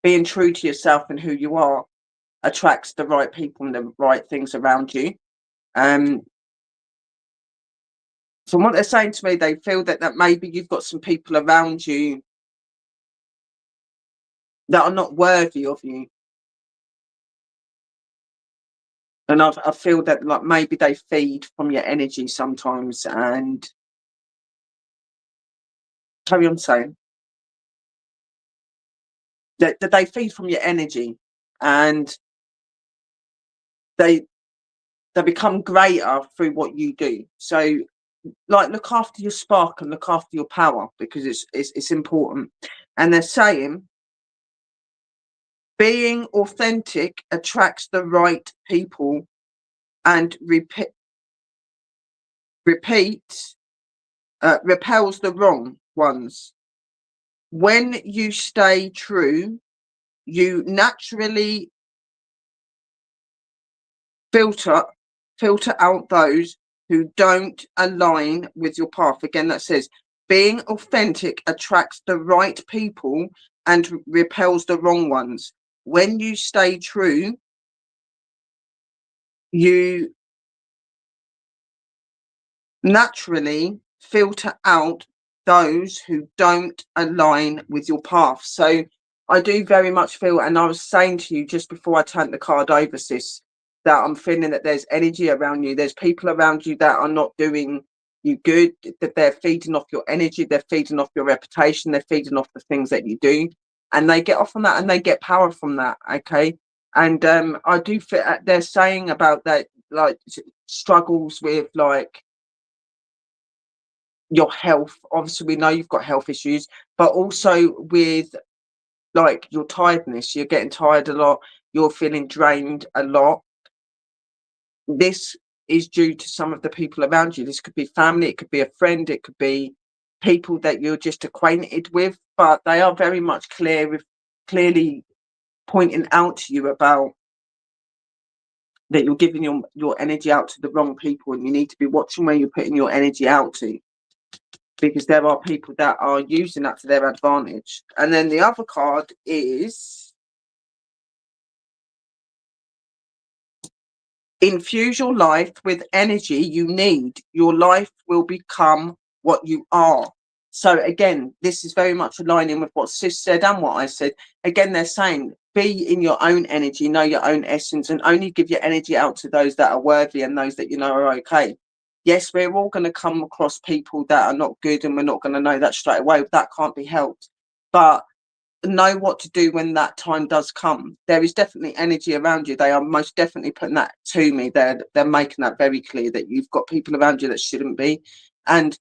being true to yourself and who you are, attracts the right people and the right things around you. From what they're saying to me, they feel that maybe you've got some people around you that are not worthy of you. And I feel that like maybe they feed from your energy sometimes and carry on saying that they feed from your energy and they become greater through what you do. So like look after your spark and look after your power because it's important. And they're saying being authentic attracts the right people and repels the wrong ones. When you stay true, you naturally filter out those who don't align with your path. Again, that says being authentic attracts the right people and repels the wrong ones. When you stay true, you naturally filter out those who don't align with your path. So I do very much feel, and I was saying to you just before I turned the card over, sis, that I'm feeling that there's energy around you. There's people around you that are not doing you good, that they're feeding off your energy, they're feeding off your reputation, they're feeding off the things that you do, and they get off on that and they get power from that. Okay. And I do feel they're saying about that, like struggles with like your health. Obviously we know you've got health issues, but also with like your tiredness, you're getting tired a lot, you're feeling drained a lot. This is due to some of the people around you. This could be family, it could be a friend, it could be people that you're just acquainted with, but they are very much clearly pointing out to you about that you're giving your energy out to the wrong people, and you need to be watching where you're putting your energy out to, because there are people that are using that to their advantage. And then the other card is infuse your life with energy you need. Your life will become what you are. So again, this is very much aligning with what Sis said and what I said. Again, they're saying be in your own energy, know your own essence, and only give your energy out to those that are worthy and those that you know are okay. Yes, we're all going to come across people that are not good, and we're not going to know that straight away. That can't be helped. But know what to do when that time does come. There is definitely energy around you. They are most definitely putting that to me. They're making that very clear that you've got people around you that shouldn't be. And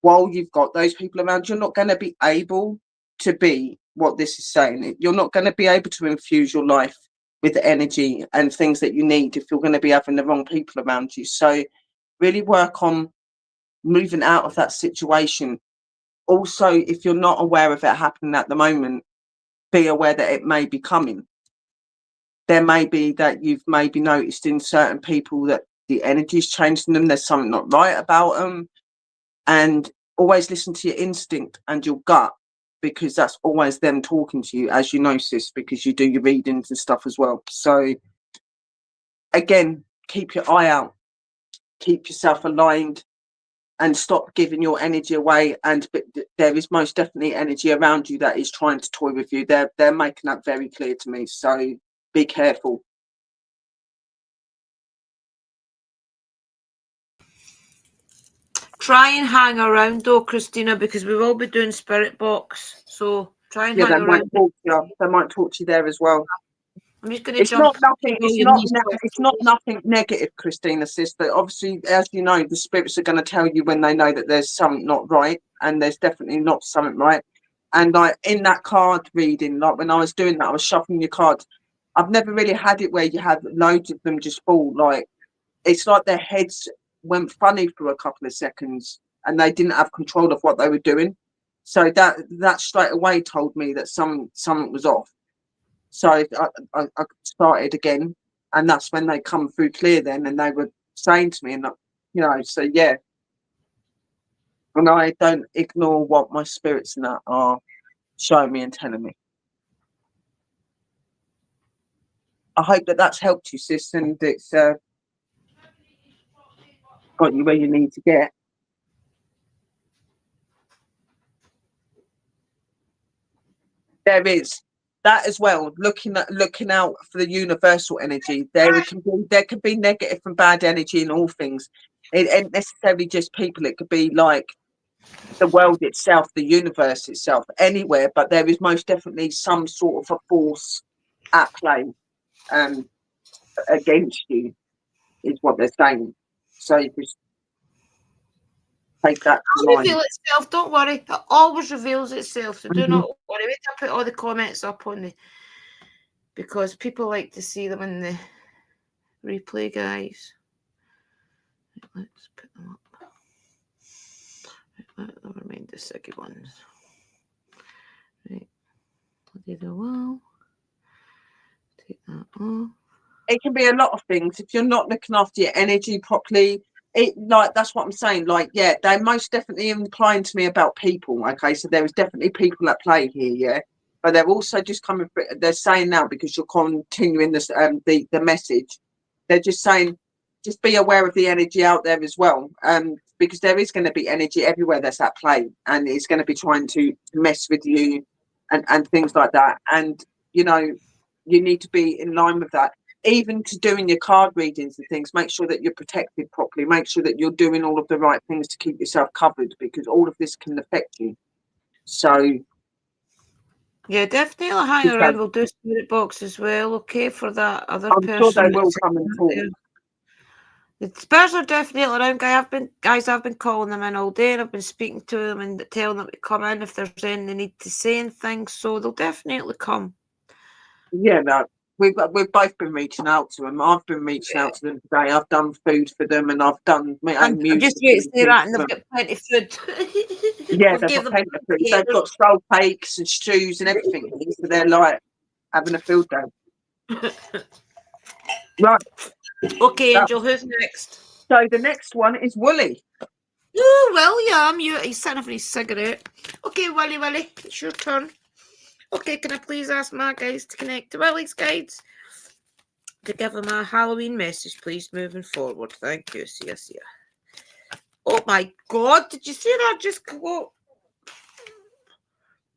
while you've got those people around, you're not going to be able to be what this is saying. You're not going to be able to infuse your life with energy and things that you need if you're going to be having the wrong people around you. So really work on moving out of that situation. Also, if you're not aware of it happening at the moment, be aware that it may be coming. There may be that you've maybe noticed in certain people that the energy's changed in them, there's something not right about them. And always listen to your instinct and your gut, because that's always them talking to you, as you know, sis, because you do your readings and stuff as well. So again, keep your eye out, keep yourself aligned, and stop giving your energy away. And there is most definitely energy around you that is trying to toy with you. They're making that very clear to me. So be careful. Try and hang around though, Christina, because we will be doing Spirit Box. So try and hang They around. might talk to you there as well. I'm just going to It's jump. not nothing. all It's your not. niece It's not nothing negative, Christina, sister. Obviously, as you know, the spirits are going to tell you when they know that there's something not right, and there's definitely not something right. And like in that card reading, like when I was doing that, I was shuffling your cards. I've never really had it where you had loads of them just fall. Like it's like their heads went funny for a couple of seconds, and they didn't have control of what they were doing. So that straight away told me that something was off. So I started again, and that's when they come through clear then, and they were saying to me, and you know, so yeah. And I don't ignore what my spirits and that are showing me and telling me. I hope that that's helped you, sis, and it's got you where you need to get. There is that as well. Looking out for the universal energy. There can be negative and bad energy in all things. It ain't necessarily just people. It could be like the world itself, the universe itself, anywhere. But there is most definitely some sort of a force at play against you, is what they're saying. So you just take that to It'll mind. reveal itself, don't worry. It always reveals itself, so do Mhm. not worry. Wait till I put all the comments up on the, because people like to see them in the replay, guys. Right, let's put them up. Right, never mind the second ones. Right, I'll do the wall. Take that off. It can be a lot of things if you're not looking after your energy properly. It like that's what I'm saying. Like, yeah, they're most definitely implying to me about people. Okay, so there is definitely people at play here, yeah. But they're also just coming. They're saying now, because you're continuing this the message. They're just saying, just be aware of the energy out there as well. Because there is going to be energy everywhere that's at play, and it's going to be trying to mess with you, and things like that. And you know, you need to be in line with that. Even to doing your card readings and things, make sure that you're protected properly. Make sure that you're doing all of the right things to keep yourself covered, because all of this can affect you. So yeah, definitely hang around. We'll do spirit box as well, okay, for that other I'm person. sure they will come and talk. The spirits are definitely around. I've been calling them in all day, and I've been speaking to them and telling them to come in if there's anything they need to say and things. So they'll definitely come. Yeah, no, we've both been reaching out to them. I've been reaching out to them today. I've done food for them, and I've done I'm music. just waiting to say that, and they've got plenty of food. Yeah, they've got plenty of food. They've got skull cakes and stews and everything. So they're like having a field day. Right. Okay, Angel, who's next? So the next one is Wooly. Oh, William, he's sitting for his cigarette. Okay, Willie, it's your turn. Okay, can I please ask my guys to connect to Willie's guides to give him a Halloween message, please, moving forward? Thank you. See ya. Oh my God, did you see that just go?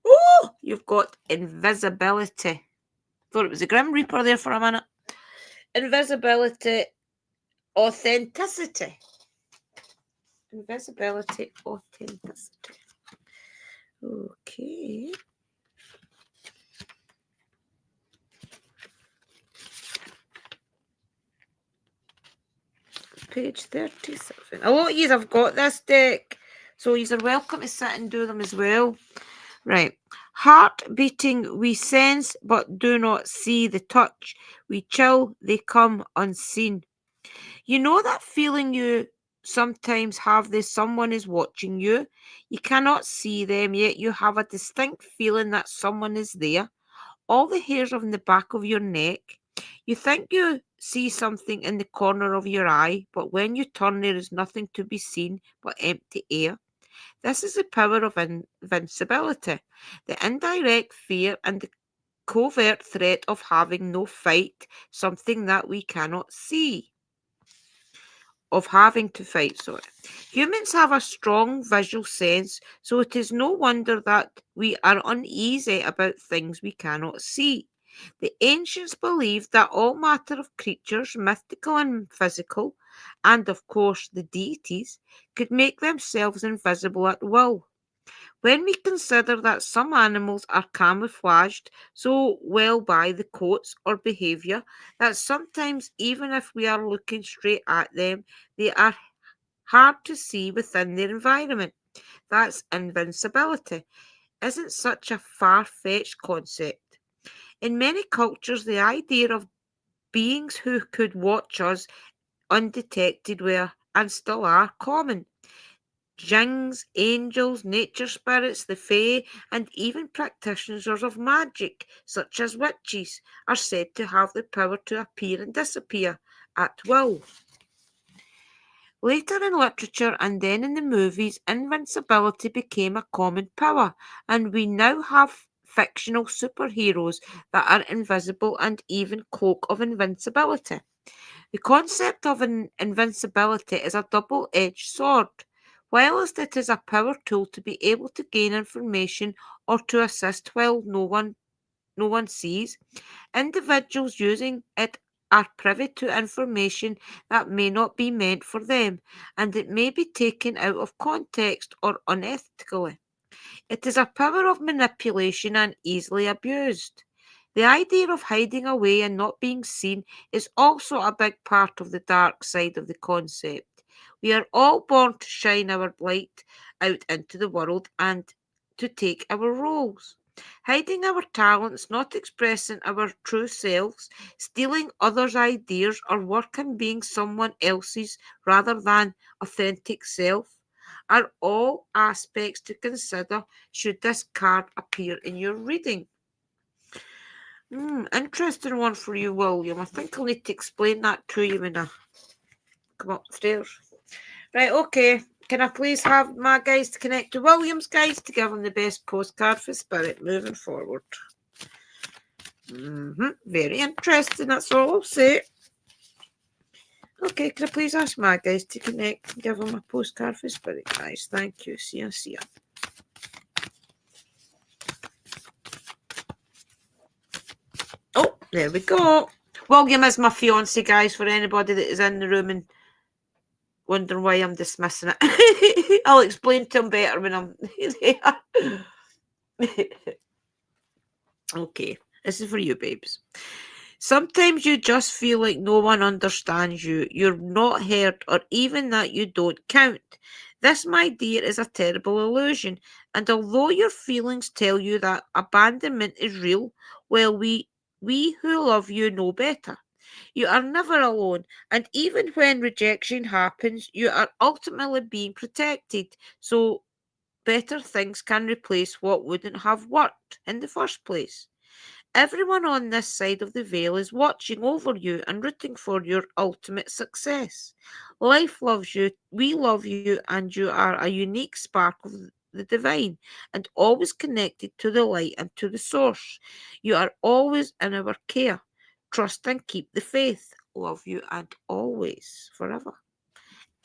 Oh, you've got invisibility. Thought it was a Grim Reaper there for a minute. Invisibility, authenticity. Invisibility, authenticity. Okay. Page 37. A lot of you have got this deck, so you are welcome to sit and do them as well. Right. Heart beating, we sense but do not see the touch. We chill, they come unseen. You know that feeling you sometimes have that someone is watching you? You cannot see them, yet you have a distinct feeling that someone is there. All the hairs on the back of your neck. You think you see something in the corner of your eye, but when you turn, there is nothing to be seen but empty air. This is the power of invincibility, the indirect fear and the covert threat of having no fight, something that we cannot see. Of having to fight, sorry. Humans have a strong visual sense, so it is no wonder that we are uneasy about things we cannot see. The ancients believed that all matter of creatures, mythical and physical, and of course the deities, could make themselves invisible at will. When we consider that some animals are camouflaged so well by the coats or behaviour that sometimes, even if we are looking straight at them, they are hard to see within their environment. That's invincibility. Isn't such a far-fetched concept. In many cultures, the idea of beings who could watch us undetected were and still are common. Jinns, angels, nature spirits, the fae, and even practitioners of magic, such as witches, are said to have the power to appear and disappear at will. Later in literature and then in the movies, invincibility became a common power, and we now have fictional superheroes that are invisible and even cloak of invincibility. The concept of invincibility is a double-edged sword. Whilst it is a power tool to be able to gain information or to assist while no one sees, individuals using it are privy to information that may not be meant for them, and it may be taken out of context or unethically. It is a power of manipulation and easily abused. The idea of hiding away and not being seen is also a big part of the dark side of the concept. We are all born to shine our light out into the world and to take our roles. Hiding our talents, not expressing our true selves, stealing others' ideas, or working being someone else's rather than authentic self are all aspects to consider should this card appear in your reading. Interesting one for you, William. I think I'll need to explain that to you when I come upstairs. Right, okay. Can I please have my guys to connect to William's guys to give him the best postcard for Spirit moving forward? Very interesting, that's all I'll say. Okay, can I please ask my guys to connect and give him a postcard for Spirit, guys? Thank you. See ya. Oh, there we go. William is my fiance, guys, for anybody that is in the room and wondering why I'm dismissing it. I'll explain to him better when I'm there. Okay, this is for you, babes. Sometimes you just feel like no one understands you, you're not heard, or even that you don't count. This, my dear, is a terrible illusion, and although your feelings tell you that abandonment is real, well, we who love you know better. You are never alone, and even when rejection happens, you are ultimately being protected, so better things can replace what wouldn't have worked in the first place. Everyone on this side of the veil is watching over you and rooting for your ultimate success. Life loves you, we love you, and you are a unique spark of the divine and always connected to the light and to the source. You are always in our care. Trust and keep the faith. Love you and always, forever.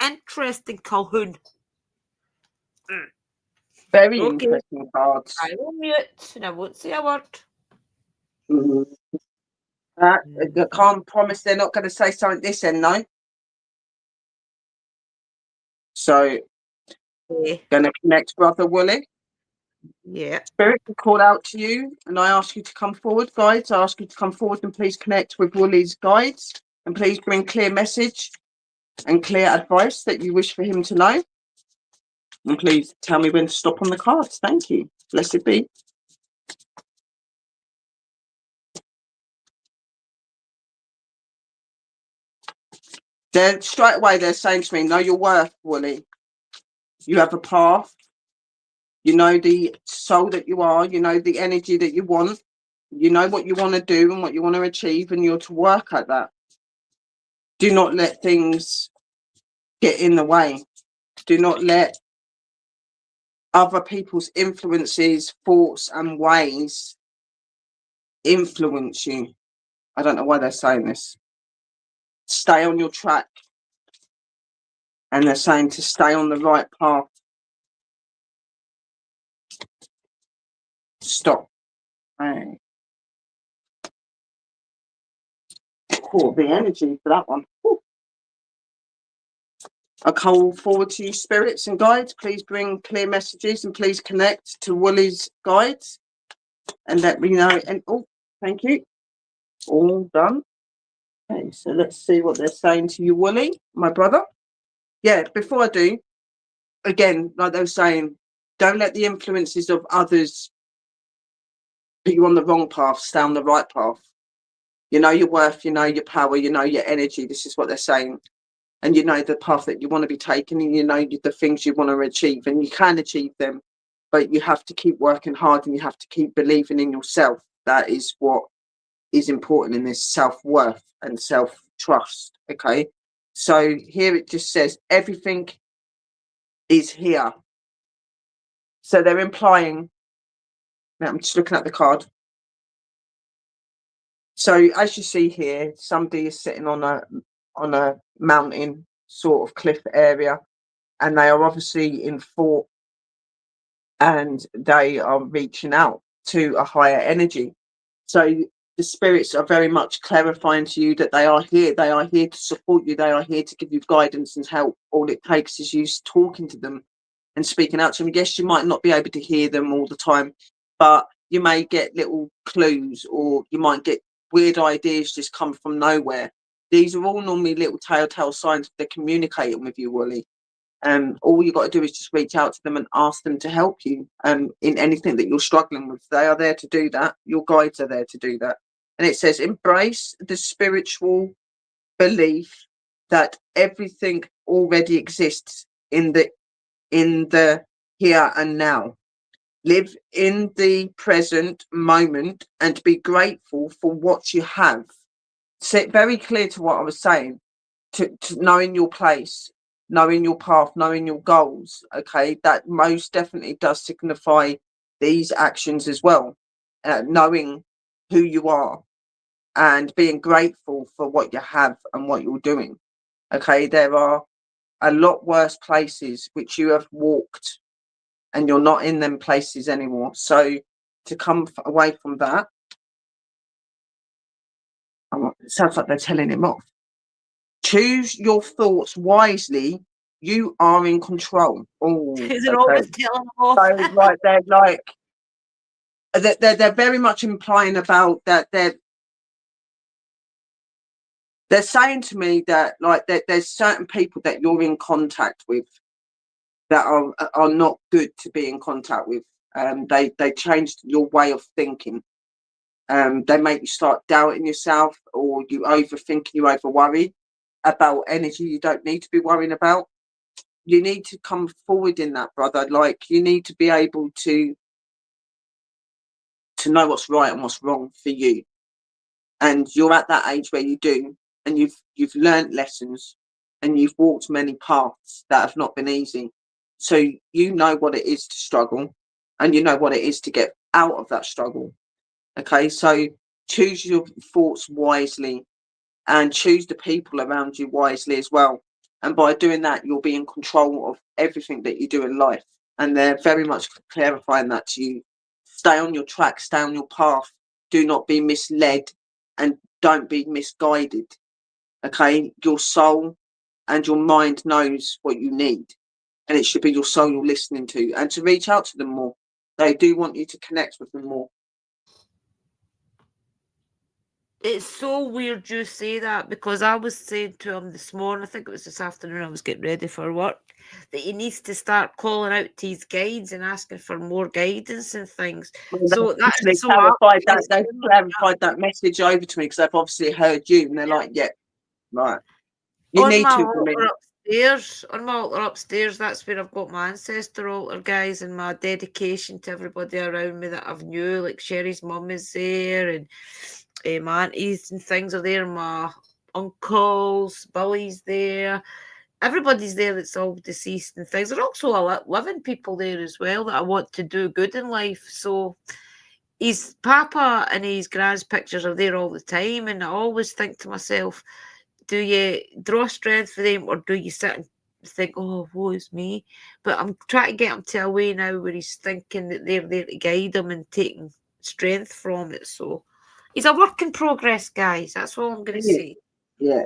Interesting, Calhoun. Very Okay, interesting cards. I will mute and I won't say a word. Mhm. I can't promise they're not going to say something this end, though. So, Okay. going to connect Brother Wooly. Yeah. Spirit will call out to you, and I ask you to come forward, guides. I ask you to come forward and please connect with Wooly's guides, and please bring clear message and clear advice that you wish for him to know. And please tell me when to stop on the cards. Thank you. Blessed be. They're straight away. They're saying to me, "Know your worth, Wooly. You have a path. You know the soul that you are. You know the energy that you want. You know what you want to do and what you want to achieve, and you're to work at that. Do not let things get in the way. Do not let other people's influences, thoughts, and ways influence you." I don't know why they're saying this. Stay on your track. And they're saying to stay on the right path. Stop. Right. Cool. The energy for that one. Whew. I call forward to you, spirits and guides. Please bring clear messages and please connect to Woolly's guides and let me know. And oh, thank you. All done. Okay, so let's see what they're saying to you, Woolly, my brother. Yeah, before I do, again, like they were saying, don't let the influences of others put you on the wrong path, stay on the right path. You know your worth, you know your power, you know your energy. This is what they're saying. And you know the path that you want to be taking, and you know the things you want to achieve, and you can achieve them, but you have to keep working hard and you have to keep believing in yourself. That is what is important in this, self-worth and self-trust. Okay, so here it just says everything is here. So they're implying, now I'm just looking at the card. So as you see here, somebody is sitting on a mountain sort of cliff area, and they are obviously in thought, and they are reaching out to a higher energy. So the spirits are very much clarifying to you that they are here. They are here to support you. They are here to give you guidance and help. All it takes is you talking to them and speaking out to them. Yes, you might not be able to hear them all the time, but you may get little clues, or you might get weird ideas just come from nowhere. These are all normally little telltale signs they're communicating with you, Wooly. All you got to do is just reach out to them and ask them to help you in anything that you're struggling with. They are there to do that. Your guides are there to do that. And it says, embrace the spiritual belief that everything already exists in the here and now. Live in the present moment and be grateful for what you have. Sit very clear to what I was saying, to knowing your place, knowing your path, knowing your goals. Okay, that most definitely does signify these actions as well. Knowing who you are and being grateful for what you have and what you're doing. Okay, there are a lot worse places which you have walked, and you're not in them places anymore. So to come away from that, it sounds like they're telling him off. Choose your thoughts wisely. You are in control. Oh, They're always telling them off. so like they're very much implying about that they're saying to me that like there's certain people that you're in contact with that are not good to be in contact with. They changed your way of thinking. They make you start doubting yourself, or you overthink, you over worry about energy you don't need to be worrying about. You need to come forward in that, brother. Like, you need to be able to know what's right and what's wrong for you. And you're at that age where you do, and you've learned lessons, and you've walked many paths that have not been easy. So you know what it is to struggle, and you know what it is to get out of that struggle. Okay, so choose your thoughts wisely and choose the people around you wisely as well. And by doing that, you'll be in control of everything that you do in life. And they're very much clarifying that to you. Stay on your track, stay on your path. Do not be misled and don't be misguided. Okay, your soul and your mind knows what you need, and it should be your soul you're listening to, and to reach out to them more. They do want you to connect with them more. It's so weird you say that, because I was saying to him this morning, I think it was this afternoon, I was getting ready for work, that he needs to start calling out to his guides and asking for more guidance and things. So that is so clarified that they've clarified that message over to me, because they've obviously heard you, and they're like, yeah, right. You on need my to altar upstairs, on my altar upstairs, that's where I've got my ancestor altar, guys, and my dedication to everybody around me that I've knew, like Sherry's mum is there, and my aunties and things are there, my uncles, Billy's there, everybody's there that's all deceased and things. There are also a lot living people there as well that I want to do good in life. So his papa and his grand's pictures are there all the time, and I always think to myself, do you draw strength for them, or do you sit and think, oh, woe is me? But I'm trying to get him to a way now where he's thinking that they're there to guide him and taking strength from it. So he's a work in progress, guys. That's all I'm going to say. Yeah.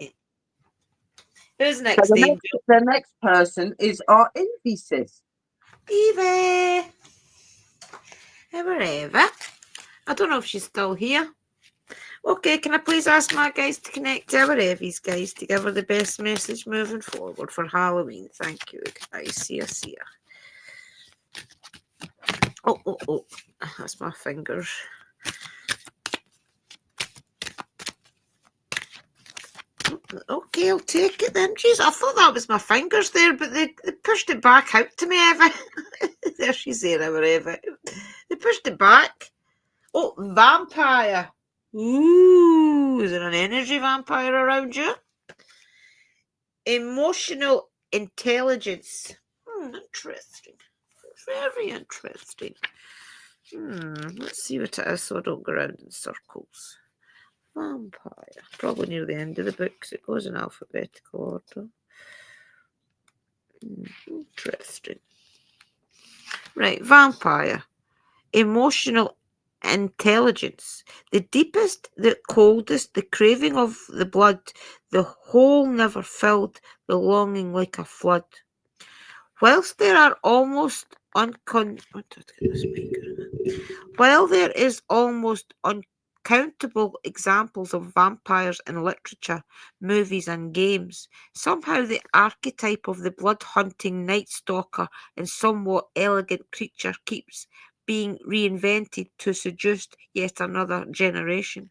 Who's So next, Angel? the next person is our Evie sis. Evie. Ever, Eva. I don't know if she's still here. Okay, can I please ask my guys to connect to our Evie's guys to give her the best message moving forward for Halloween? Thank you, guys. See ya. Oh. That's my fingers. Okay, I'll take it then. Jeez, I thought that was my fingers there, but they pushed it back out to me, Eva. There she's there, our Eva. They pushed it back. Oh, vampire. Ooh, is there an energy vampire around you? Emotional intelligence. Interesting. Very interesting. Let's see what it is so I don't go around in circles. Vampire. Probably near the end of the book because it goes in alphabetical order. Interesting. Right, vampire. Emotional intelligence. The deepest, the coldest, the craving of the blood, the hole never filled, the longing like a flood. Whilst there are almost While there is almost uncountable examples of vampires in literature, movies, and games, somehow the archetype of the blood-hunting night stalker and somewhat elegant creature keeps being reinvented to seduce yet another generation.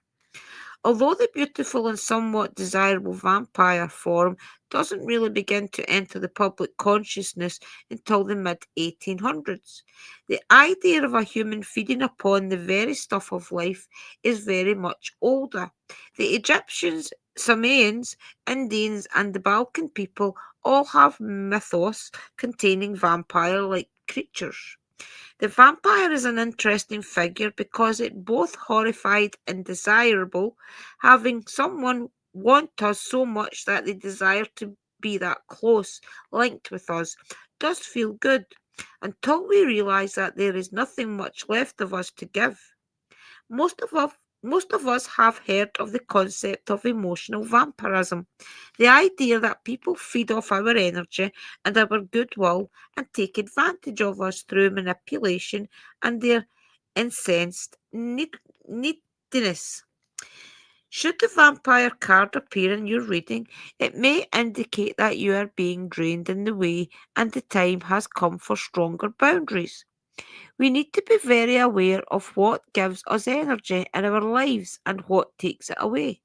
Although the beautiful and somewhat desirable vampire form doesn't really begin to enter the public consciousness until the mid-1800s, the idea of a human feeding upon the very stuff of life is very much older. The Egyptians, SAMHAINs, Indians, and the Balkan people all have mythos containing vampire-like creatures. The vampire is an interesting figure because it both horrified and desirable, having someone want us so much that they desire to be that close, linked with us, does feel good, until we realise that there is nothing much left of us to give. Most of us have heard of the concept of emotional vampirism, the idea that people feed off our energy and our goodwill and take advantage of us through manipulation and their incensed neediness. Should the vampire card appear in your reading, it may indicate that you are being drained in the way and the time has come for stronger boundaries. We need to be very aware of what gives us energy in our lives and what takes it away.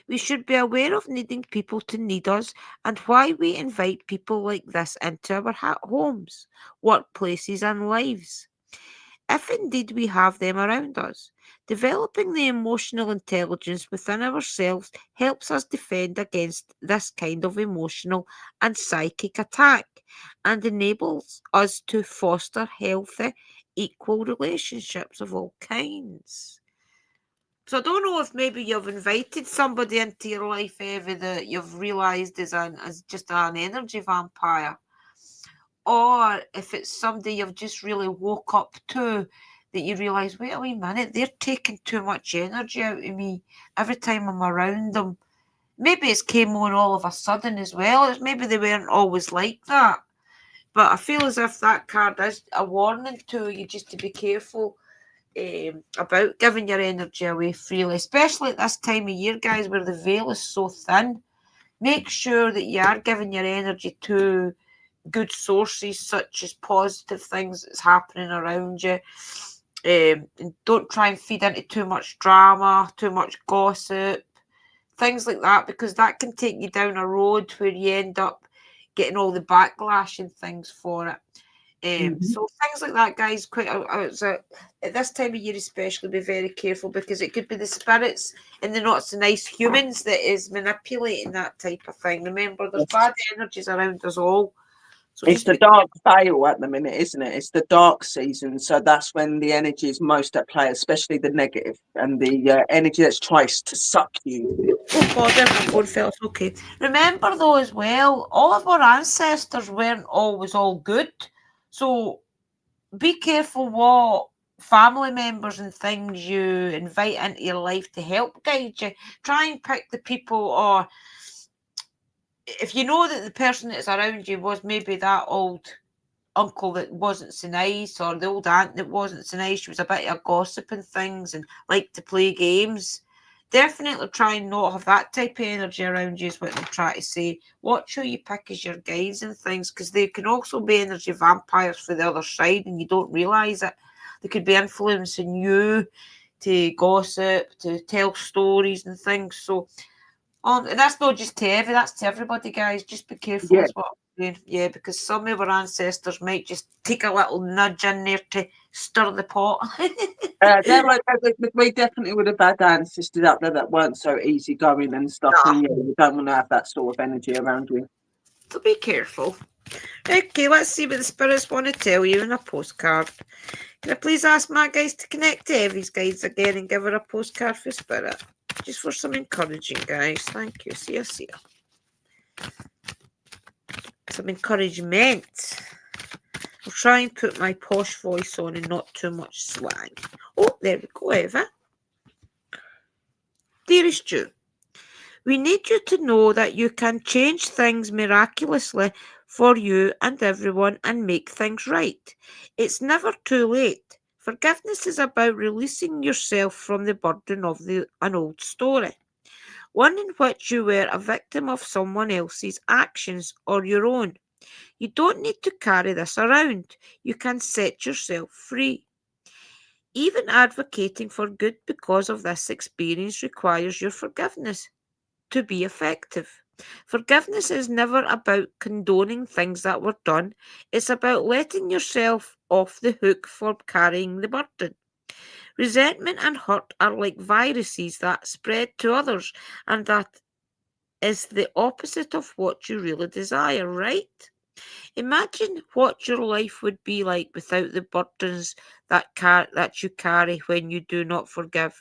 We should be aware of needing people to need us and why we invite people like this into our homes, workplaces, and lives. If indeed we have them around us, developing the emotional intelligence within ourselves helps us defend against this kind of emotional and psychic attack and enables us to foster healthy, equal relationships of all kinds. So I don't know if maybe you've invited somebody into your life, Evie, that you've realised is just an energy vampire. Or if it's somebody you've just really woke up to that you realise, wait a wee minute, they're taking too much energy out of me every time I'm around them. Maybe it's came on all of a sudden as well. Maybe they weren't always like that. But I feel as if that card is a warning to you just to be careful about giving your energy away freely, especially at this time of year, guys, where the veil is so thin. Make sure that you are giving your energy to good sources, such as positive things that's happening around you. And don't try and feed into too much drama, too much gossip, things like that, because that can take you down a road where you end up getting all the backlash and things for it. So things like that, guys, at this time of year especially, be very careful, because it could be the spirits and the not so nice humans that is manipulating that type of thing. Remember, there's bad energies around us all. So it's the dark veil at the minute, isn't it? It's the dark season, so that's when the energy is most at play, especially the negative and the energy that's tries to suck you. Oh God, everyone felt okay. Remember though as well, all of our ancestors weren't always all good. So be careful what family members and things you invite into your life to help guide you. Try and pick the people or if you know that the person that's around you was maybe that old uncle that wasn't so nice, or the old aunt that wasn't so nice, she was a bit of a gossip and things and liked to play games, definitely try and not have that type of energy around you is what I'm trying to say. Watch who you pick as your guides and things, because they can also be energy vampires for the other side and you don't realise it. They could be influencing you to gossip, to tell stories and things. So, and that's not just to Evie, that's to everybody, guys. Just be careful Yeah. is what I'm saying. Yeah, because some of our ancestors might just take a little nudge in there to stir the pot. We definitely would have had ancestors out there that weren't so easygoing and stuff. Nah. And yeah, you don't want to have that sort of energy around you. So be careful. Okay, let's see what the spirits want to tell you in a postcard. Can I please ask my guys to connect to Evie's guides again and give her a postcard for spirit? Just for some encouraging, guys. Thank you. See you. Some encouragement. I'll try and put my posh voice on and not too much slang. Oh, there we go, Eva. Dearest Ju, we need you to know that you can change things miraculously for you and everyone and make things right. It's never too late. Forgiveness is about releasing yourself from the burden of an old story, one in which you were a victim of someone else's actions or your own. You don't need to carry this around. You can set yourself free. Even advocating for good because of this experience requires your forgiveness to be effective. Forgiveness is never about condoning things that were done. It's about letting yourself off the hook for carrying the burden. Resentment and hurt are like viruses that spread to others, and that is the opposite of what you really desire, right? Imagine what your life would be like without the burdens that you carry when you do not forgive.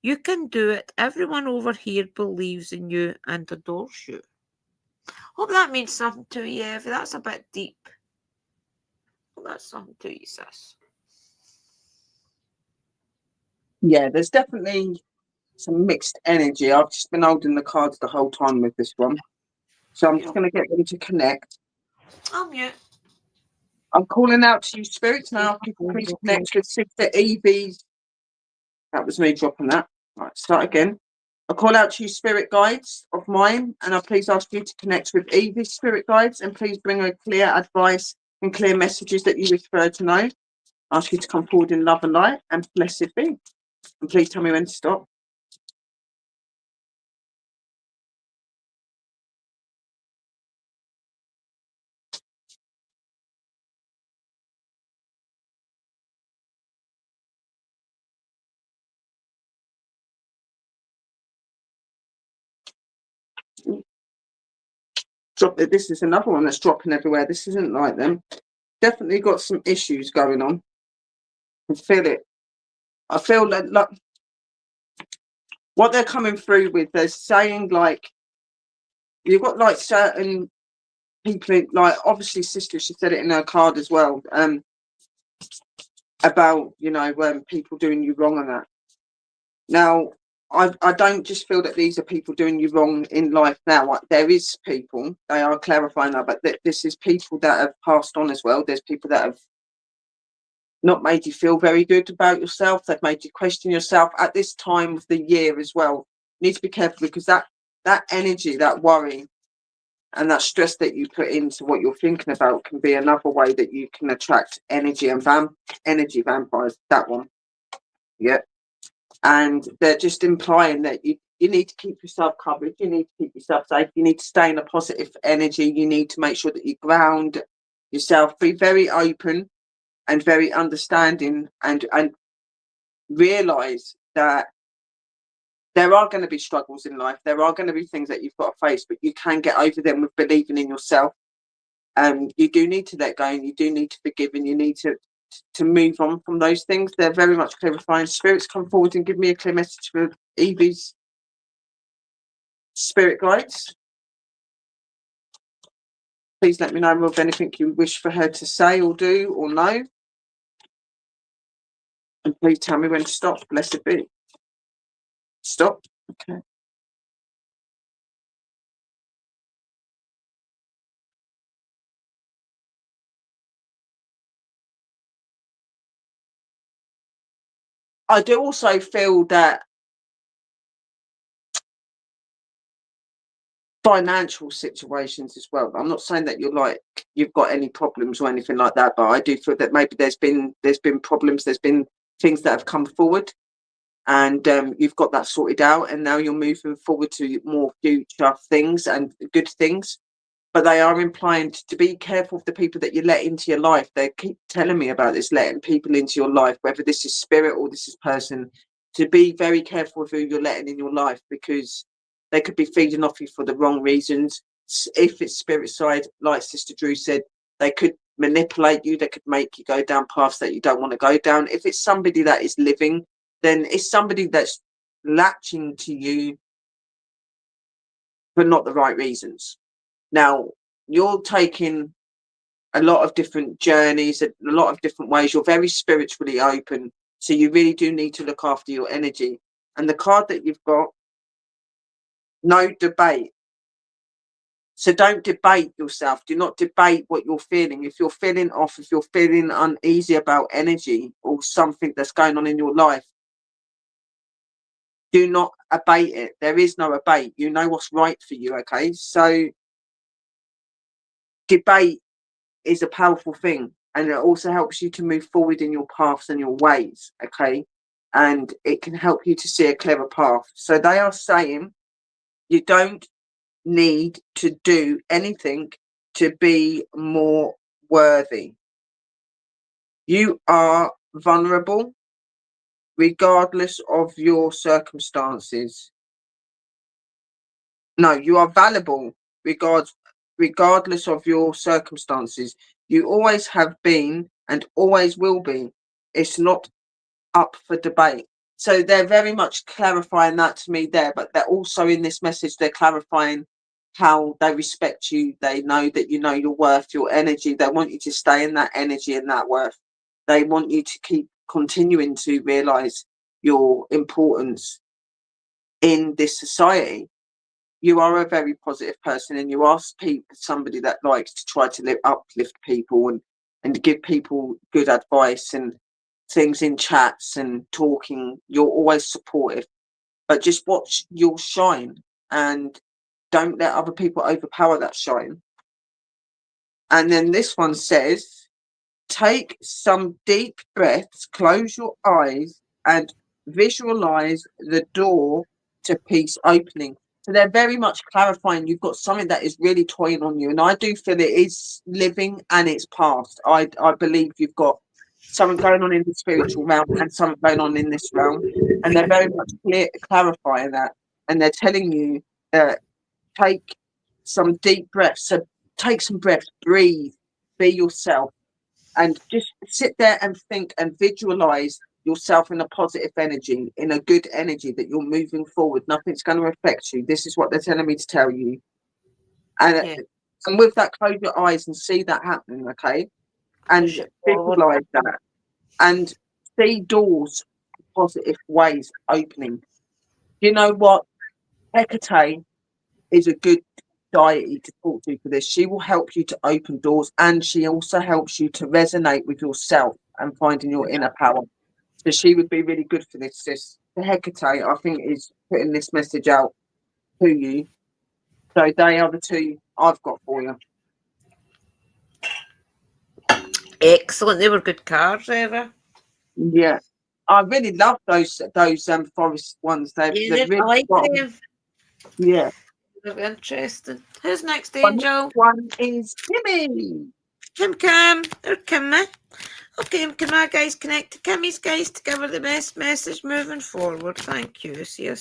You can do it. Everyone over here believes in you and adores you. Hope that means something to you, Evie. That's a bit deep. Hope that's something to you, sis. Yeah, there's definitely some mixed energy. I've just been holding the cards the whole time with this one. So I'm just going to get them to connect. I'll mute. I'm calling out to you, spirits, now. Please connect with Sister Evie's. That was me dropping that. Right, start again. I call out to you, spirit guides of mine, and I please ask you to connect with Evie's spirit guides, and please bring her clear advice and clear messages that you wish for her to know. I ask you to come forward in love and light, and blessed be. And please tell me when to stop. This is another one that's dropping everywhere. This isn't like them. Definitely got some issues going on. I feel it. I feel like what they're coming through with, they're saying like you've got like certain people, like obviously Sister, she said it in her card as well, about people doing you wrong and that. Now I don't just feel that these are people doing you wrong in life now. There is people, they are clarifying that, but this is people that have passed on as well. There's people that have not made you feel very good about yourself. They've made you question yourself at this time of the year as well. You need to be careful, because that energy, that worry and that stress that you put into what you're thinking about can be another way that you can attract energy and energy vampires. That one. Yeah. And they're just implying that you need to keep yourself covered, you need to keep yourself safe, you need to stay in a positive energy, you need to make sure that you ground yourself, be very open and very understanding, and realize that there are going to be struggles in life, there are going to be things that you've got to face, but you can get over them with believing in yourself. You do need to let go, and you do need to forgive, and you need to move on from those things. They're very much clarifying. Spirits, come forward and give me a clear message for Evie's spirit guides. Please let me know of anything you wish for her to say or do or know. And please tell me when to stop. Blessed be. Stop. Okay. I do also feel that financial situations as well. I'm not saying that you've got any problems or anything like that, but I do feel that maybe there's been problems, there's been things that have come forward, and you've got that sorted out, and now you're moving forward to more future things and good things. But they are implying to be careful of the people that you let into your life. They keep telling me about this, letting people into your life, whether this is spirit or this is person, to be very careful of who you're letting in your life, because they could be feeding off you for the wrong reasons. If it's spirit side, like Sister Drew said, they could manipulate you. They could make you go down paths that you don't want to go down. If it's somebody that is living, then it's somebody that's latching to you for not the right reasons. Now, you're taking a lot of different journeys, a lot of different ways. You're very spiritually open. So you really do need to look after your energy. And the card that you've got, no debate. So don't debate yourself. Do not debate what you're feeling. If you're feeling off, if you're feeling uneasy about energy or something that's going on in your life, do not abate it. There is no abate. You know what's right for you, okay? So debate is a powerful thing, and it also helps you to move forward in your paths and your ways, okay? And it can help you to see a clearer path. So they are saying you don't need to do anything to be more worthy. You are vulnerable regardless of your circumstances. No, you are valuable regardless of your circumstances. You always have been and always will be. It's not up for debate. So they're very much clarifying that to me there, but they're also in this message, they're clarifying how they respect you. They know that you know your worth, your energy. They want you to stay in that energy and that worth. They want you to keep continuing to realize your importance in this society. You are a very positive person, and you are somebody that likes to try to uplift people and give people good advice and things in chats and talking. You're always supportive, but just watch your shine and don't let other people overpower that shine. And then this one says, take some deep breaths, close your eyes and visualize the door to peace opening. So they're very much clarifying you've got something that is really toying on you. And I do feel it is living and it's past. I believe you've got something going on in the spiritual realm and something going on in this realm. And they're very much clarifying that. And they're telling you, take some deep breaths. So take some breaths, breathe, be yourself. And just sit there and think and visualize yourself in a positive energy, in a good energy, that you're moving forward. Nothing's going to affect you. This is what they're telling me to tell you. And with that, close your eyes and see that happening, okay? And visualize that. And see doors, positive ways opening. You know what? Hecate is a good deity to talk to for this. She will help you to open doors, and she also helps you to resonate with yourself and finding your inner power. So she would be really good for this, sis. The Hecate, I think, is putting this message out to you. So they are the two I've got for you. Excellent. They were good cards, Eva. Yeah. I really love those forest ones. They're really I like them. Yeah. They're interesting. Who's next, One Angel? is Kimmy. Kim. Or Kimmy. Okay, can my guys connect to Kimmy's guys to give her the best message moving forward? Thank you. See you.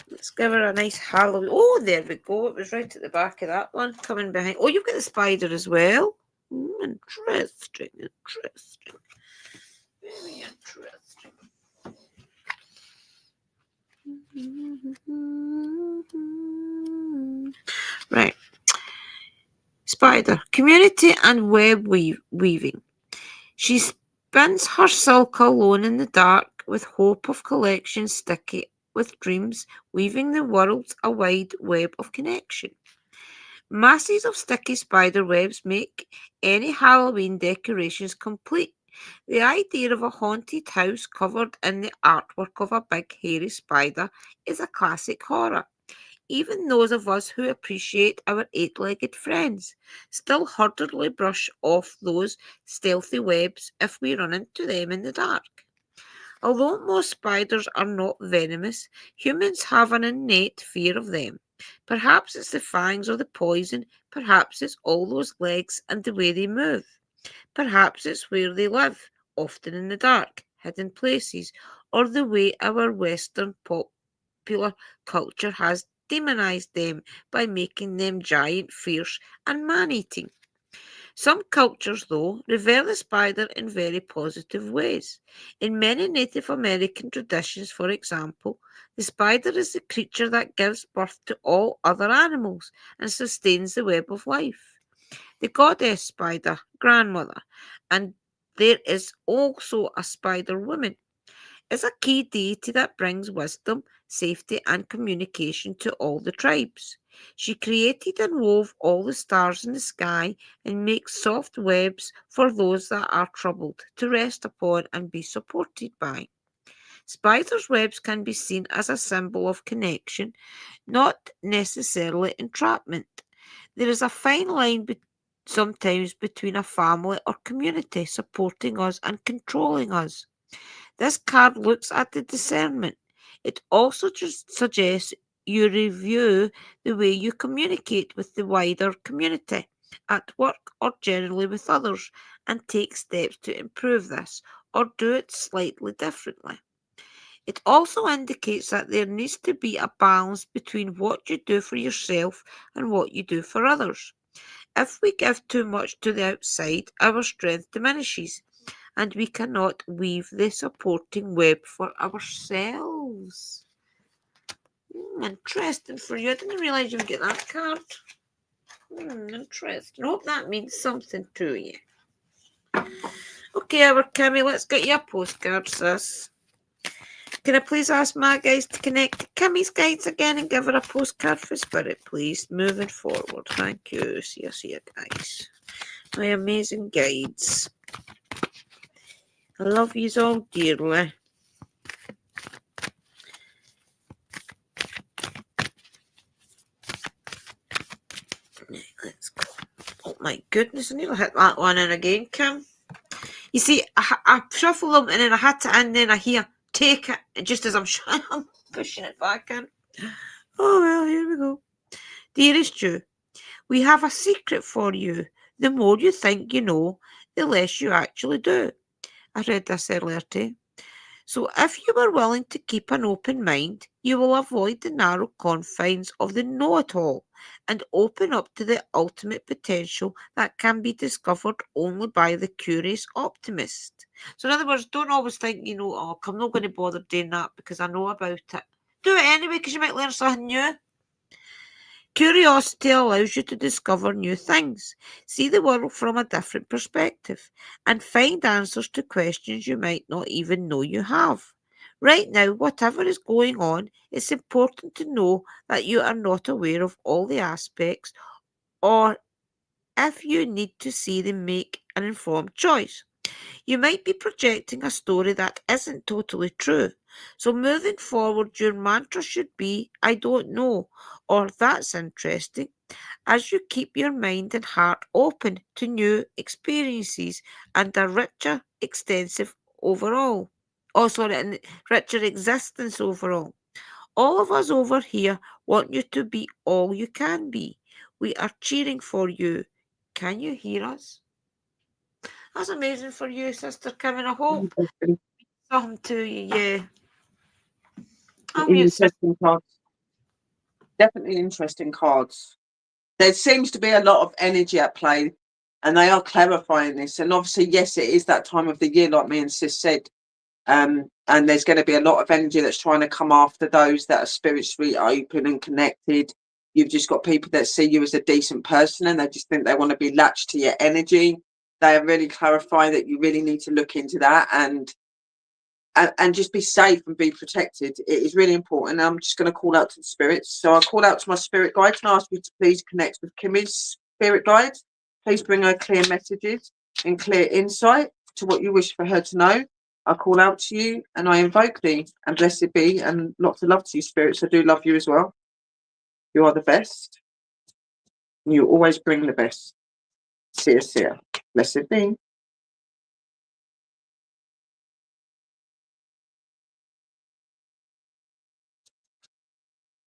Let's give her a nice Halloween. Oh, there we go. It was right at the back of that one. Coming behind. Oh, you've got the spider as well. Interesting. Very interesting. Right. Spider. Community and web weaving. She spins her silk alone in the dark with hope of collection sticky with dreams, weaving the world a wide web of connection. Masses of sticky spider webs make any Halloween decorations complete. The idea of a haunted house covered in the artwork of a big hairy spider is a classic horror. Even those of us who appreciate our eight-legged friends still hurriedly brush off those stealthy webs if we run into them in the dark. Although most spiders are not venomous, humans have an innate fear of them. Perhaps it's the fangs or the poison, perhaps it's all those legs and the way they move. Perhaps it's where they live, often in the dark, hidden places, or the way our Western popular culture has demonized them by making them giant, fierce, and man eating. Some cultures, though, revere the spider in very positive ways. In many Native American traditions, for example, the spider is the creature that gives birth to all other animals and sustains the web of life. The goddess spider, grandmother, and there is also a spider woman, is a key deity that brings wisdom, safety, and communication to all the tribes. She created and wove all the stars in the sky and makes soft webs for those that are troubled to rest upon and be supported by. Spiders' webs can be seen as a symbol of connection, not necessarily entrapment. There is a fine line sometimes between a family or community supporting us and controlling us. This card looks at the discernment. It also just suggests you review the way you communicate with the wider community, at work or generally with others, and take steps to improve this or do it slightly differently. It also indicates that there needs to be a balance between what you do for yourself and what you do for others. If we give too much to the outside, our strength diminishes and we cannot weave the supporting web for ourselves. Interesting for you. I didn't realise you would get that card. Interesting. I hope that means something to you. Okay, our Kimmy, let's get you a postcard, sis. Can I please ask my guys to connect to Kimmy's guides again and give her a postcard for Spirit, please? Moving forward. Thank you. See you guys. My amazing guides. I love you all dearly. Right, let's go. Oh my goodness, I nearly hit that one in again, Kim. You see, I shuffle them and then I had to, and then I hear, take it, just as I'm pushing it back in. Oh well, here we go. Dearest Ju, we have a secret for you. The more you think you know, the less you actually do. I read this earlier too. So if you are willing to keep an open mind, you will avoid the narrow confines of the know-it-all and open up to the ultimate potential that can be discovered only by the curious optimist. So in other words, don't always think, oh, I'm not going to bother doing that because I know about it. Do it anyway because you might learn something new. Curiosity allows you to discover new things, see the world from a different perspective, and find answers to questions you might not even know you have. Right now, whatever is going on, it's important to know that you are not aware of all the aspects, or if you need to see them, make an informed choice. You might be projecting a story that isn't totally true. So moving forward, your mantra should be, I don't know, or that's interesting, as you keep your mind and heart open to new experiences and a richer, extensive overall. And richer existence overall. All of us over here want you to be all you can be. We are cheering for you. Can you hear us? That's amazing for you, Sister Kim, and I hope something to you, yeah. Interesting cards. Definitely interesting cards. There seems to be a lot of energy at play, and they are clarifying this. And obviously, yes, it is that time of the year, like me and Sis said. And there's going to be a lot of energy that's trying to come after those that are spiritually open and connected. You've just got people that see you as a decent person and they just think they want to be latched to your energy. They are really clarifying that you really need to look into that and and just be safe and be protected. It is really important. I'm just going to call out to the spirits. So I call out to my spirit guides and ask you to please connect with Kimmy's spirit guides. Please bring her clear messages and clear insight to what you wish for her to know. I call out to you and I invoke thee, and blessed be, and lots of love to you, spirits. I do love you as well. You are the best. You always bring the best. See ya. Blessed be.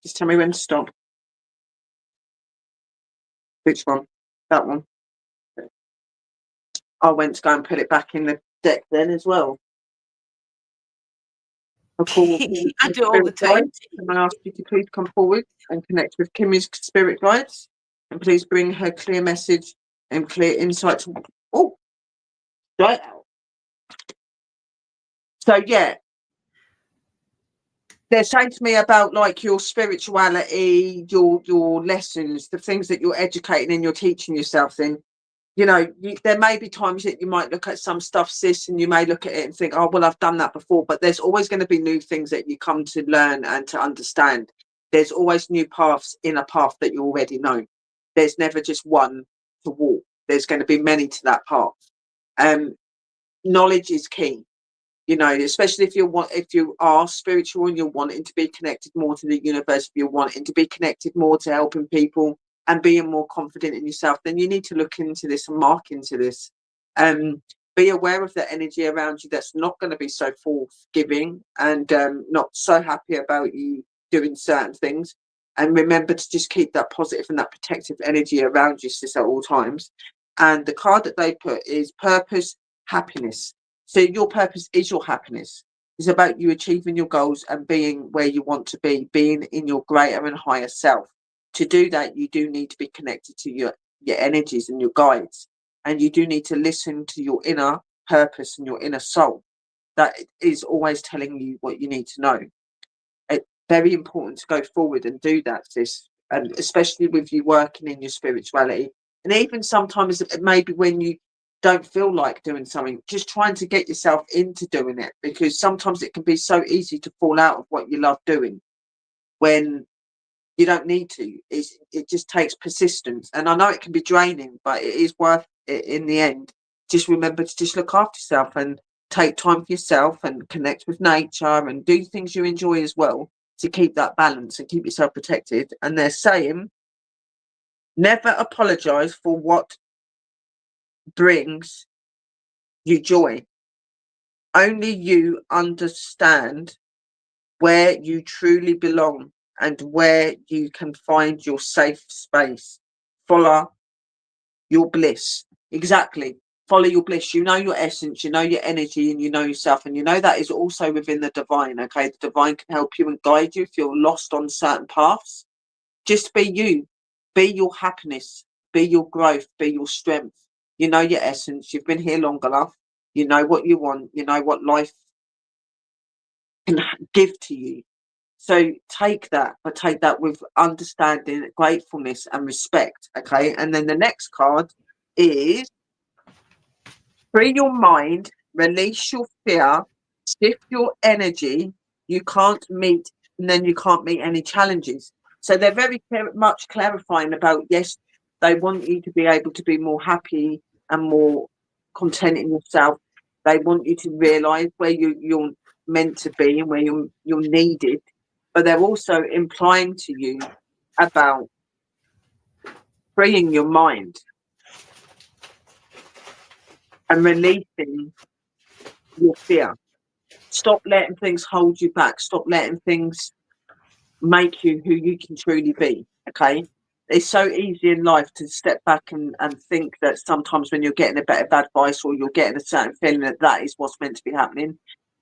Just tell me when to stop. Which one? That one. I went to go and put it back in the deck then as well. I call I do all the time. and I ask you to please come forward and connect with Kimmy's spirit guides, and please bring her clear message and clear insight. Right out. So yeah, they're saying to me about like your spirituality, your lessons, the things that you're educating and you're teaching yourself. Then, you know, there may be times that you might look at some stuff, sis, and you may look at it and think, oh, well, I've done that before. But there's always going to be new things that you come to learn and to understand. There's always new paths in a path that you already know. There's never just one to walk. There's going to be many to that path. Knowledge is key. You know, especially if you are spiritual and you're wanting to be connected more to the universe, if you're wanting to be connected more to helping people and being more confident in yourself, then you need to look into this and mark into this. Be aware of the energy around you that's not going to be so forgiving and not so happy about you doing certain things. And remember to just keep that positive and that protective energy around you, sis, at all times. And the card that they put is purpose, happiness. So your purpose is your happiness. It's about you achieving your goals and being where you want to be, being in your greater and higher self. To do that, you do need to be connected to your energies and your guides. And you do need to listen to your inner purpose and your inner soul. That is always telling you what you need to know. It's very important to go forward and do that, sis. And especially with you working in your spirituality. And even sometimes maybe when you don't feel like doing something, just trying to get yourself into doing it, because sometimes it can be so easy to fall out of what you love doing when you don't need to. It just takes persistence, and I know it can be draining, but it is worth it in the end. Just remember to just look after yourself and take time for yourself and connect with nature and do things you enjoy as well, to keep that balance and keep yourself protected. And they're saying never apologize for what brings you joy. Only you understand where you truly belong and where you can find your safe space. Follow your bliss. Exactly. Follow your bliss. You know your essence, you know your energy, and you know yourself. And you know that is also within the divine. Okay. The divine can help you and guide you if you're lost on certain paths. Just be you. Be your happiness. Be your growth. Be your strength. You know your essence. You've been here long enough. You know what you want. You know what life can give to you. So take that, but take that with understanding, gratefulness, and respect. Okay. And then the next card is free your mind, release your fear, shift your energy. You can't meet, and then you can't meet any challenges. So they're very much clarifying about, yes, they want you to be able to be more happy and more content in yourself. They want you to realize where you're meant to be and where you're needed. But they're also implying to you about freeing your mind and releasing your fear. Stop letting things hold you back. Stop letting things make you who you can truly be. Okay. It's so easy in life to step back and think that sometimes when you're getting a bit of advice or you're getting a certain feeling that is what's meant to be happening.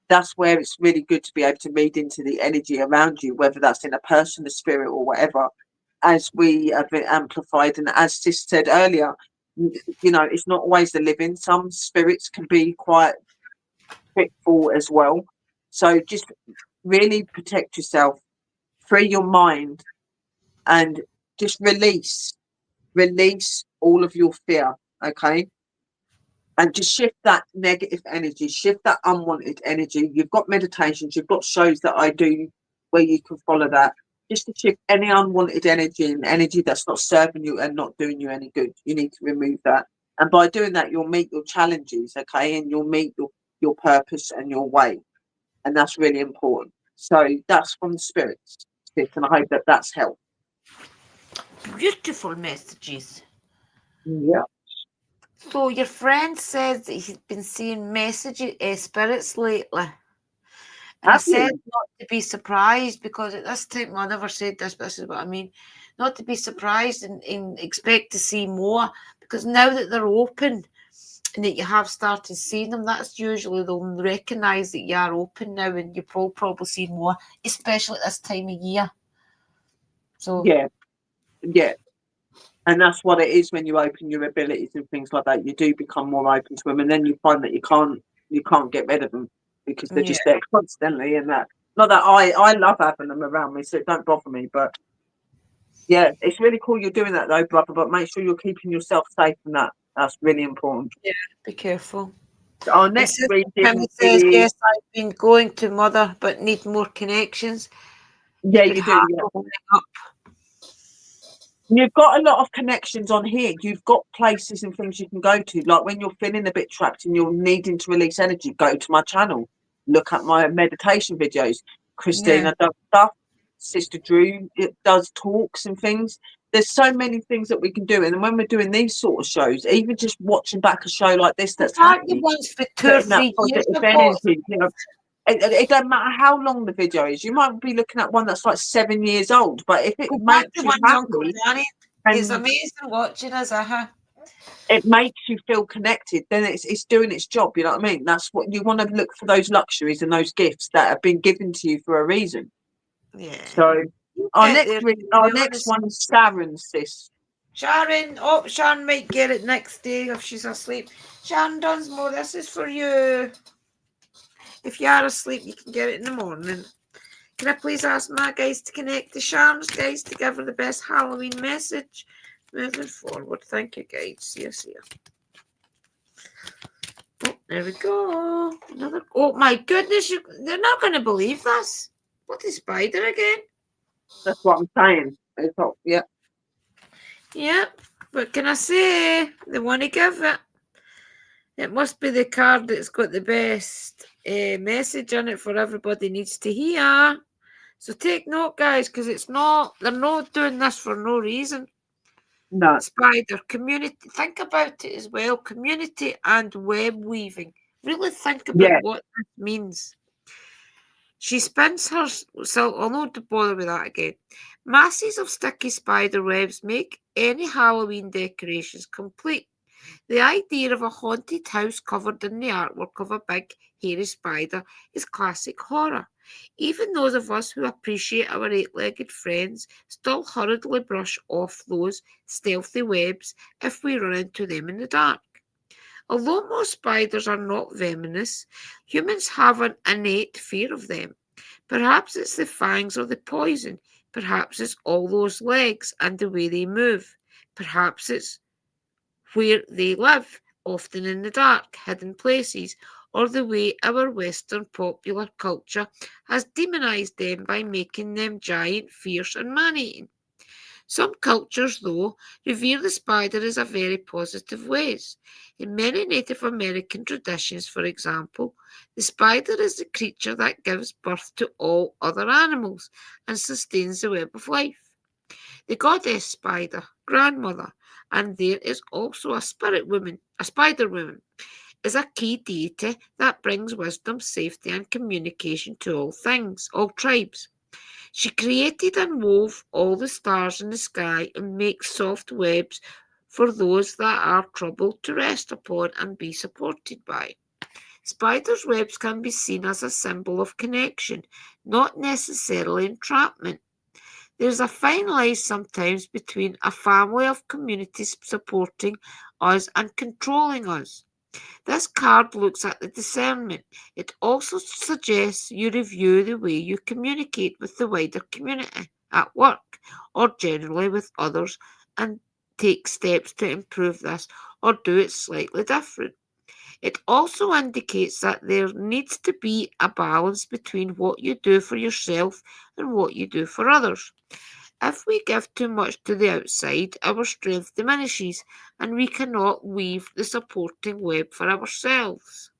That's where it's really good to be able to read into the energy around you, whether that's in a person, a spirit, or whatever, as we have been amplified. And as Sis said earlier, you know, it's not always the living. Some spirits can be quite fitful as well. So just really protect yourself, free your mind, and just release all of your fear. Okay. and just shift that negative energy, shift that unwanted energy. You've got meditations, you've got shows that I do where you can follow that. Just to shift any unwanted energy and energy that's not serving you and not doing you any good. You need to remove that. And by doing that, you'll meet your challenges, okay? And you'll meet your purpose and your way. And that's really important. So that's from the spirits, and I hope that that's helped. Beautiful messages. Yeah. So your friend says that he's been seeing messages, spirits lately. And I Have said you? not to be surprised, because at this time, I never said this, but this is what I mean. Not to be surprised and expect to see more, because now that they're open and that you have started seeing them, that's usually they'll recognise that you are open now, and you'll probably see more, especially at this time of year. So Yeah. And that's what it is when you open your abilities and things like that. You do become more open to them, and then you find that you can't get rid of them because they're just there constantly. And that, not that I love having them around me, so it don't bother me. But yeah, it's really cool you're doing that though, brother. But make sure you're keeping yourself safe from that. That's really important. yeah, be careful. Our next Kim reading says, is yes, I've been going to Mother, but need more connections. yeah, Could you do. have Yeah. opening up. You've got a lot of connections on here. You've got places and things you can go to. Like when you're feeling a bit trapped and you're needing to release energy, go to my channel. Look at my meditation videos. Christina does stuff. Sister Drew does talks and things. There's so many things that we can do. And when we're doing these sort of shows, even just watching back a show like this that's Aren't the happy, ones for 2 or putting that 3 years positive ago? energy, you know, it doesn't matter how long the video is. You might be looking at one that's like 7 years old, but if it Go back makes to you ones Uncle happy Danny. It's and amazing watching us, it makes you feel connected, then it's doing its job. You know what I mean? That's what you want to look for, those luxuries and those gifts that have been given to you for a reason. Yeah. So our Get next there, our to be next honest. one is Sharon, sis. Sharon, Sharon might get it next day if she's asleep. Sharon Dunsmore, this is for you. If you are asleep, you can get it in the morning. Can I please ask my guys to connect to Sharon's guys to give her the best Halloween message moving forward? Thank you, guys. Yes, here. Oh, there we go. Another. Oh my goodness! They're not going to believe this. What is spider again? That's what I'm saying. It's not, yeah. Yep. What can I say? They want to give it. It must be the card that's got the best message on it for everybody needs to hear. So take note, guys, because they're not doing this for no reason. No. Spider, community, think about it as well. Community and web weaving. Really think about what this means. She spins herself, I'll not bother with that again. Masses of sticky spider webs make any Halloween decorations complete. The idea of a haunted house covered in the artwork of a big, hairy spider is classic horror. Even those of us who appreciate our eight-legged friends still hurriedly brush off those stealthy webs if we run into them in the dark. Although most spiders are not venomous, humans have an innate fear of them. Perhaps it's the fangs or the poison. Perhaps it's all those legs and the way they move. Perhaps it's where they live, often in the dark, hidden places, or the way our Western popular culture has demonized them by making them giant, fierce, and man-eating. Some cultures, though, revere the spider in a very positive ways. In many Native American traditions, for example, the spider is the creature that gives birth to all other animals and sustains the web of life. The goddess spider, grandmother, and there is also a spider woman, is a key deity that brings wisdom, safety, and communication to all things, all tribes. She created and wove all the stars in the sky and makes soft webs for those that are troubled to rest upon and be supported by. Spiders' webs can be seen as a symbol of connection, not necessarily entrapment. There's a fine line sometimes between a family of communities supporting us and controlling us. This card looks at the discernment. It also suggests you review the way you communicate with the wider community, at work, or generally with others, and take steps to improve this or do it slightly different. It also indicates that there needs to be a balance between what you do for yourself and what you do for others. If we give too much to the outside, our strength diminishes and we cannot weave the supporting web for ourselves.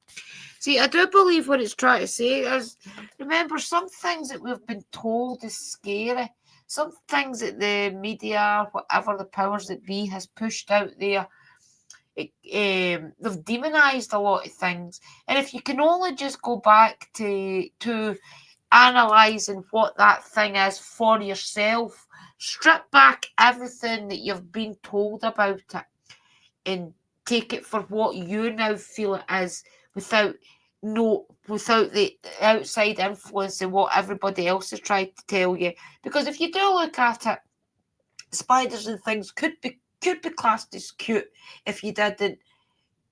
See, I do believe what it's trying to say is, remember, some things that we've been told is scary. Some things that the media, whatever the powers that be, has pushed out there, they've demonised a lot of things. And if you can only just go back to analysing what that thing is for yourself, strip back everything that you've been told about it and take it for what you now feel it is, without the outside influence and what everybody else has tried to tell you. Because if you do look at it, spiders and things could be classed as cute if you didn't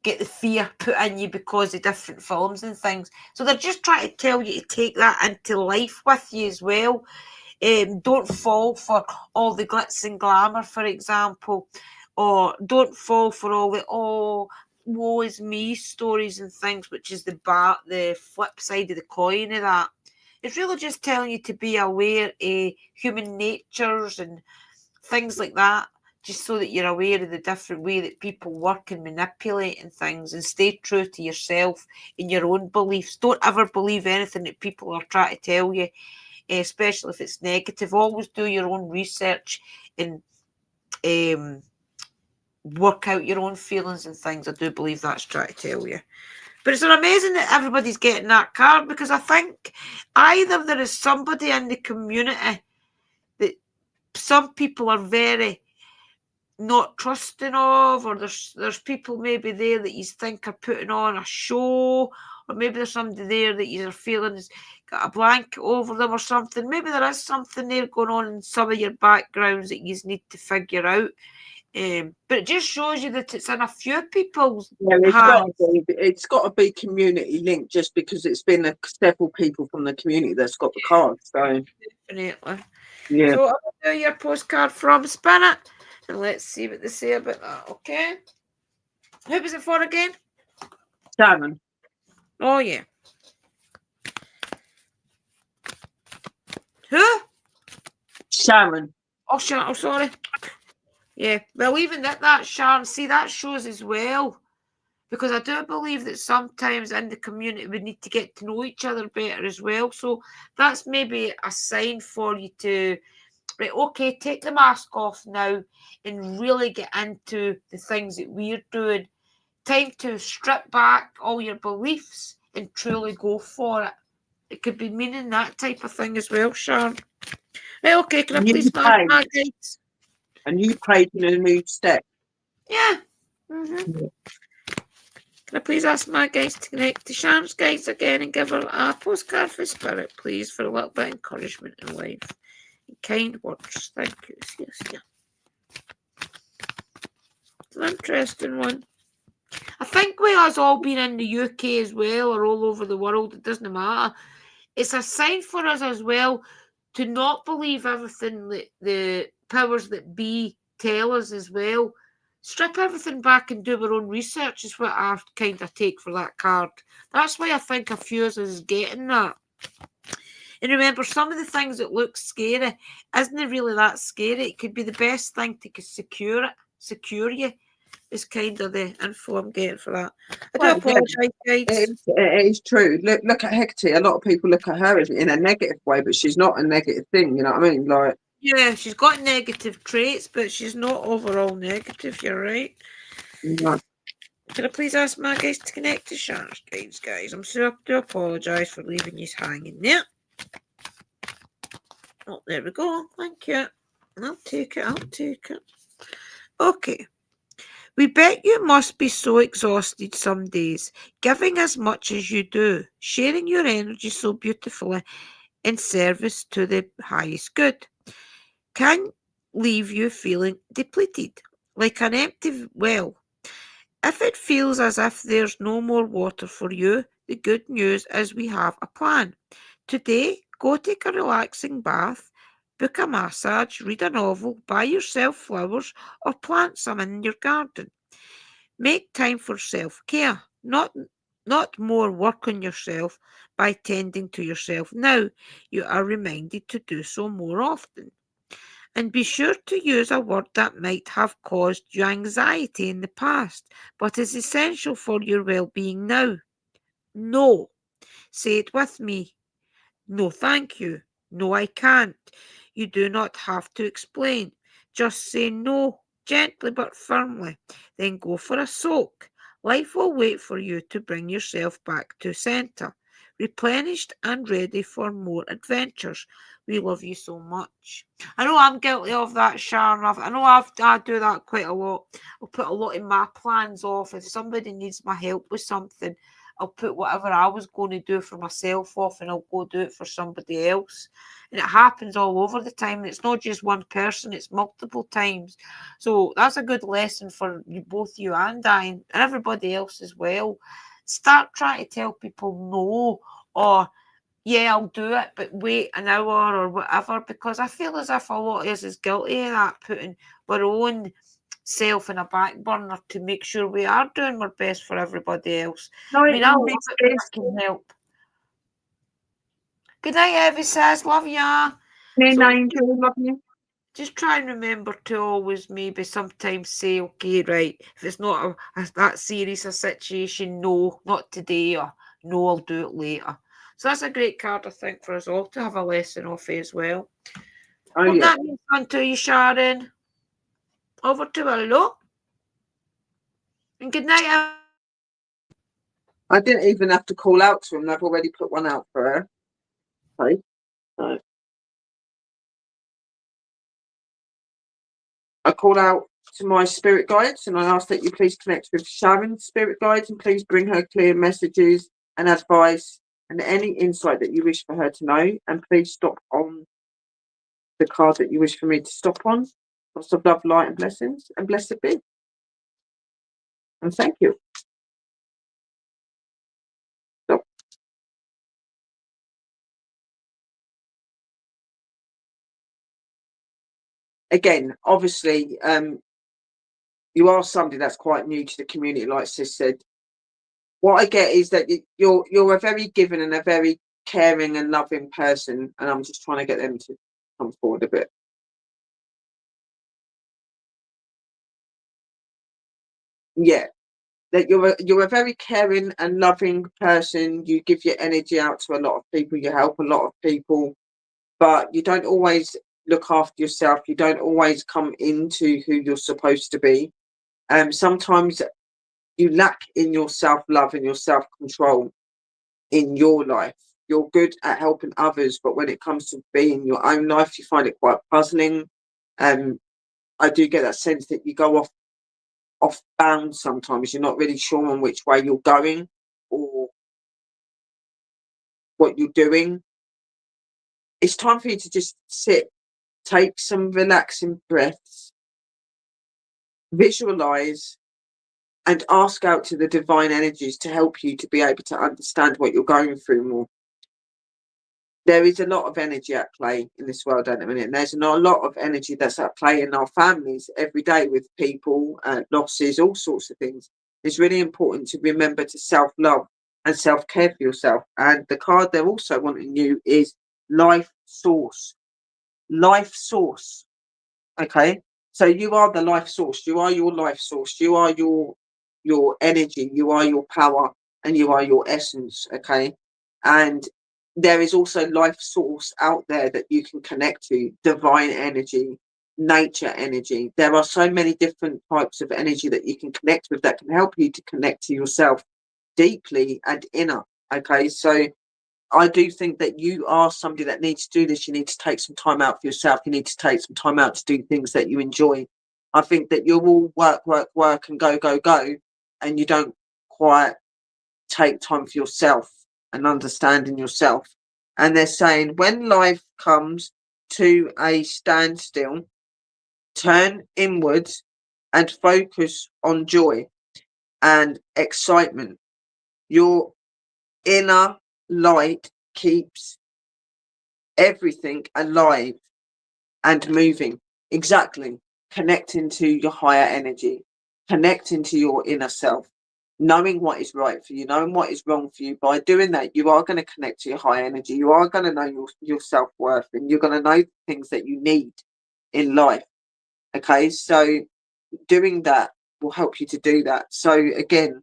get the fear put in you because of different films and things. So they're just trying to tell you to take that into life with you as well. Don't fall for all the glitz and glamour, for example, or don't fall for all the woe is me stories and things, which is the flip side of the coin of that. It's really just telling you to be aware of human natures and things like that, just so that you're aware of the different way that people work and manipulate and things, and stay true to yourself and your own beliefs. Don't ever believe anything that people are trying to tell you, especially if it's negative. Always do your own research and work out your own feelings and things. I do believe that's trying to tell you. But it's amazing that everybody's getting that card, because I think either there is somebody in the community that some people are very not trusting of, or there's people maybe there that you think are putting on a show, or maybe there's somebody there that you're feeling has got a blanket over them or something. Maybe there is something there going on in some of your backgrounds that you need to figure out. But it just shows you that it's in a few people's hands. It's got to be community linked, just because it's been several people from the community that's got the card. So Definitely. yeah. So I'll do your postcard from Spirit, and let's see what they say about that. Okay. Who was it for again? Sharon. Oh yeah. Who? Sharon. Oh, Sharon. Oh, sorry. Yeah. Well, even that Sharon, see, that shows as well, because I do believe that sometimes in the community we need to get to know each other better as well. So that's maybe a sign for you to, right, okay, take the mask off now and really get into the things that we're doing. Time to strip back all your beliefs and truly go for it. It could be meaning that type of thing as well, Sharon. Right, okay, can I please mark my guides? And you prayed in a new step. Yeah. Mm-hmm. Can I please ask my guides to connect to Sharon's guides again and give her a postcard for Spirit, please, for a little bit of encouragement in life and kind words. Thank you. Yes, yeah. It's an interesting one. I think with us all being in the UK as well, or all over the world, it doesn't matter. It's a sign for us as well to not believe everything that the powers that be tell us as well. Strip everything back and do our own research is what I kind of take for that card. That's why I think a few of us is getting that. And remember, some of the things that look scary isn't really that scary. It could be the best thing to secure you. Is kind of the info I'm getting for that. I do apologise, guys. It is true. Look at Hecate. A lot of people look at her in a negative way, but she's not a negative thing. You know what I mean? Like, yeah, she's got negative traits, but she's not overall negative. You're right. No. Can I please ask my guys to connect to Sharon's guides, guys? I'm sure I do apologise for leaving you hanging there. Oh, there we go. Thank you. I'll take it. Okay. We bet you must be so exhausted some days, giving as much as you do, sharing your energy so beautifully in service to the highest good, can leave you feeling depleted, like an empty well. If it feels as if there's no more water for you, the good news is we have a plan. Today, go take a relaxing bath, book a massage, read a novel, buy yourself flowers, or plant some in your garden. Make time for self-care. not more work on yourself by tending to yourself now. You are reminded to do so more often. And be sure to use a word that might have caused you anxiety in the past, but is essential for your well-being now. No. Say it with me. No, thank you. No, I can't. You do not have to explain. Just say no, gently but firmly. Then go for a soak. Life will wait for you to bring yourself back to centre, replenished and ready for more adventures. We love you so much. I know I'm guilty of that, Sharon. I know I do that quite a lot. I'll put a lot in my plans off. If somebody needs my help with something, I'll put whatever I was going to do for myself off and I'll go do it for somebody else. And it happens all over the time. And it's not just one person, it's multiple times. So that's a good lesson for you, both you and I, and everybody else as well. Start trying to tell people no, or yeah, I'll do it, but wait an hour or whatever, because I feel as if a lot of us is guilty of that, putting our own self in a back burner to make sure we are doing our best for everybody else. No, I mean, I love it it when I can help. Good night, Evie says, love ya. So Angel, love you. just try and remember to always maybe sometimes say, okay, right, if it's not that serious a situation, no, not today, or no, I'll do it later. So that's a great card, I think, for us all to have a lesson off as well. Oh, Hope yeah. that means fun to you, Sharon. Over to Willow. And good night. I didn't even have to call out to him. I've already put one out for her. Okay. So I call out to my spirit guides and I ask that you please connect with Sharon's spirit guides and please bring her clear messages and advice and any insight that you wish for her to know. And please stop on the card that you wish for me to stop on. Lots of love, light, and blessings, and blessed be. And thank you. So, again, obviously, you are somebody that's quite new to the community, like Sis said. What I get is that you're a very giving and a very caring and loving person, and I'm just trying to get them to come forward a bit. Yeah, that you're a very caring and loving person. You give your energy out to a lot of people. You help a lot of people, but you don't always look after yourself. You don't always come into who you're supposed to be. Sometimes you lack in your self-love and your self-control in your life. You're good at helping others, but when it comes to being your own life, you find it quite puzzling. I do get that sense that you go off bounds sometimes. You're not really sure on which way you're going or what you're doing. It's time for you to just sit, take some relaxing breaths, visualize, and ask out to the divine energies to help you to be able to understand what you're going through more. There is a lot of energy at play in this world at the minute, and there's a lot of energy that's at play in our families every day with people, losses, all sorts of things. It's really important to remember to self-love and self-care for yourself. And the card they're also wanting you is life source. Life source. Okay. So you are the life source. You are your life source. You are your energy. You are your power, and you are your essence. Okay. And there is also life source out there that you can connect to, divine energy, nature energy. There are so many different types of energy that you can connect with that can help you to connect to yourself deeply and inner. Okay. So I do think that you are somebody that needs to do this. You need to take some time out for yourself. You need to take some time out to do things that you enjoy. I think that you're all work, and go, and you don't quite take time for yourself and understanding yourself. And they're saying when life comes to a standstill, turn inwards and focus on joy and excitement. Your inner light keeps everything alive and moving. Exactly. Connecting to your higher energy, connecting to your inner self. knowing what is right for you, knowing what is wrong for you. By doing that, you are going to connect to your high energy. You are going to know your self-worth, and you're going to know things that you need in life. Okay, so doing that will help you to do that. So again,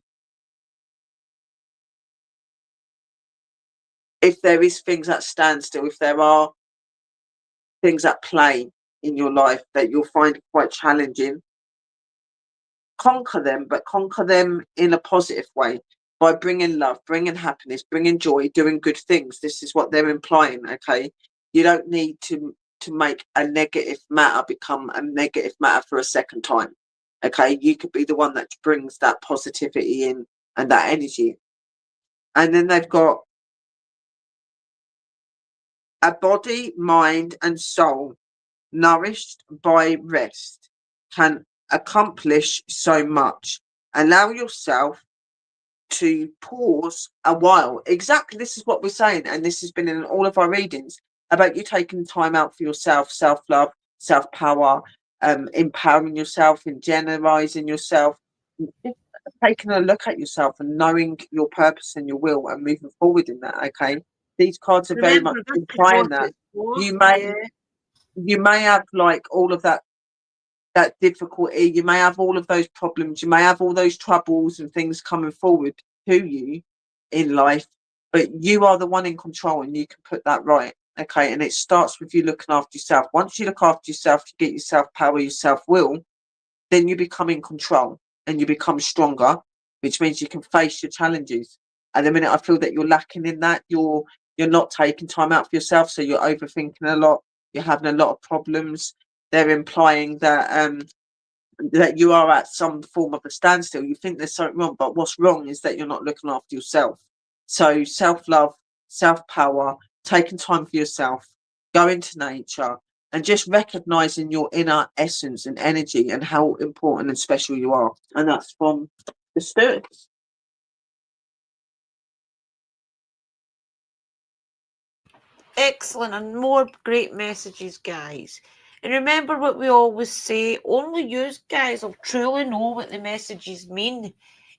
if there is things at standstill, if there are things at play in your life that you'll find quite challenging, conquer them, but conquer them in a positive way by bringing love, bringing happiness, bringing joy, doing good things. This is what they're implying. Okay, you don't need to make a negative matter become a negative matter for a second time. Okay, you could be the one that brings that positivity in and that energy. And then they've got a body, mind, and soul nourished by rest can accomplish so much. Allow yourself to pause a while. Exactly, this is what we're saying, and this has been in all of our readings about you taking time out for yourself, self-love, self-power, empowering yourself and generalizing yourself, just taking a look at yourself and knowing your purpose and your will and moving forward in that. Okay, these cards are very much Remember, this is implying what that it's for. you may Yeah. you may have like all of that difficulty, you may have all of those problems, you may have all those troubles and things coming forward to you in life, but you are the one in control and you can put that right. Okay, and it starts with you looking after yourself. Once you look after yourself, you get yourself power, your self will, then you become in control and you become stronger, which means you can face your challenges. And the minute I feel that you're lacking in that, you're not taking time out for yourself, so you're overthinking a lot, you're having a lot of problems. They're implying that you are at some form of a standstill. You think there's something wrong, but what's wrong is that you're not looking after yourself. So self-love, self-power, taking time for yourself, going to nature, and just recognizing your inner essence and energy and how important and special you are. And that's from the spirits. Excellent, and more great messages, guys. And remember what we always say, only you guys will truly know what the messages mean.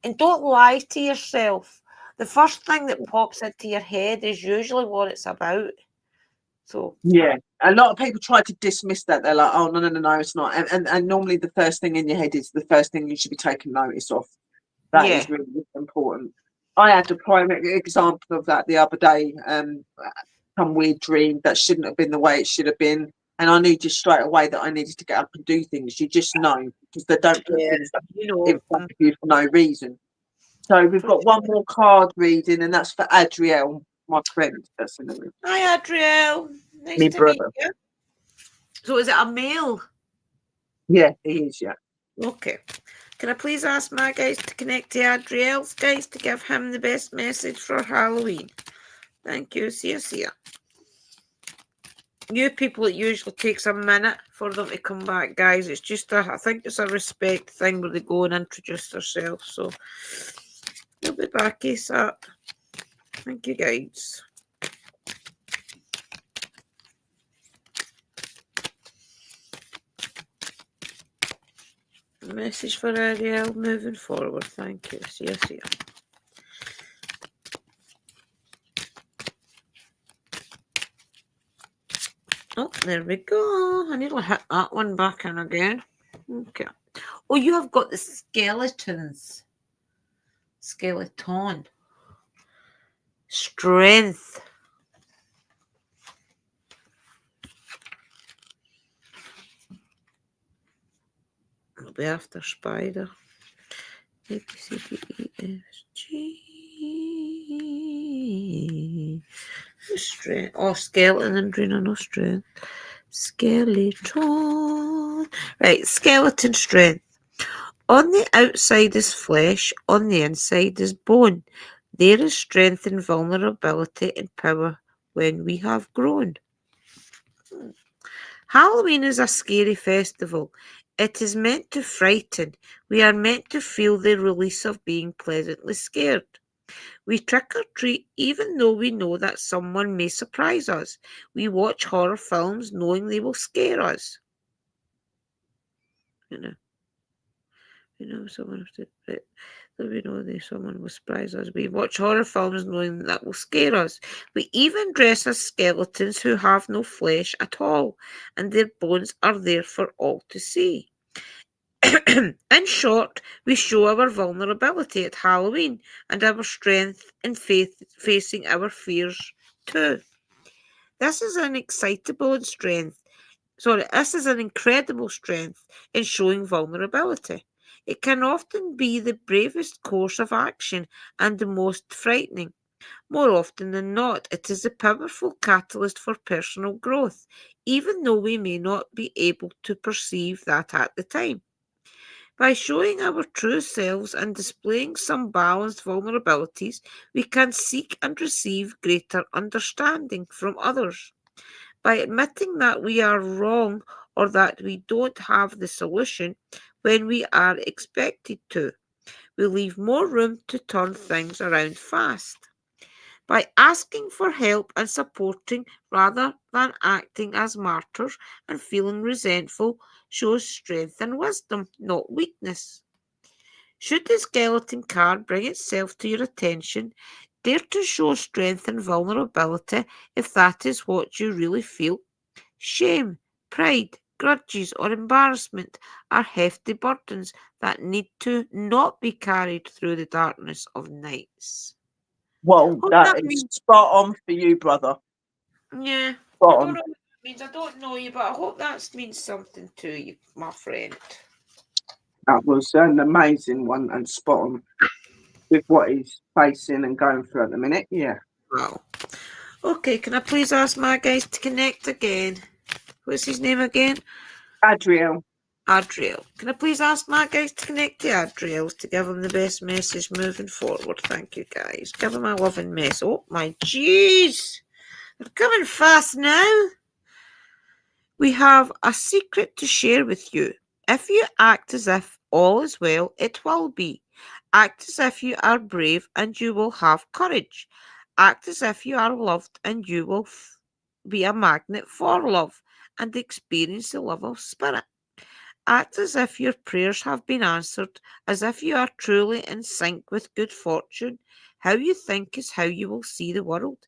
And don't lie to yourself. The first thing that pops into your head is usually what it's about. So Yeah, a lot of people try to dismiss that. They're like, oh, no, it's not. And normally the first thing in your head is the first thing you should be taking notice of. That yeah. is really important. I had a prime example of that the other day. Some weird dream that shouldn't have been the way it should have been. And I knew just straight away that I needed to get up and do things. You just know, because they don't put Yeah, things you in know. front of you for no reason. So we've got one more card reading, and that's for Adrielle, my friend. That's in the room. Hi, Adriel. Nice Me to meet brother. you. So is it a male? Yeah, he is, yeah. Okay. Can I please ask my guys to connect to Adriel's guys to give him the best message for Halloween? Thank you. See ya. New people, it usually takes a minute for them to come back, guys. It's just I think it's a respect thing where they go and introduce themselves. So we'll be back ASAP. Thank you, guys. Message for Ariel moving forward. Thank you. See ya. Oh, there we go. I nearly hit that one back in again. Okay. Oh, you have got the skeletons. Skeleton. Strength. I'll be after spider. A, B, C, D, E, F, G. Strength. Oh, skeleton and Drina, no strength. Skeleton. Right, skeleton strength. On the outside is flesh, on the inside is bone. There is strength and vulnerability and power when we have grown. Halloween is a scary festival. It is meant to frighten. We are meant to feel the release of being pleasantly scared. We trick or treat even though we know that someone may surprise us. We watch horror films knowing they will scare us. Someone So we know that someone will surprise us. We watch horror films knowing that will scare us. We even dress as skeletons who have no flesh at all, and their bones are there for all to see. In short, we show our vulnerability at Halloween and our strength in facing our fears too. This is an excitable strength. This is an incredible strength in showing vulnerability. It can often be the bravest course of action and the most frightening. More often than not, it is a powerful catalyst for personal growth, even though we may not be able to perceive that at the time. By showing our true selves and displaying some balanced vulnerabilities, we can seek and receive greater understanding from others. By admitting that we are wrong or that we don't have the solution when we are expected to, we leave more room to turn things around fast. By asking for help and supporting rather than acting as martyrs and feeling resentful shows strength and wisdom, not weakness. Should the skeleton card bring itself to your attention, dare to show strength and vulnerability if that is what you really feel. Shame, pride, grudges, or embarrassment are hefty burdens that need to not be carried through the darkness of nights. Well, What that that is means? spot on for you, brother. Yeah, Spot I don't on. know what that means. I don't know you, but I hope that means something to you, my friend. That was an amazing one and spot on with what he's facing and going through at the minute. Yeah. Wow. Okay, can I please ask my guys to connect again? What's his name again? Adriel. Adriel. Can I please ask my guys to connect to Adriel to give him the best message moving forward? Thank you, guys. Give him a loving message. Oh, my jeez. They're coming fast now. We have a secret to share with you. If you act as if all is well, it will be. Act as if you are brave and you will have courage. Act as if you are loved and you will be a magnet for love and experience the love of spirit. Act as if your prayers have been answered, as if you are truly in sync with good fortune. How you think is how you will see the world,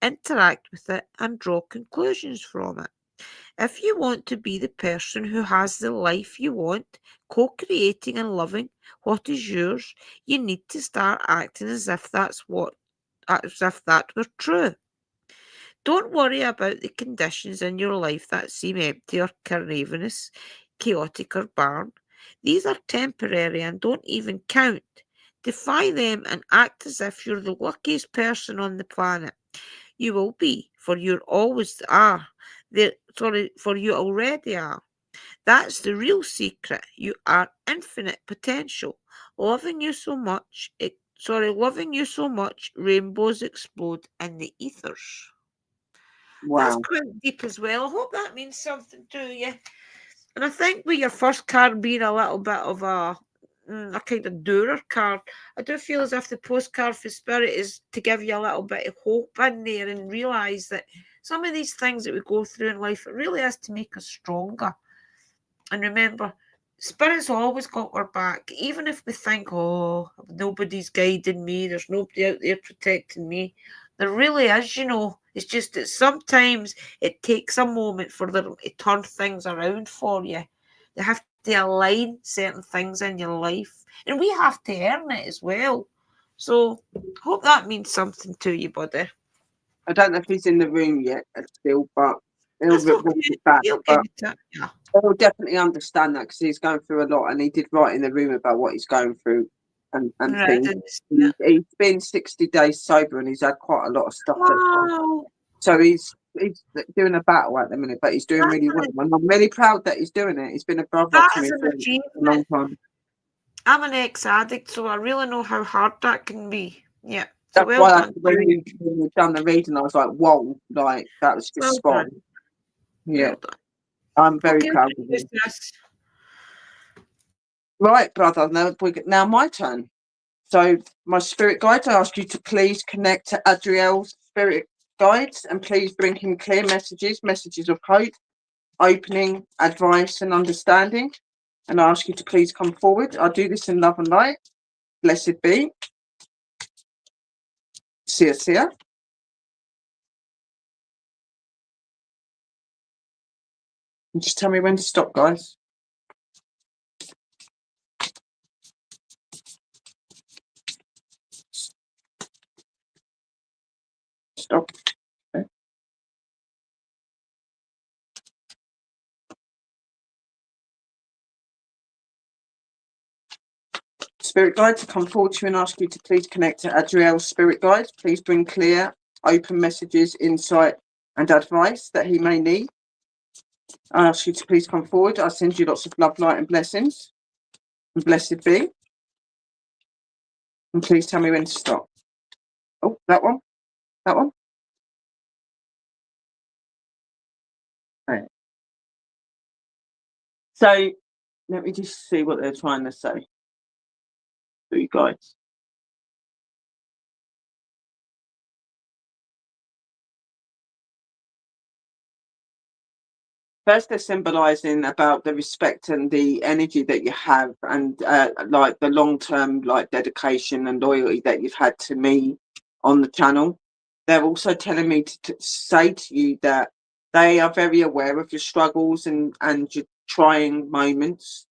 interact with it, and draw conclusions from it. If you want to be the person who has the life you want, co-creating and loving what is yours, you need to start acting as if that were true. Don't worry about the conditions in your life that seem empty or carnivorous, chaotic or barren. These are temporary and don't even count. Defy them and act as if you're the luckiest person on the planet. You will be, for you always are. For you already are. That's the real secret. You are infinite potential. Loving you so much, rainbows explode in the ethers. That's Wow. quite deep as well. I hope that means something to you. And I think with your first card being a little bit of a kind of doorer card, I do feel as if the postcard for Spirit is to give you a little bit of hope in there and realise that some of these things that we go through in life, it really is to make us stronger. And remember, Spirit's always got our back. Even if we think, oh, nobody's guiding me, there's nobody out there protecting me. There really is, It's just that sometimes it takes a moment for them to turn things around for you. They have to align certain things in your life. And we have to earn it as well. So, hope that means something to you, buddy. I don't know if he's in the room yet still, but he'll That's okay. be back. You'll But get it. Yeah. he'll definitely understand that because he's going through a lot and he did write in the room about what he's going through and Right, things. He's been 60 days sober and he's had quite a lot of stuff. Wow. So he's doing a battle at the minute, but he's doing That's really well. And I'm really proud that he's doing it. He's been a brother That to me is an for a long achievement. time. I'm an ex-addict, so I really know how hard that can be. Yeah. So That's well why done. when we done the reading, I was like, whoa, like that was just Well spot done. on. Yeah, Well done. I'm very Okay, proud of you. Right, brother. Now my turn. So my spirit guides, I ask you to please connect to Adriel's spirit guides and please bring him clear messages of hope, opening, advice and understanding. And I ask you to please come forward. I do this in love and light. Blessed be. See ya. And just tell me when to stop, guys. Stop. Okay. Spirit guides come forward to you and ask you to please connect to Adriel's spirit guide. Please bring clear, open messages, insight, and advice that he may need. I ask you to please come forward. I send you lots of love, light, and blessings. And blessed be. And please tell me when to stop. Oh, that one. That one. Right. So let me just see what they're trying to say to you guys. First, they're symbolizing about the respect and the energy that you have, and like the long-term like dedication and loyalty that you've had to me on the channel. They're also telling me to say to you that they are very aware of your struggles and your trying moments,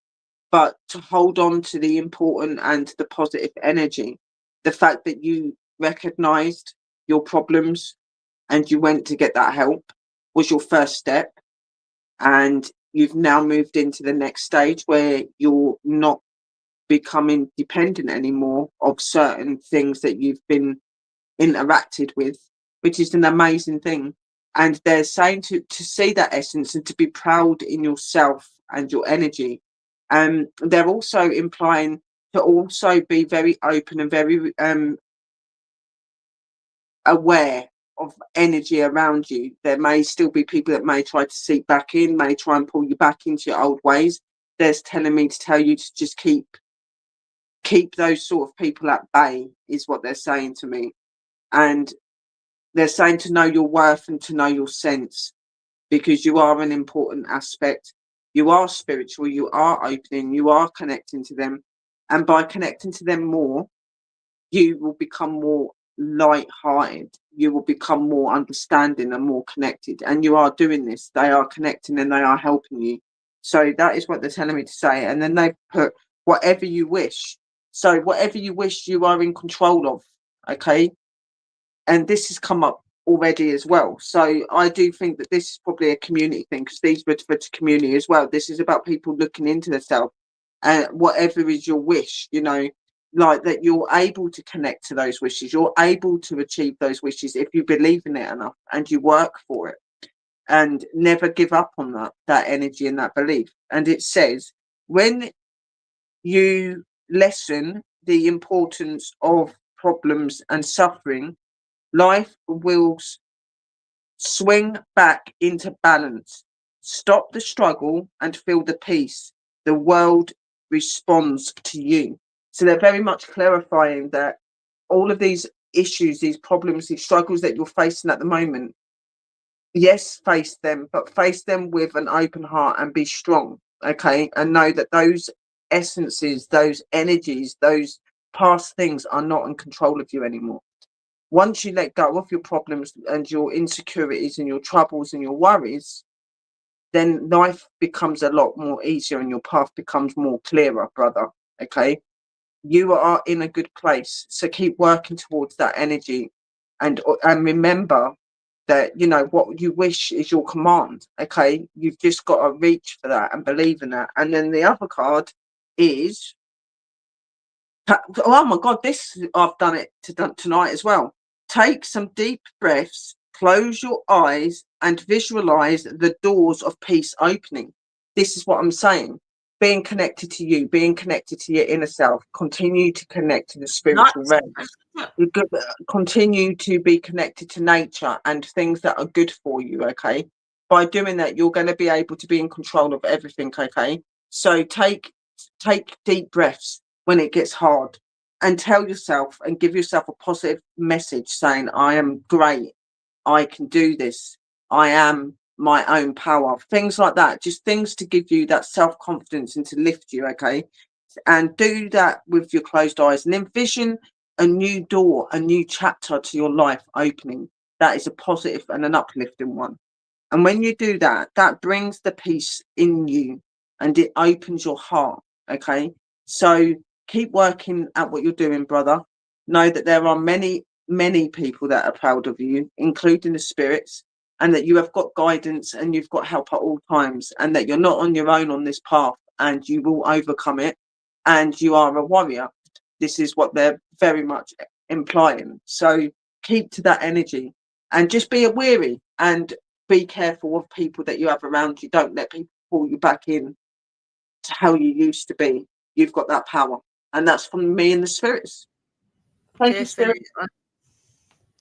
but to hold on to the important and the positive energy. The fact that you recognized your problems and you went to get that help was your first step. And you've now moved into the next stage where you're not becoming dependent anymore of certain things that you've been interacted with, which is an amazing thing. And they're saying to see that essence and to be proud in yourself and your energy. They're also implying to also be very open and very aware of energy around you. There may still be people that may try to seep back in, may try and pull you back into your old ways. There's telling me to tell you to just keep those sort of people at bay, is what they're saying to me. And they're saying to know your worth and to know your sense, because you are an important aspect. You are spiritual, you are opening, you are connecting to them. And by connecting to them more, you will become more light-hearted, you will become more understanding and more connected. And you are doing this. They are connecting and they are helping you. So that is what they're telling me to say. And then they put whatever you wish. So whatever you wish, you are in control of. Okay. And this has come up already as well. So I do think that this is probably a community thing, because these were for community as well. This is about people looking into themselves, and whatever is your wish, you know, like that you're able to connect to those wishes, you're able to achieve those wishes if you believe in it enough and you work for it, and never give up on that energy and that belief. And it says, when you lessen the importance of problems and suffering, life will swing back into balance. Stop the struggle and feel the peace. The world responds to you. So they're very much clarifying that all of these issues, these problems, these struggles that you're facing at the moment, yes, face them, but face them with an open heart and be strong, okay? And know that those essences, those energies, those past things are not in control of you anymore. Once you let go of your problems and your insecurities and your troubles and your worries, then life becomes a lot more easier and your path becomes more clearer, brother. Okay. You are in a good place. So keep working towards that energy, and remember that, you know, what you wish is your command. Okay. You've just got to reach for that and believe in that. And then the other card is, oh my God, this, I've done it tonight as well. Take some deep breaths, close your eyes and visualize the doors of peace opening. This is what I'm saying. Being connected to you, being connected to your inner self, continue to connect to the spiritual realm. Continue to be connected to nature and things that are good for you, okay? By doing that, you're going to be able to be in control of everything, okay? So take deep breaths when it gets hard, and tell yourself and give yourself a positive message saying, I am great, I can do this, I am my own power, things like that. Just things to give you that self-confidence and to lift you, okay? and do that with your closed eyes and envision a new door, a new chapter to your life opening. That is a positive and an uplifting one. And when you do that, that brings the peace in you and it opens your heart. Okay. So keep working at what you're doing, brother. Know that there are many, many people that are proud of you, including the spirits, and that you have got guidance and you've got help at all times, and that you're not on your own on this path and you will overcome it. And you are a warrior. This is what they're very much implying. So keep to that energy and just be wary and be careful of people that you have around you. Don't let people pull you back in to how you used to be. You've got that power. And that's from me and the spirits. Thank you, Spirit.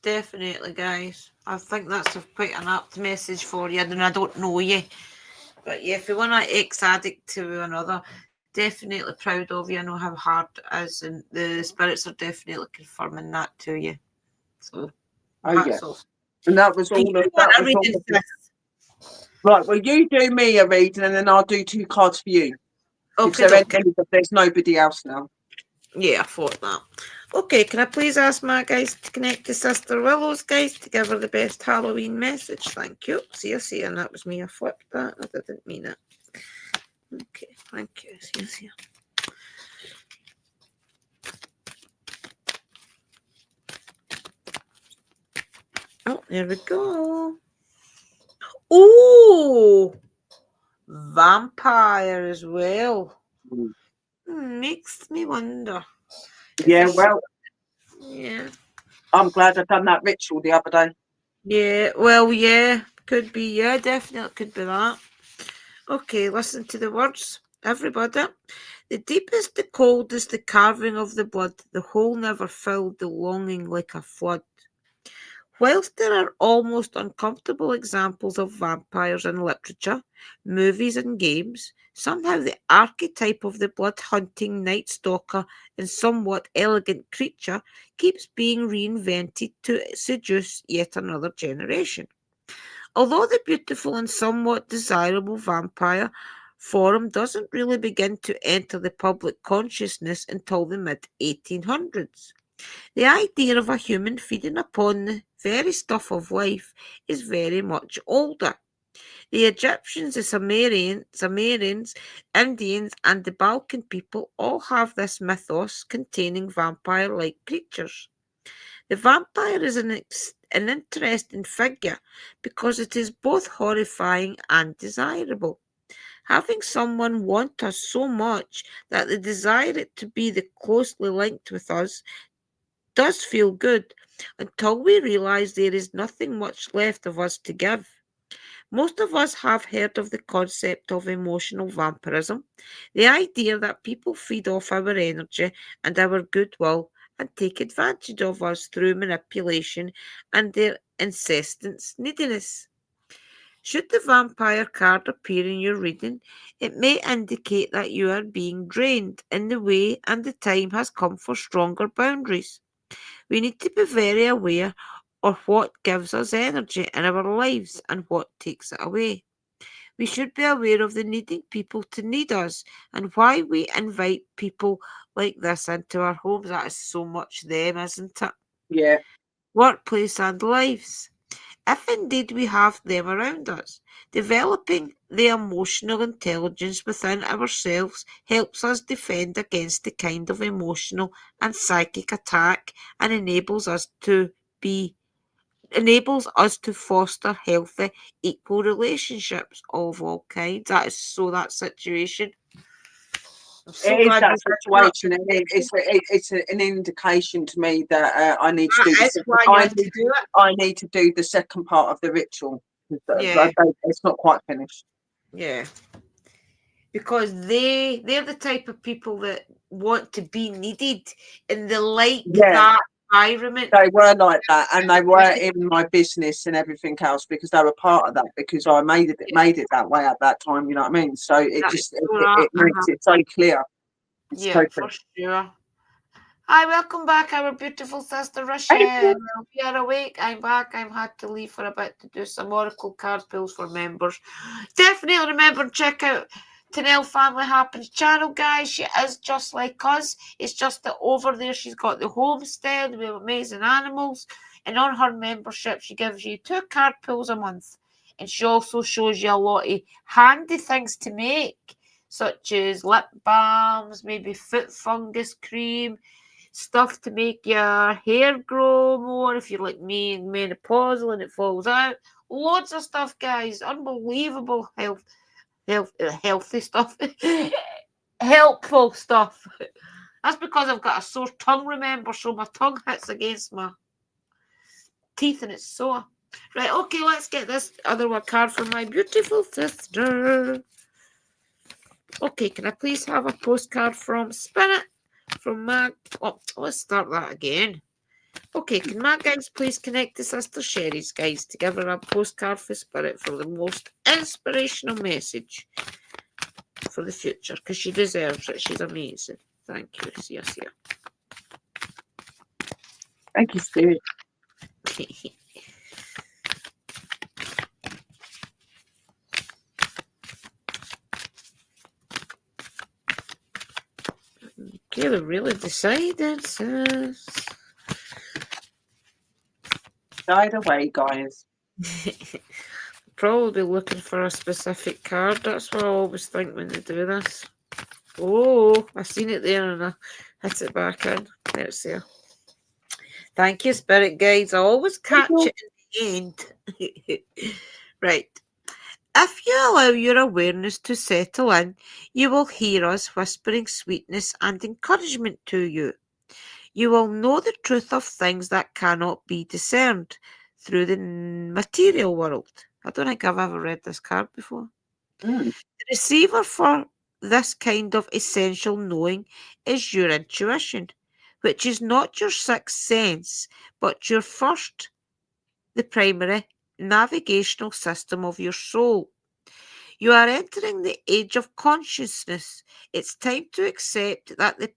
Definitely, guys. I think that's quite an apt message for you. And I don't know you. But yeah, if you want to ex-addict to another, definitely proud of you. I know how hard it is. And the spirits are definitely confirming that to you. So, hats off. And that was all of that. Right, well, you do me a reading and then I'll do 2 cards for you. Okay, there's nobody else now. Yeah, I thought that. Okay, can I please ask my guys to connect to Sister Willow's, guys, to give her the best Halloween message? Thank you. See, and that was me. I flipped that. I didn't mean it. Okay, thank you. See. Oh, there we go. Oh, vampire as well. Makes me wonder. Yeah, well, yeah. I'm glad I've done that ritual the other day. Yeah, well, yeah, could be. Yeah, definitely could be that. Okay, listen to the words, everybody. The deepest, the coldest, the carving of the blood, the hole never filled, the longing like a flood. Whilst there are almost uncomfortable examples of vampires in literature, movies and games, somehow the archetype of the blood-hunting night stalker and somewhat elegant creature keeps being reinvented to seduce yet another generation. Although the beautiful and somewhat desirable vampire form doesn't really begin to enter the public consciousness until the mid-1800s. The idea of a human feeding upon the very stuff of life is very much older. The Egyptians, the Sumerians, Indians, and the Balkan people all have this mythos containing vampire-like creatures. The vampire is an interesting figure because it is both horrifying and desirable. Having someone want us so much that they desire it to be the closely linked with us does feel good until we realize there is nothing much left of us to give. Most of us have heard of the concept of emotional vampirism, the idea that people feed off our energy and our goodwill and take advantage of us through manipulation and their incessant neediness. Should the vampire card appear in your reading, it may indicate that you are being drained in the way and the time has come for stronger boundaries. We need to be very aware of what gives us energy in our lives and what takes it away. We should be aware of the needing people to need us and why we invite people like this into our homes. That is so much them, isn't it? Yeah. Workplace and lives. If indeed we have them around us, developing the emotional intelligence within ourselves helps us defend against the kind of emotional and psychic attack and enables us to foster healthy, equal relationships of all kinds. That is so that situation. It is that situation. It's an indication to me that I need to do I need to do the second part of the ritual. Yeah. It's not quite finished. Yeah. Because they're the type of people that want to be needed and they like that environment. They were like that, and they were in my business and everything else because they were part of that. Because I made it that way at that time. You know what I mean? So it makes it so clear. For sure. Hi, welcome back, our beautiful sister Rochelle. We are awake. I'm back. I've had to leave for a bit to do some oracle card pulls for members. Definitely remember check out Tanel Family Happens channel, guys. She is just like us. It's just that over there she's got the homestead with amazing animals. And on her membership, she gives you 2 card pulls a month. And she also shows you a lot of handy things to make, such as lip balms, maybe foot fungus cream, stuff to make your hair grow more if you're like me and menopausal and it falls out. Loads of stuff, guys. Unbelievable healthy stuff. Helpful stuff. That's because I've got a sore tongue, remember, so my tongue hits against my teeth and it's sore. Right, okay, let's get this other one card from my beautiful sister. Okay, can I please have a postcard from Spirit? From Mag. Oh, let's start that again. Okay, can my guys please connect to Sister Sherry's guys to give her a postcard for Spirit for the most inspirational message for the future, because she deserves it. She's amazing. Thank you. See you. Thank you, Spirit. Okay, they're really decided, sis. Guide away, guys. Probably looking for a specific card. That's what I always think when they do this. Oh, I seen it there and I hit it back in. There it's there. Thank you, Spirit Guides. I always catch it in the end. Right. If you allow your awareness to settle in, you will hear us whispering sweetness and encouragement to you. You will know the truth of things that cannot be discerned through the material world. I don't think I've ever read this card before. The receiver for this kind of essential knowing is your intuition, which is not your sixth sense, but your first, the primary navigational system of your soul. You are entering the age of consciousness. It's time to accept that the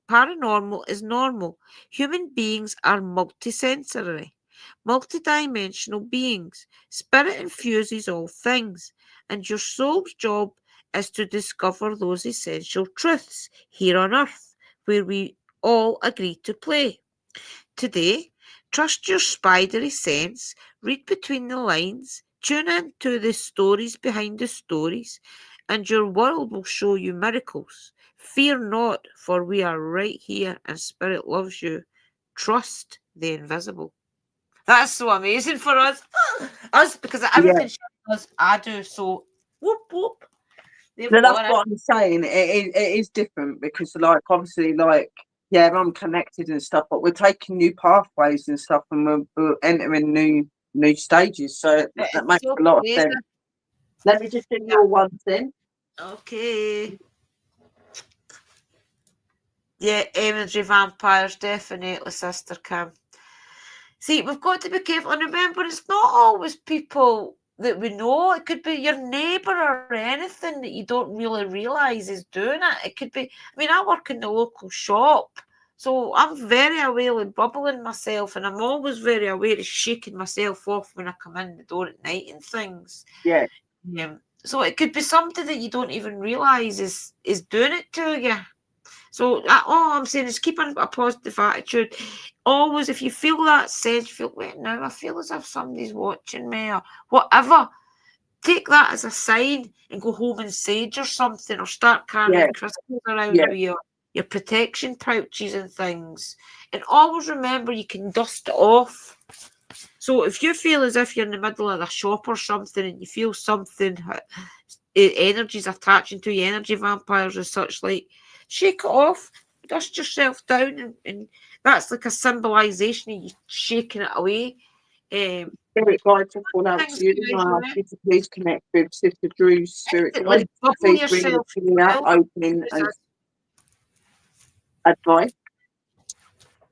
paranormal is normal. Human beings are multisensory, multidimensional beings. Spirit infuses all things, and your soul's job is to discover those essential truths here on earth, where we all agree to play. Today, trust your spidery sense, read between the lines, tune in to the stories behind the stories, and your world will show you miracles. Fear not, for we are right here and Spirit loves you. Trust the invisible. That's so amazing for us. Us, because everything she does, I do. So, whoop, whoop. So that's what I'm saying. It is different because, like, obviously, like, yeah, I'm connected and stuff, but we're taking new pathways and stuff, and we're entering new stages. So that makes a lot of sense. Let me just do your one thing. Okay. Yeah, imagery vampires, definitely, Sister Kim. See, we've got to be careful, and remember, it's not always people that we know. It could be your neighbour or anything that you don't really realise is doing it. It could be, I mean, I work in the local shop, so I'm very aware of bubbling myself, and I'm always very aware of shaking myself off when I come in the door at night and things. Yeah. So it could be something that you don't even realise is doing it to you. So all I'm saying is keep a positive attitude. Always, if you feel that sense, you feel, wait, now I feel as if somebody's watching me or whatever, take that as a sign and go home and sage or something, or start carrying crystals around with your protection pouches and things. And always remember, you can dust it off. So if you feel as if you're in the middle of a shop or something and you feel something, energies attaching to you, energy vampires and such like, shake it off, dust yourself down, and that's like a symbolisation of you shaking it away. Spirit guides have gone out to you, and I ask you to please connect with Sister Drew's spirit guide. Please bring it to me out, opening and advice.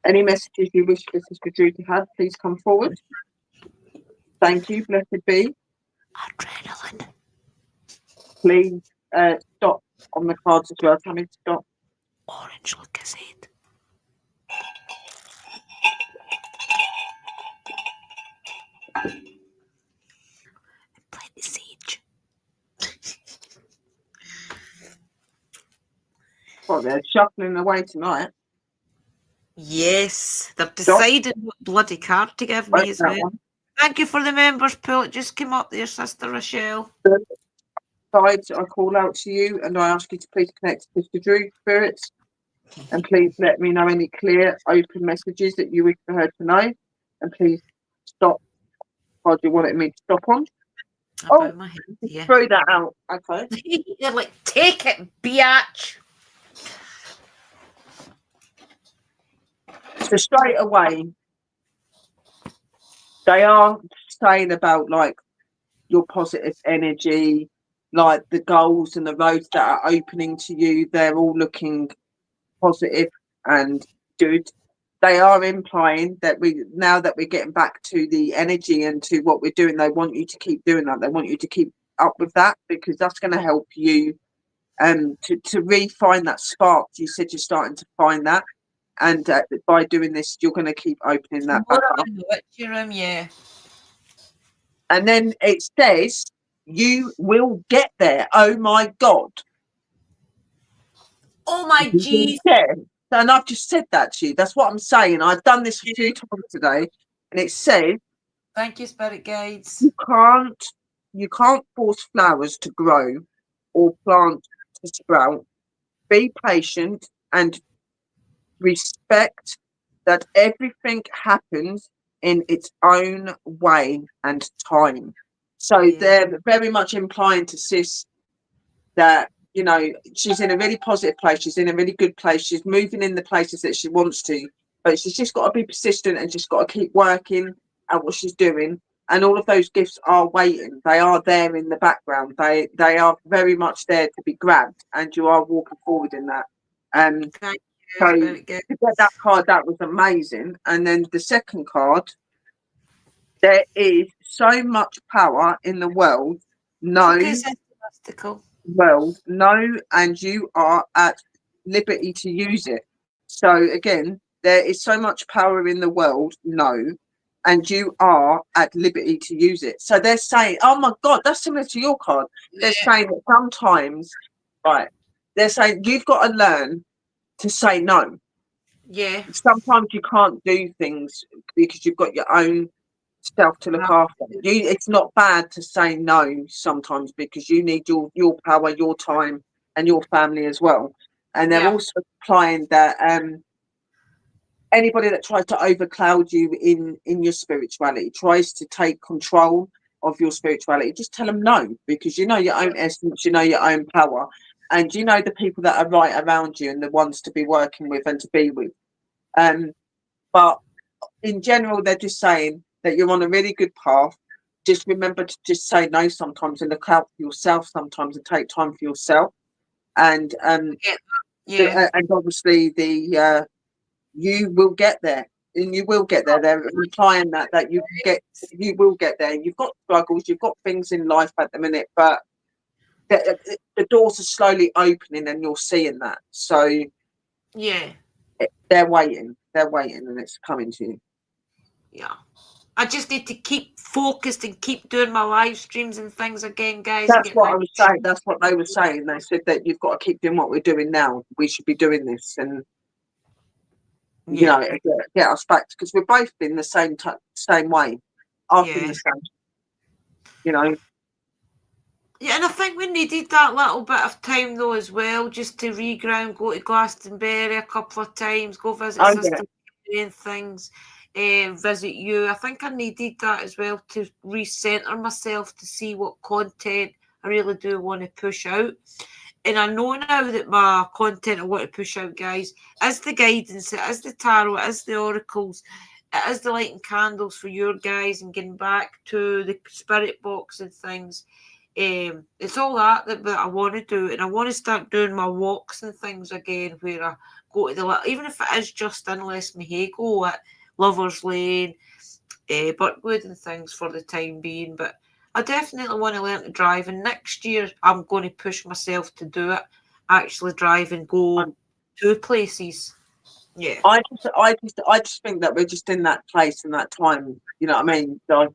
Any messages you wish for Sister Drew to have, please come forward. Thank you, blessed be. Adrenaline. Please stop on the cards as well. Tell me to stop. Orange Lucasade. Plant the sage. Well, they're shuffling away tonight. Yes, they've decided what bloody card to give me as well. Thank you for the members pool. It just came up there, Sister Rochelle. Sides, I call out to you and I ask you to please connect to Mr. Drew spirits, and please let me know any clear, open messages that you wish for her to know, and please stop what you wanted me to stop on. About my head, yeah. Throw that out, okay? You're like, take it, biatch. So straight away, they are saying about like your positive energy, like the goals and the roads that are opening to you. They're all looking positive and good. They are implying that now that we're getting back to the energy and to what we're doing, they want you to keep doing that. They want you to keep up with that, because that's going to help you to refine that spark. You said you're starting to find that, and by doing this, you're going to keep opening that back up. In the witchy room, yeah. And then it says you will get there. Oh my God. Oh my jeez. Yeah. And I've just said that to you. That's what I'm saying. I've done this a few times today, and it says, thank you, spirit guides. You can't force flowers to grow or plant to sprout. Be patient and respect that everything happens in its own way and time. So they're very much implying to Sis that, you know, she's in a really positive place. She's in a really good place. She's moving in the places that she wants to, but she's just got to be persistent and just got to keep working at what she's doing. And all of those gifts are waiting. They are there in the background. They are very much there to be grabbed, and you are walking forward in that. So to get that card, that was amazing. And then the second card, there is so much power in the world. No. Well, no, and you are at liberty to use it. So again, there is so much power in the world, no, and you are at liberty to use it. So they're saying, oh my God, that's similar to your card. They're saying that sometimes, right, they're saying you've got to learn to say no. Yeah. Sometimes you can't do things because you've got your own self to look after. It's not bad to say no sometimes, because you need your power, your time, and your family as well. And they're also implying that anybody that tries to overcloud you in your spirituality, tries to take control of your spirituality, just tell them no, because you know your own essence, you know your own power, and you know the people that are right around you and the ones to be working with and to be with. But in general, they're just saying that you're on a really good path. Just remember to just say no sometimes, and look out for yourself sometimes, and take time for yourself. And and obviously you will get there, and you will get there. They're implying that you will get there. You've got struggles, you've got things in life at the minute, but the doors are slowly opening, and you're seeing that. So they're waiting, and it's coming to you. Yeah. I just need to keep focused and keep doing my live streams and things again, guys. That's what I was saying. That's what they were saying. They said that you've got to keep doing what we're doing now. We should be doing this, and you know, get us back, because we've both been the same way. I've been the same. You know. Yeah, and I think we needed that little bit of time though as well, just to reground, go to Glastonbury a couple of times, go visit Sister and things. Visit you. I think I needed that as well to recenter myself, to see what content I really do want to push out. And I know now that my content I want to push out, guys, is the guidance, it is the tarot, it is the oracles, it is the lighting candles for your guys and getting back to the spirit box and things. It's all that I want to do, and I want to start doing my walks and things again, where I go to the, even if it is just in Lesmahago at Lovers Lane, Burtwood and things for the time being. But I definitely want to learn to drive, and next year I'm going to push myself to do it, actually drive and go to places. Yeah, I just think that we're just in that place and that time. You know what I mean? Like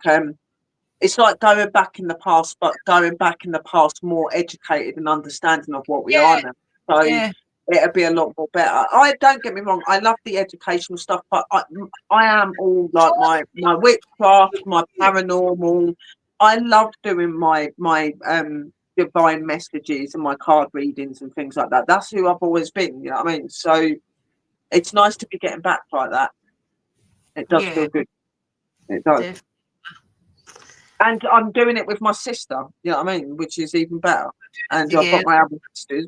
it's like going back in the past, but going back in the past more educated and understanding of what we are now. So it'll be a lot more better. I don't get me wrong, I love the educational stuff, but I am all like my witchcraft, my paranormal. I love doing my divine messages and my card readings and things like that. That's who I've always been, you know what I mean? So it's nice to be getting back like that. It does feel good. It does. Def- And I'm doing it with my sister, you know what I mean? Which is even better. And I've got my other sisters.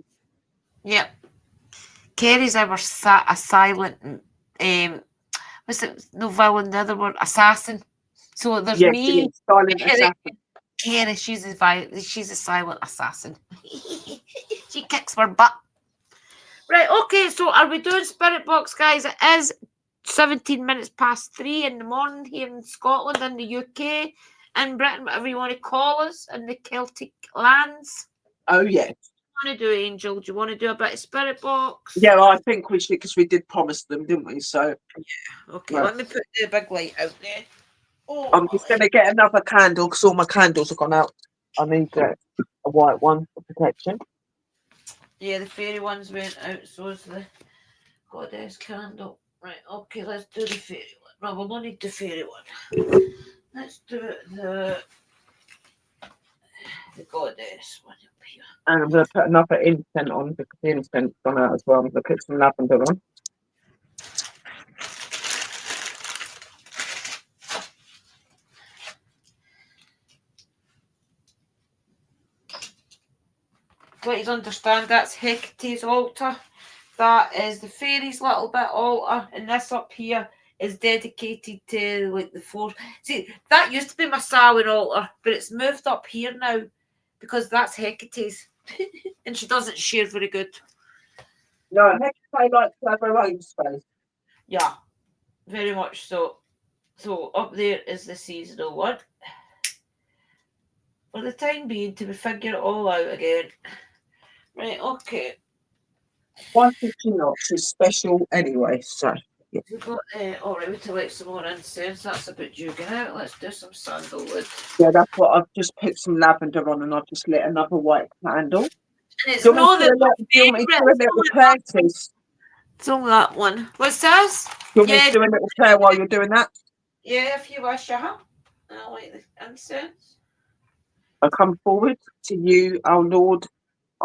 Yep. Kerry's a silent, what's it, no villain, the other word, assassin. So there's me, silent assassin. Kerry, she's a silent assassin. She kicks my butt. Right, okay, so are we doing Spirit Box, guys? It is 17 minutes past 3 in the morning here in Scotland, in the UK, in Britain, whatever you want to call us, in the Celtic lands. Oh, yes. Want to do, Angel? Do you want to do a bit of Spirit Box? Yeah, I think we should, because we did promise them, didn't we? So yeah. Okay, let me put the big light out there. Oh, I'm just going to get another candle because all my candles have gone out. I need a white one for protection. Yeah, the fairy ones went out, so is the goddess candle. Right, okay, let's do the fairy one. No, we'll not need the fairy one. Let's do the goddess one up here. And I'm going to put another incense on because the incense gone out as well. I'm going to put some lavender on. Please understand that's Hecate's altar. That is the fairy's little bit altar, and this up here is dedicated to like the four. See, that used to be my Samhain altar, but it's moved up here now because that's Hecate's, and she doesn't share very good. No, Hecate likes to have her own space. Yeah, very much so. So up there is the seasonal one. For the time being, till we figure it all out again. Right, okay. 150 knots is special anyway, so. Yeah. We've got, all right, we to light some more incense. That's about jugging out. Let's do some sandalwood. Yeah, that's what I've just put some lavender on and I've just lit another white candle. And it's Do you not want me to do a little prayer, please? It's on that one. What's this? Do you want me to do a little prayer while you're doing that? Yeah, if you wish, I'll light the incense. I come forward to you, our Lord,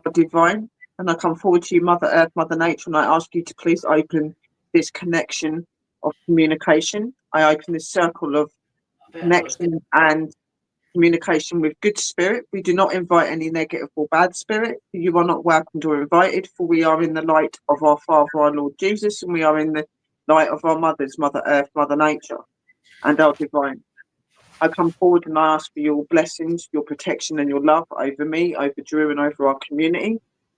our divine, and I come forward to you, Mother Earth, Mother Nature, and I ask you to please open this connection of communication. I open this circle of connection and communication with good spirit. We do not invite any negative or bad spirit. You are not welcomed or invited, for we are in the light of our Father, our Lord Jesus, and we are in the light of our mothers, Mother Earth, Mother Nature, and our divine. I come forward and I ask for your blessings, your protection and your love over me, over Drew and over our community.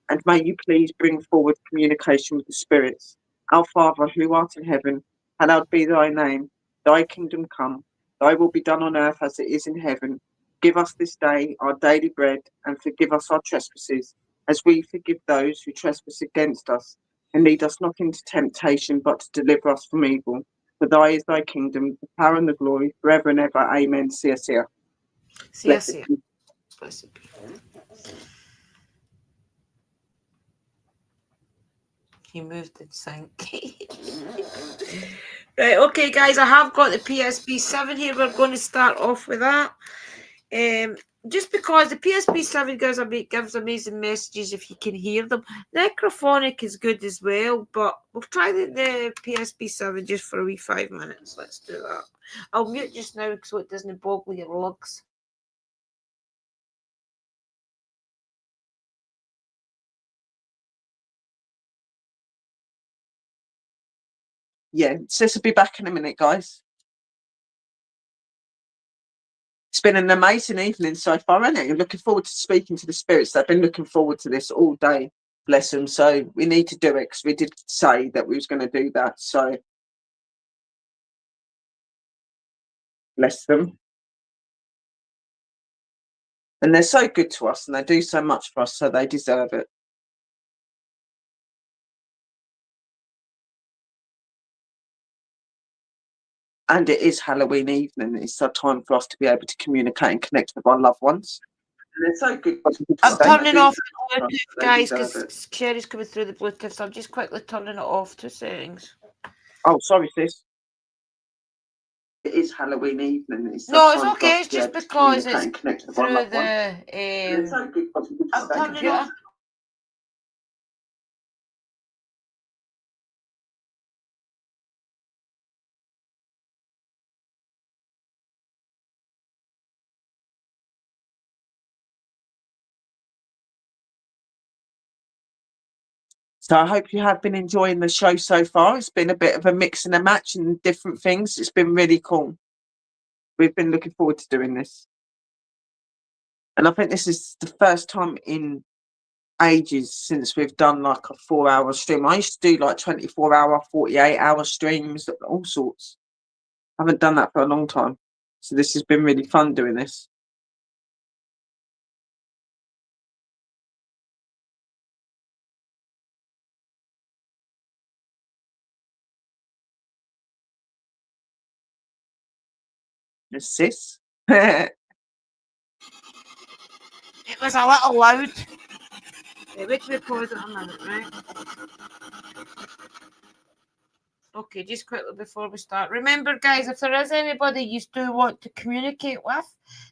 And may you please bring forward communication with the spirits. Our Father, who art in heaven, hallowed be thy name. Thy kingdom come. Thy will be done on earth as it is in heaven. Give us this day our daily bread, and forgive us our trespasses, as we forgive those who trespass against us. And lead us not into temptation, but to deliver us from evil. For thy is thy kingdom, the power and the glory, forever and ever. Amen. See us here. See us here. Blessed be. He moved in sync. Right, okay, guys, I have got the PSB7 here. We're going to start off with that. Just because the PSB7 gives amazing messages if you can hear them. Necrophonic is good as well, but we'll try the PSB7 just for a wee 5 minutes. Let's do that. I'll mute just now so it doesn't boggle your lugs. Yeah, Sis will be back in a minute, guys. It's been an amazing evening so far, isn't it? You're looking forward to speaking to the spirits. They've been looking forward to this all day. Bless them. So we need to do it because we did say that we was going to do that. So bless them. And they're so good to us and they do so much for us, so they deserve it. And it is Halloween evening. It's a time for us to be able to communicate and connect with our loved ones. They're so good. I'm They turning do off that. the Bluetooth, They guys, deserve because Sherry's coming through the Bluetooth, so I'm just quickly turning it off to settings. Oh, sorry, sis. It is Halloween evening. It's No, it's sometimes okay. nice It's to be able just to because communicate it's and connect with one through loved one. the. They're so good. I'm turning it off. So I hope you have been enjoying the show so far. It's been a bit of a mix and a match and different things. It's been really cool. We've been looking forward to doing this. And I think this is the first time in ages since we've done like a 4-hour stream. I used to do like 24-hour, 48-hour streams, all sorts. I haven't done that for a long time. So this has been really fun doing this. Yes, sis. It was a little loud. Wait me pause it a minute, right? Okay, just quickly before we start. Remember, guys, if there is anybody you do want to communicate with,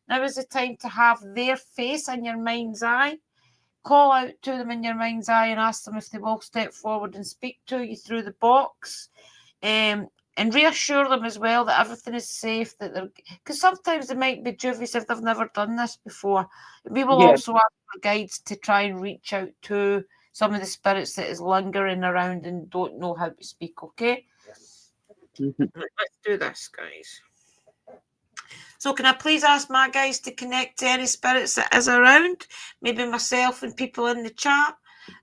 now is the time to have their face in your mind's eye. Call out to them in your mind's eye and ask them if they will step forward and speak to you through the box. And reassure them as well that everything is safe, that they're, because sometimes they might be dubious if they've never done this before. We will also ask our guides to try and reach out to some of the spirits that is lingering around and don't know how to speak, okay? Let's do this, guys. So can I please ask my guys to connect to any spirits that is around? Maybe myself and people in the chat.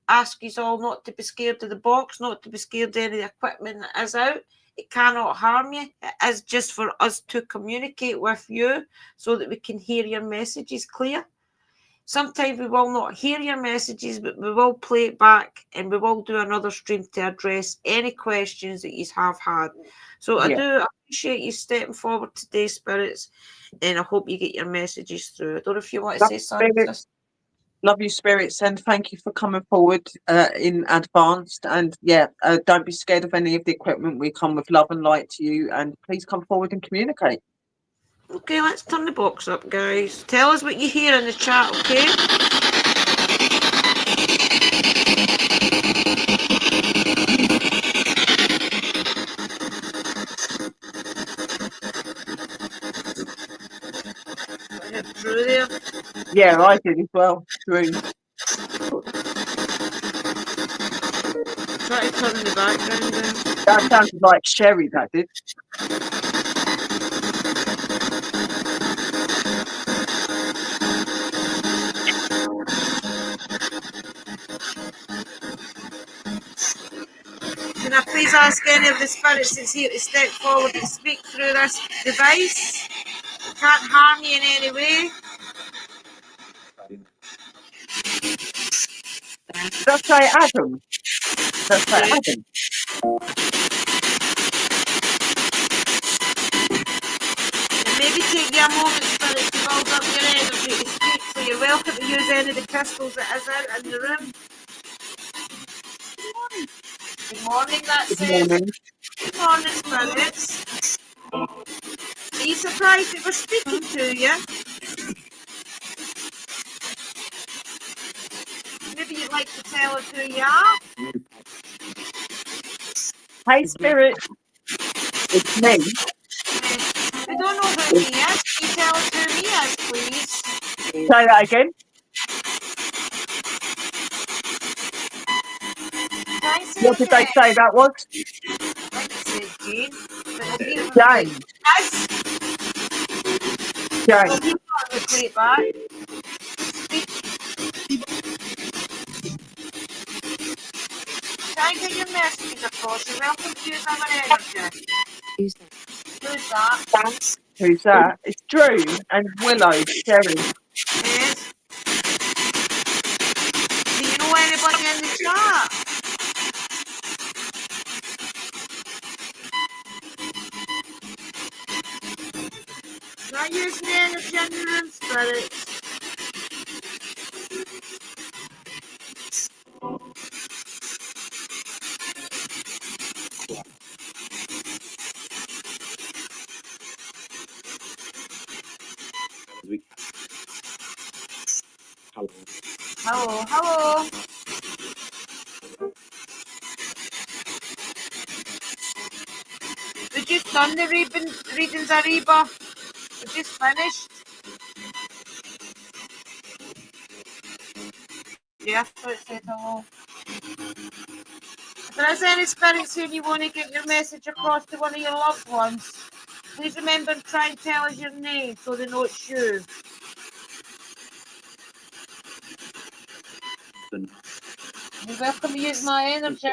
Ask you all not to be scared of the box, not to be scared of any of the equipment that is out. It cannot harm you. It is just for us to communicate with you so that we can hear your messages clear. Sometimes we will not hear your messages, but we will play it back and we will do another stream to address any questions that you have had. So I do appreciate you stepping forward today, spirits, and I hope you get your messages through. I don't know if you want to say something. Love you, spirits, and thank you for coming forward in advance. And don't be scared of any of the equipment. We come with love and light to you, and please come forward and communicate. Okay, let's turn the box up, guys. Tell us what you hear in the chat, okay? Through there. Yeah, I did as well. Through. Try to turn the background down. That sounded like Sherry, that did. Can I please ask any of the spirits that's here to step forward and speak through this device? It can't harm you in any way. Let's say Adam. Let's say Adam. Maybe take you a moment, spirit, to build up your energy to speak. So you're welcome to use any of the crystals that is out in the room. Good morning, that's Good morning. Good morning, spirits. Are you surprised that we're speaking to you? Maybe you'd like to tell us who you are? Hey, spirit. It's me. We don't know who he is. Can you tell us who he is, please? Say that again. What did they say that was? I said Jane. Jane. Yes. Jane. Well, you can't play it back. Try and get your messages across. You're welcome to use our energy. Who's that? Who's that? It's Drew and Willow. Sherry. Yes. Do you know anybody in the chat? Try using the energy in the room, spirits. Hello. We just done the readings, Ariba. We just finished. Yeah, I thought it said hello. If there is any spirits here and you want to get your message across to one of your loved ones, please remember to try and tell us your name so they know it's you. You're welcome to use my energy.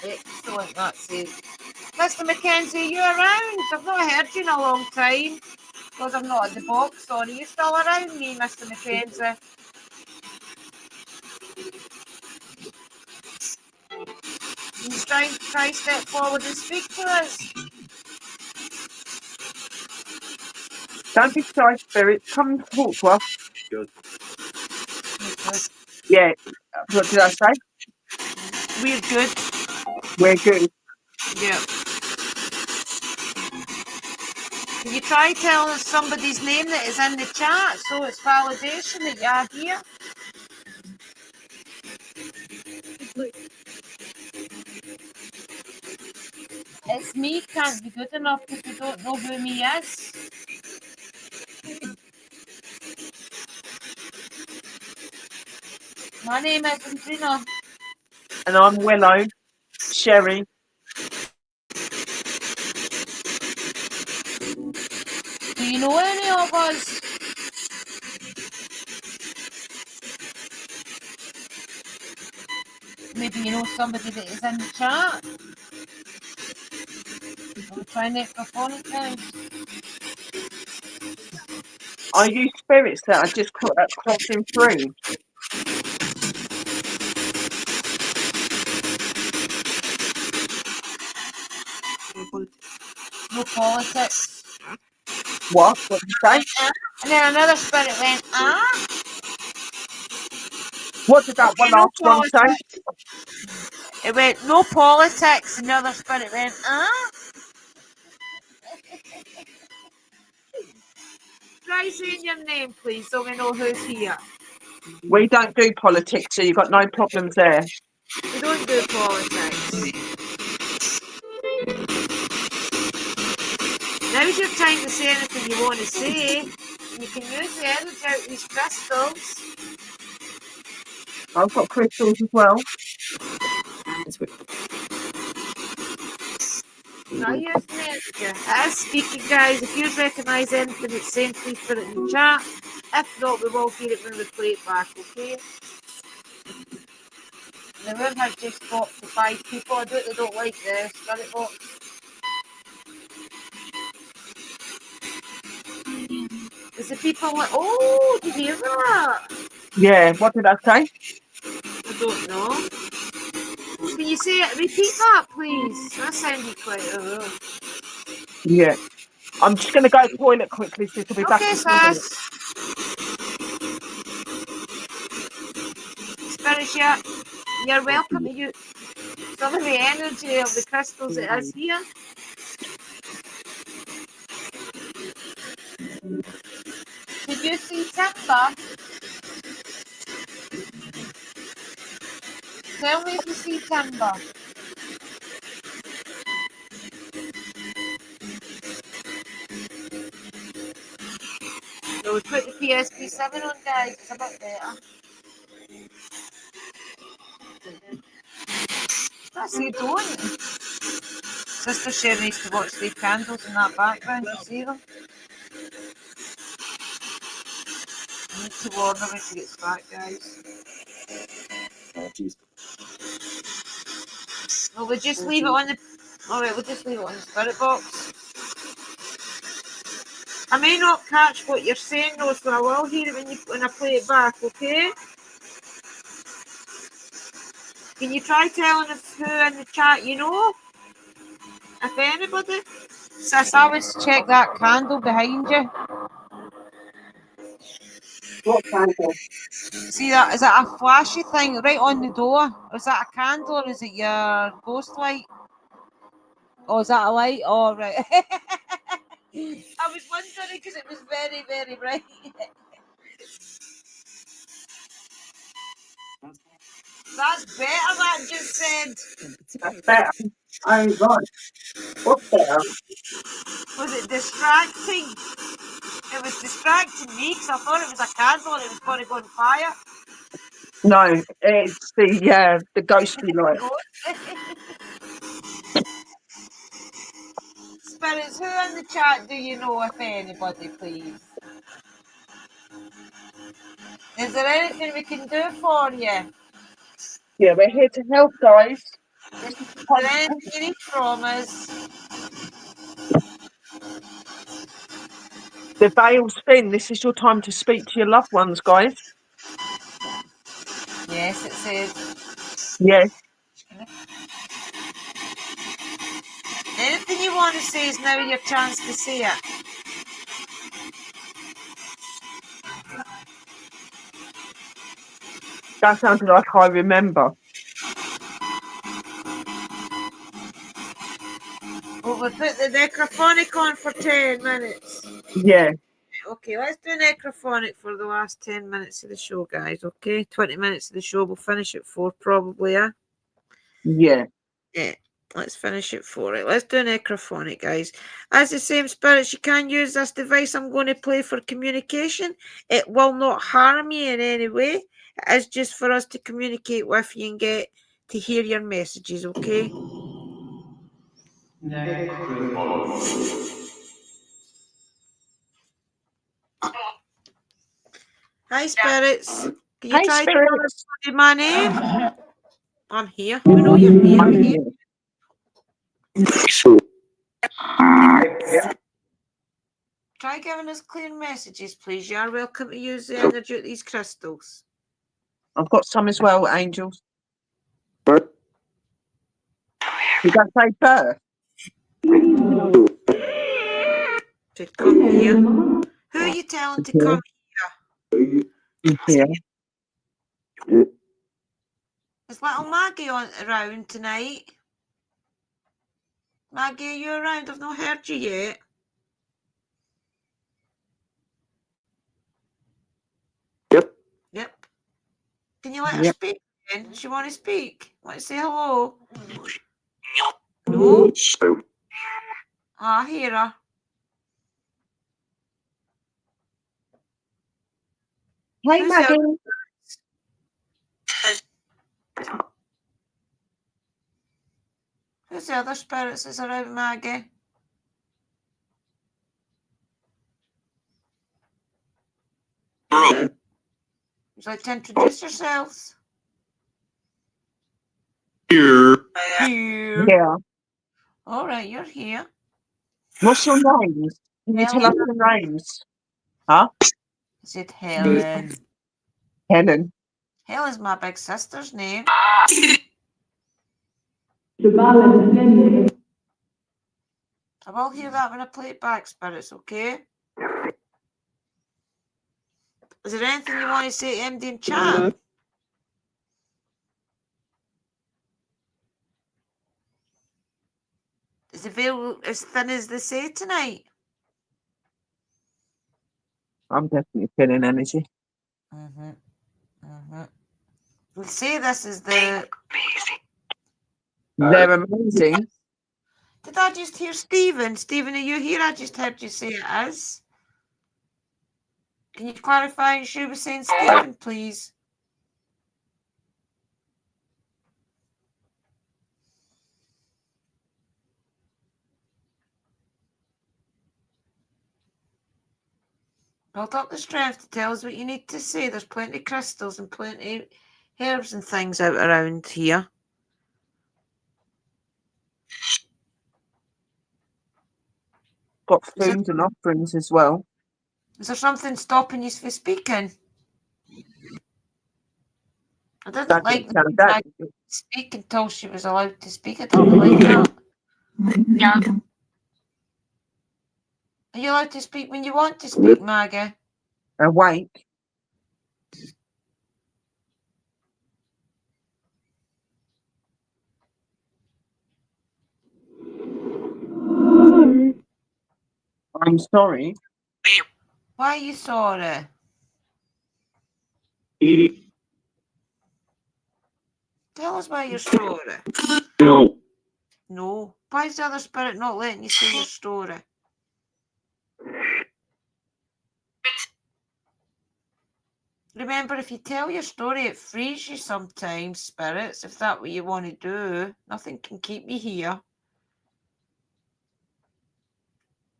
Excellent, that's it. Mr. Mackenzie, you around? I've not heard you in a long time. Because I'm not at the box, sorry. You still around me, Mr. Mackenzie? You try step forward and speak to us. Don't be shy, spirit. Come and talk to us. Good. Yeah. What did I say? We're good. We're good. Yeah. Can you try telling us somebody's name that is in the chat so it's validation that you are here? It's me can't be good enough if you don't know who me is. My name is Andrina. And I'm Willow. Sherry. Do you know any of us? Maybe you know somebody that is in the chat. We'll try necrophonic now. Are you spirits that are just crossing through? No politics. What? What did you say? And then another spirit went, ah? What did that one no last one say? politics. It went, no politics. And the other spirit went, ah? Try saying your name, please, so we know who's here. We don't do politics, so you've got no problems there. We don't do politics. Now's your time to say anything you want to say. You can use the energy out of these crystals. I've got crystals as well. I use the energy. As speaking, guys, if you recognise anything it's saying, please put it in the chat. If not, we will hear it when we play it back, okay? The room has just got to 5 people. I don't like the spirit box. There's the people like, oh, did you hear that? Yeah, what did I say? I don't know. Can you say it? Repeat that, please. That sounded quite. Yeah. I'm just going to go to the toilet quickly, so it'll be back Okay, in 2 minutes. Spirits, you're welcome to use some of the energy of the crystals that is here. Did you see Timber? Tell me if you see Timber. So we put the PSP 7 on, guys. It's a bit better. That's you don't. Sister Sherry needs to watch the candles in that background. You see them? I need to warn her when she gets back, guys. Well, we'll just leave it on the. Alright, we'll just leave it on the spirit box. I may not catch what you're saying, though, so I will hear it when I play it back, okay? Can you try telling us who in the chat you know? If anybody? Sis, I always check that candle behind you. What candle? See that? Is that a flashy thing right on the door? Is that a candle or is it your ghost light? Oh, is that a light? Oh, right. I was wondering because it was very, very bright. That's better, that just said. That's better. Oh, right. What's better? Was it distracting? It was distracting me because I thought it was a candle and it was going to go on fire. No, it's the ghostly light. Spirits, who in the chat do you know, if anybody, please? Is there anything we can do for you? Yeah, we're here to help, guys. This is Is there anything you need from us? the veil's thin. This is your time to speak to your loved ones, guys. Yes, it says. Yes. Anything you want to say is now your chance to say it. That sounded like I remember. Well, we'll put the necrophonic on for 10 minutes. Yeah. Okay, let's do necrophonic for the last 10 minutes of the show, guys. Okay, 20 minutes of the show. We'll finish at 4 probably, yeah? Yeah. Yeah, let's finish it for it. Let's do necrophonic, guys. As the same spirits, you can use this device I'm going to play for communication. It will not harm you in any way. It is just for us to communicate with you and get to hear your messages, okay? Hi, spirits. Can you Hey, try spirits. to say my name? I'm here. We know you're here. I'm We're here. here. Try giving us clear messages, please. You are welcome to use the energy of these crystals. I've got some as well, angels. Did I say birth? To come here. Who are you telling to come Yeah. here? Is little Maggie around tonight? Maggie, are you around? I've not heard you yet. Yep. Can you let her speak then? Does she want to speak? Want to say hello? No? I hear her. Hey, Who's Maggie. Who's the other spirits that's around Maggie? Would you like to introduce yourselves? Here. Yeah. All right, you're here. What's your names? Can you tell us your names? Huh? Is it Helen? Helen. Helen's my big sister's name. I will hear that when I play it back, spirits, okay? Is there anything you want to say to MD in chat? Is the veil as thin as they say tonight? I'm definitely feeling energy. We'll say this is the... They're amazing. Did I just hear Stephen? Stephen, are you here? I just heard you say it is. Can you clarify what you were saying, Stephen, please? Build up the strength to tell us what you need to say. There's plenty of crystals and plenty of herbs and things out around here. Got food and offerings as well. Is there something stopping you from speaking? I didn't That like didn't sound that. speak until she was allowed to speak. I don't like that. Are you allowed to speak when you want to speak, Maggie? Awake. I'm sorry. Why are you sorry? Tell us why you're sorry. No. Why is the other spirit not letting you say your story? Remember, if you tell your story, it frees you sometimes, spirits. If that's what you want to do, nothing can keep you here.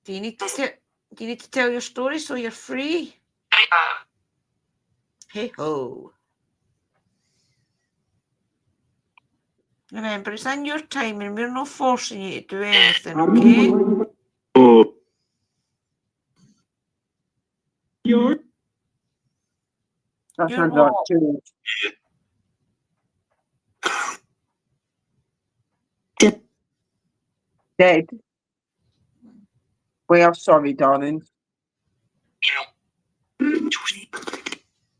Do you need to tell your story so you're free? Hey ho. Remember, it's in your time and we're not forcing you to do anything, okay? That You're sounds like what? George. Dead. We are sorry, darling.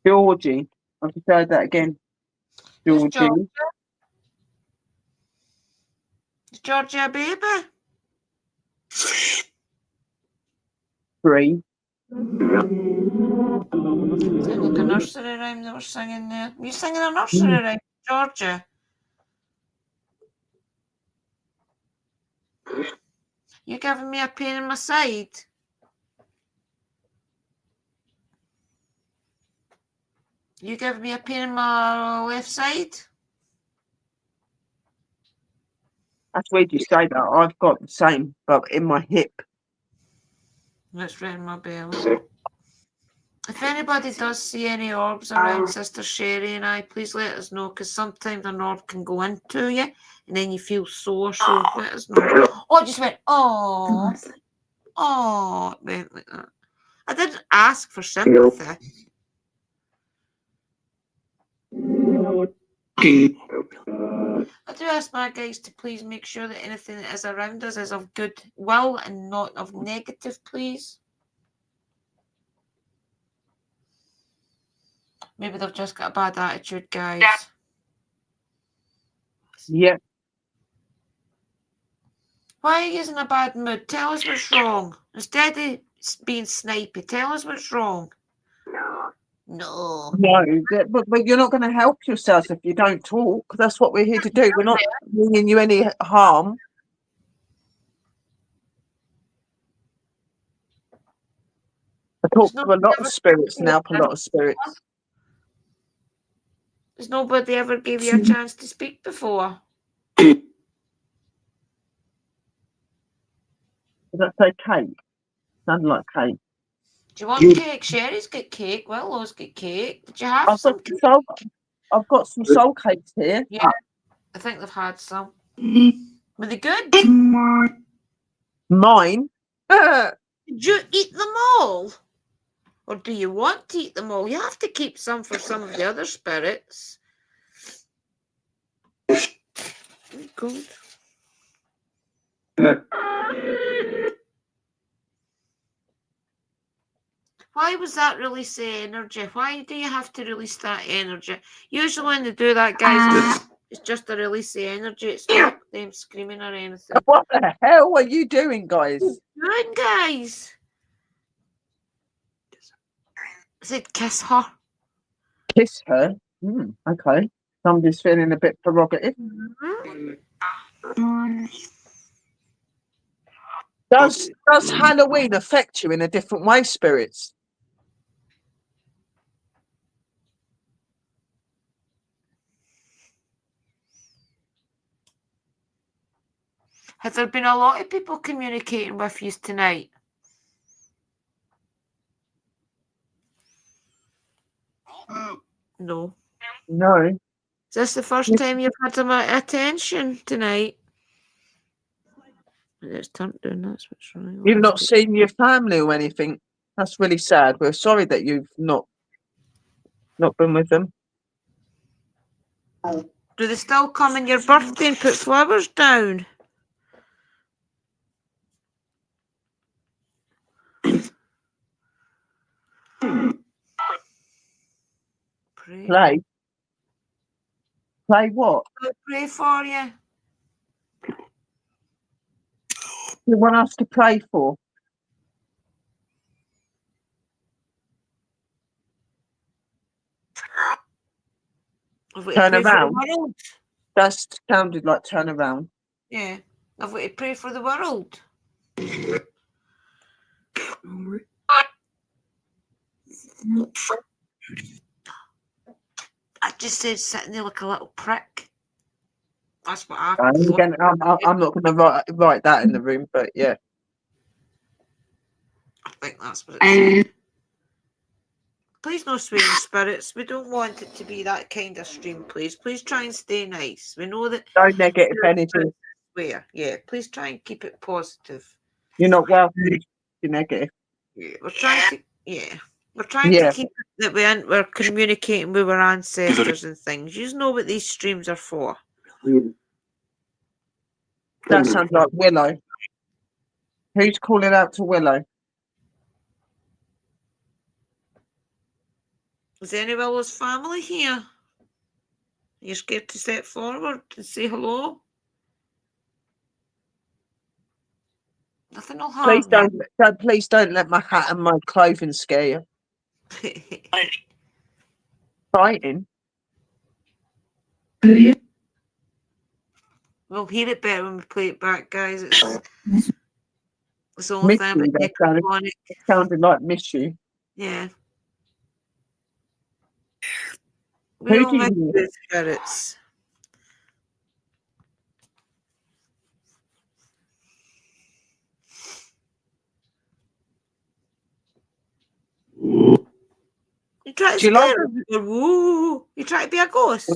Georgie. I've just heard that again. Who's Georgie. Georgia? Is Georgia a baby? 3. Sound like a nursery rhyme they were singing there. Were you singing a nursery rhyme, Georgia? You giving me a pain in my side? You giving me a pain in my left side? That's weird you say that. I've got the same, but in my hip. That's right in my belly. If anybody does see any orbs around Sister Sherry and I, please let us know, because sometimes an orb can go into you and then you feel sore, so let us know. Oh, it just went, oh, it went like that. I didn't ask for sympathy. I do ask my guys to please make sure that anything that is around us is of good will and not of negative, please. Maybe they've just got a bad attitude, guys. Yeah. Why are you in a bad mood? Tell us what's wrong. Instead of being snipey, tell us what's wrong. No. No, but you're not going to help yourself if you don't talk. That's what we're here to do. We're not bringing you any harm. I talk to a lot of spirits and help a lot of spirits. Has nobody ever gave you a chance to speak before? Did I say cake? Sounded like cake. Do you want cake? Sherry's got cake. Willow's got cake. Did you have some cake? I've got some soul cakes here. Yeah, I think they've had some. Were they good? Mine? Did you eat them all? Or do you want to eat them all? You have to keep some for some of the other spirits. Good. Why was that release energy? Why do you have to release that energy? Usually when they do that, guys, it's just a release of energy. It's not them screaming or anything. What the hell are you doing, guys? What are you doing, guys? I said kiss her. Kiss her? Okay. Somebody's feeling a bit prerogative. Does Halloween affect you in a different way, spirits? Has there been a lot of people communicating with you tonight? No. No. Is this the first time you've had my attention tonight? It's turned down, that's what's wrong. You've not seen your family or anything. That's really sad. We're sorry that you've not been with them. Do they still come on your birthday and put flowers down? Pray. Play what? I'll pray for you. You want us to pray for? I've got to Turn pray for the around. world. That sounded like turn around. Yeah. I've got to pray for the world. I just said sitting there like a little prick. That's what I I'm thought. not going to write that in the room, but yeah. I think that's what it said. Please no swearing spirits. We don't want it to be that kind of stream, please. Please try and stay nice. We know that No negative energy. swear. Yeah, please try and keep it positive. You're not welcome to be negative. Yeah, we're trying to keep it that we're communicating with our ancestors and things. You know what these streams are for. That sounds like Willow. Who's calling out to Willow? Is any Willow's family here? You're scared to step forward and say hello? Nothing will harm Please don't let my hat and my clothing scare you. Fighting. We'll hear it better when we play it back, guys. It's the only thing about necrophonic. It sounded like miss you. Yeah. Who We don't do miss you the spirits. You try to scare her. Woo! You try to be a ghost.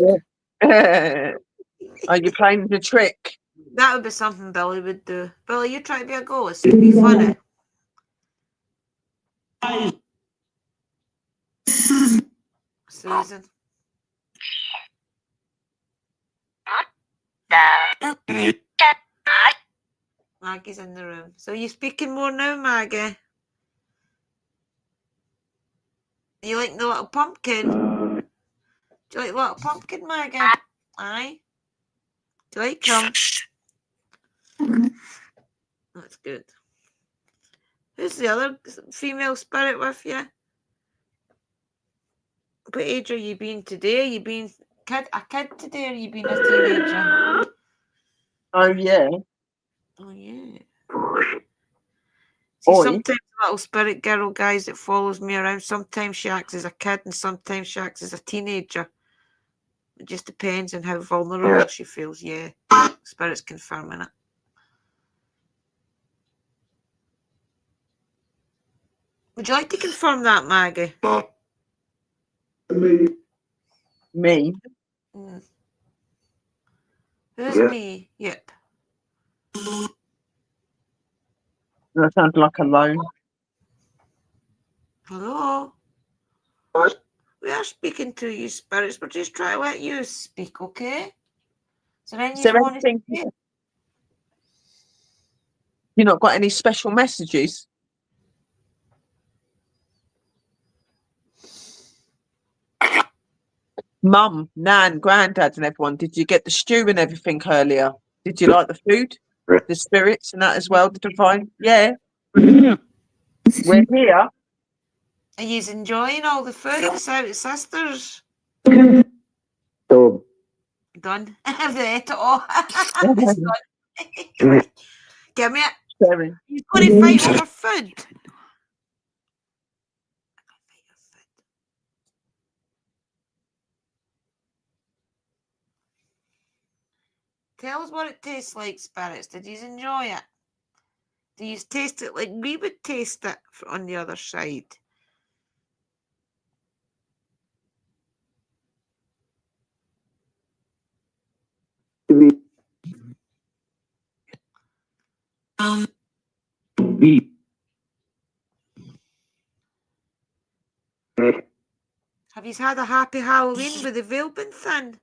Are you playing the trick? That would be something Billy would do. Billy, you try to be a ghost. It'd be funny. Susan. Maggie's in the room. So you speaking more now, Maggie? You like the little pumpkin? Do you like the little pumpkin, Maggie? Aye. Do you like him? That's good. Who's the other female spirit with you? What age are you being today? Are you being a kid today, or are you being a teenager? Oh yeah. Oh yeah. See, Oi. sometimes the little spirit girl, guys, that follows me around, sometimes she acts as a kid and sometimes she acts as a teenager. It just depends on how vulnerable she feels. Yeah. Spirit's confirming it. Would you like to confirm that, Maggie? Me? Who's me? Yep. That sounds like a loan. Hello? We are speaking to you, spirits. We're just trying to let you speak, okay? So then Is there you want to anything? say? You not got any special messages? Mum, Nan, Grandad and everyone, did you get the stew and everything earlier? Did you like the food? The spirits and that as well, the divine? Yeah. We're here. Are you enjoying all the food, the South Sisters? Done. Done. Have they ate it all? It's done. Give me it. Sorry. You're going to fight over food. Tell us what it tastes like, spirits. Did you enjoy it? Do you taste it like we would taste it on the other side? Have you had a happy Halloween with the veil been thin?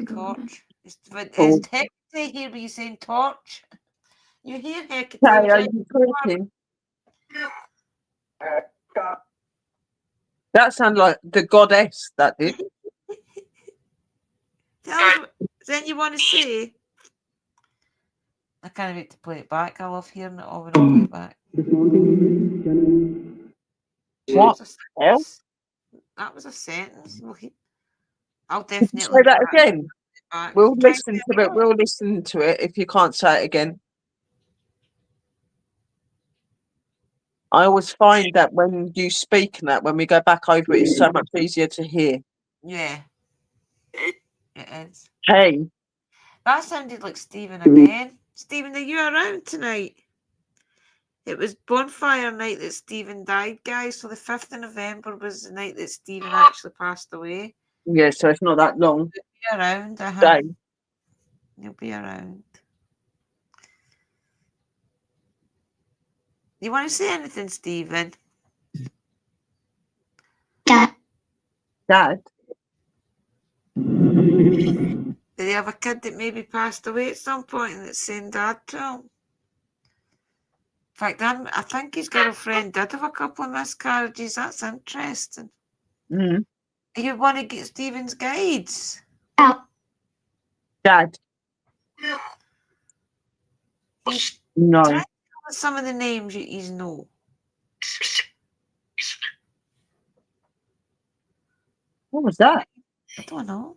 Torch. Is Hecate here? Were you saying torch? You hear Hecate? Hey, are you talking? That sounded like the goddess, that did. Tell us what then you want to say. I can't wait to play it back. I love hearing it all when I play it back. What else? That was a sentence. I'll Could you definitely say that again? back. We'll Try listen to it. We'll listen to it if you can't say it again. I always find that when you speak and that, when we go back over it, it's so much easier to hear. Yeah, it is. Hey, That sounded like Stephen again. Stephen, are you around tonight? It was bonfire night that Stephen died, guys. So the 5th of November was the night that Stephen actually passed away. yeah, so it's not that long. He'll be around. Day. He'll be around. You want to say anything, Stephen? Dad? Did he have a kid that maybe passed away at some point and that's saying dad to him? In fact, I think his girlfriend did have a couple of miscarriages. That's interesting. Mm. You want to get Stephen's guides? Dad? No. Try to tell us some of the names you know. What was that? I don't know.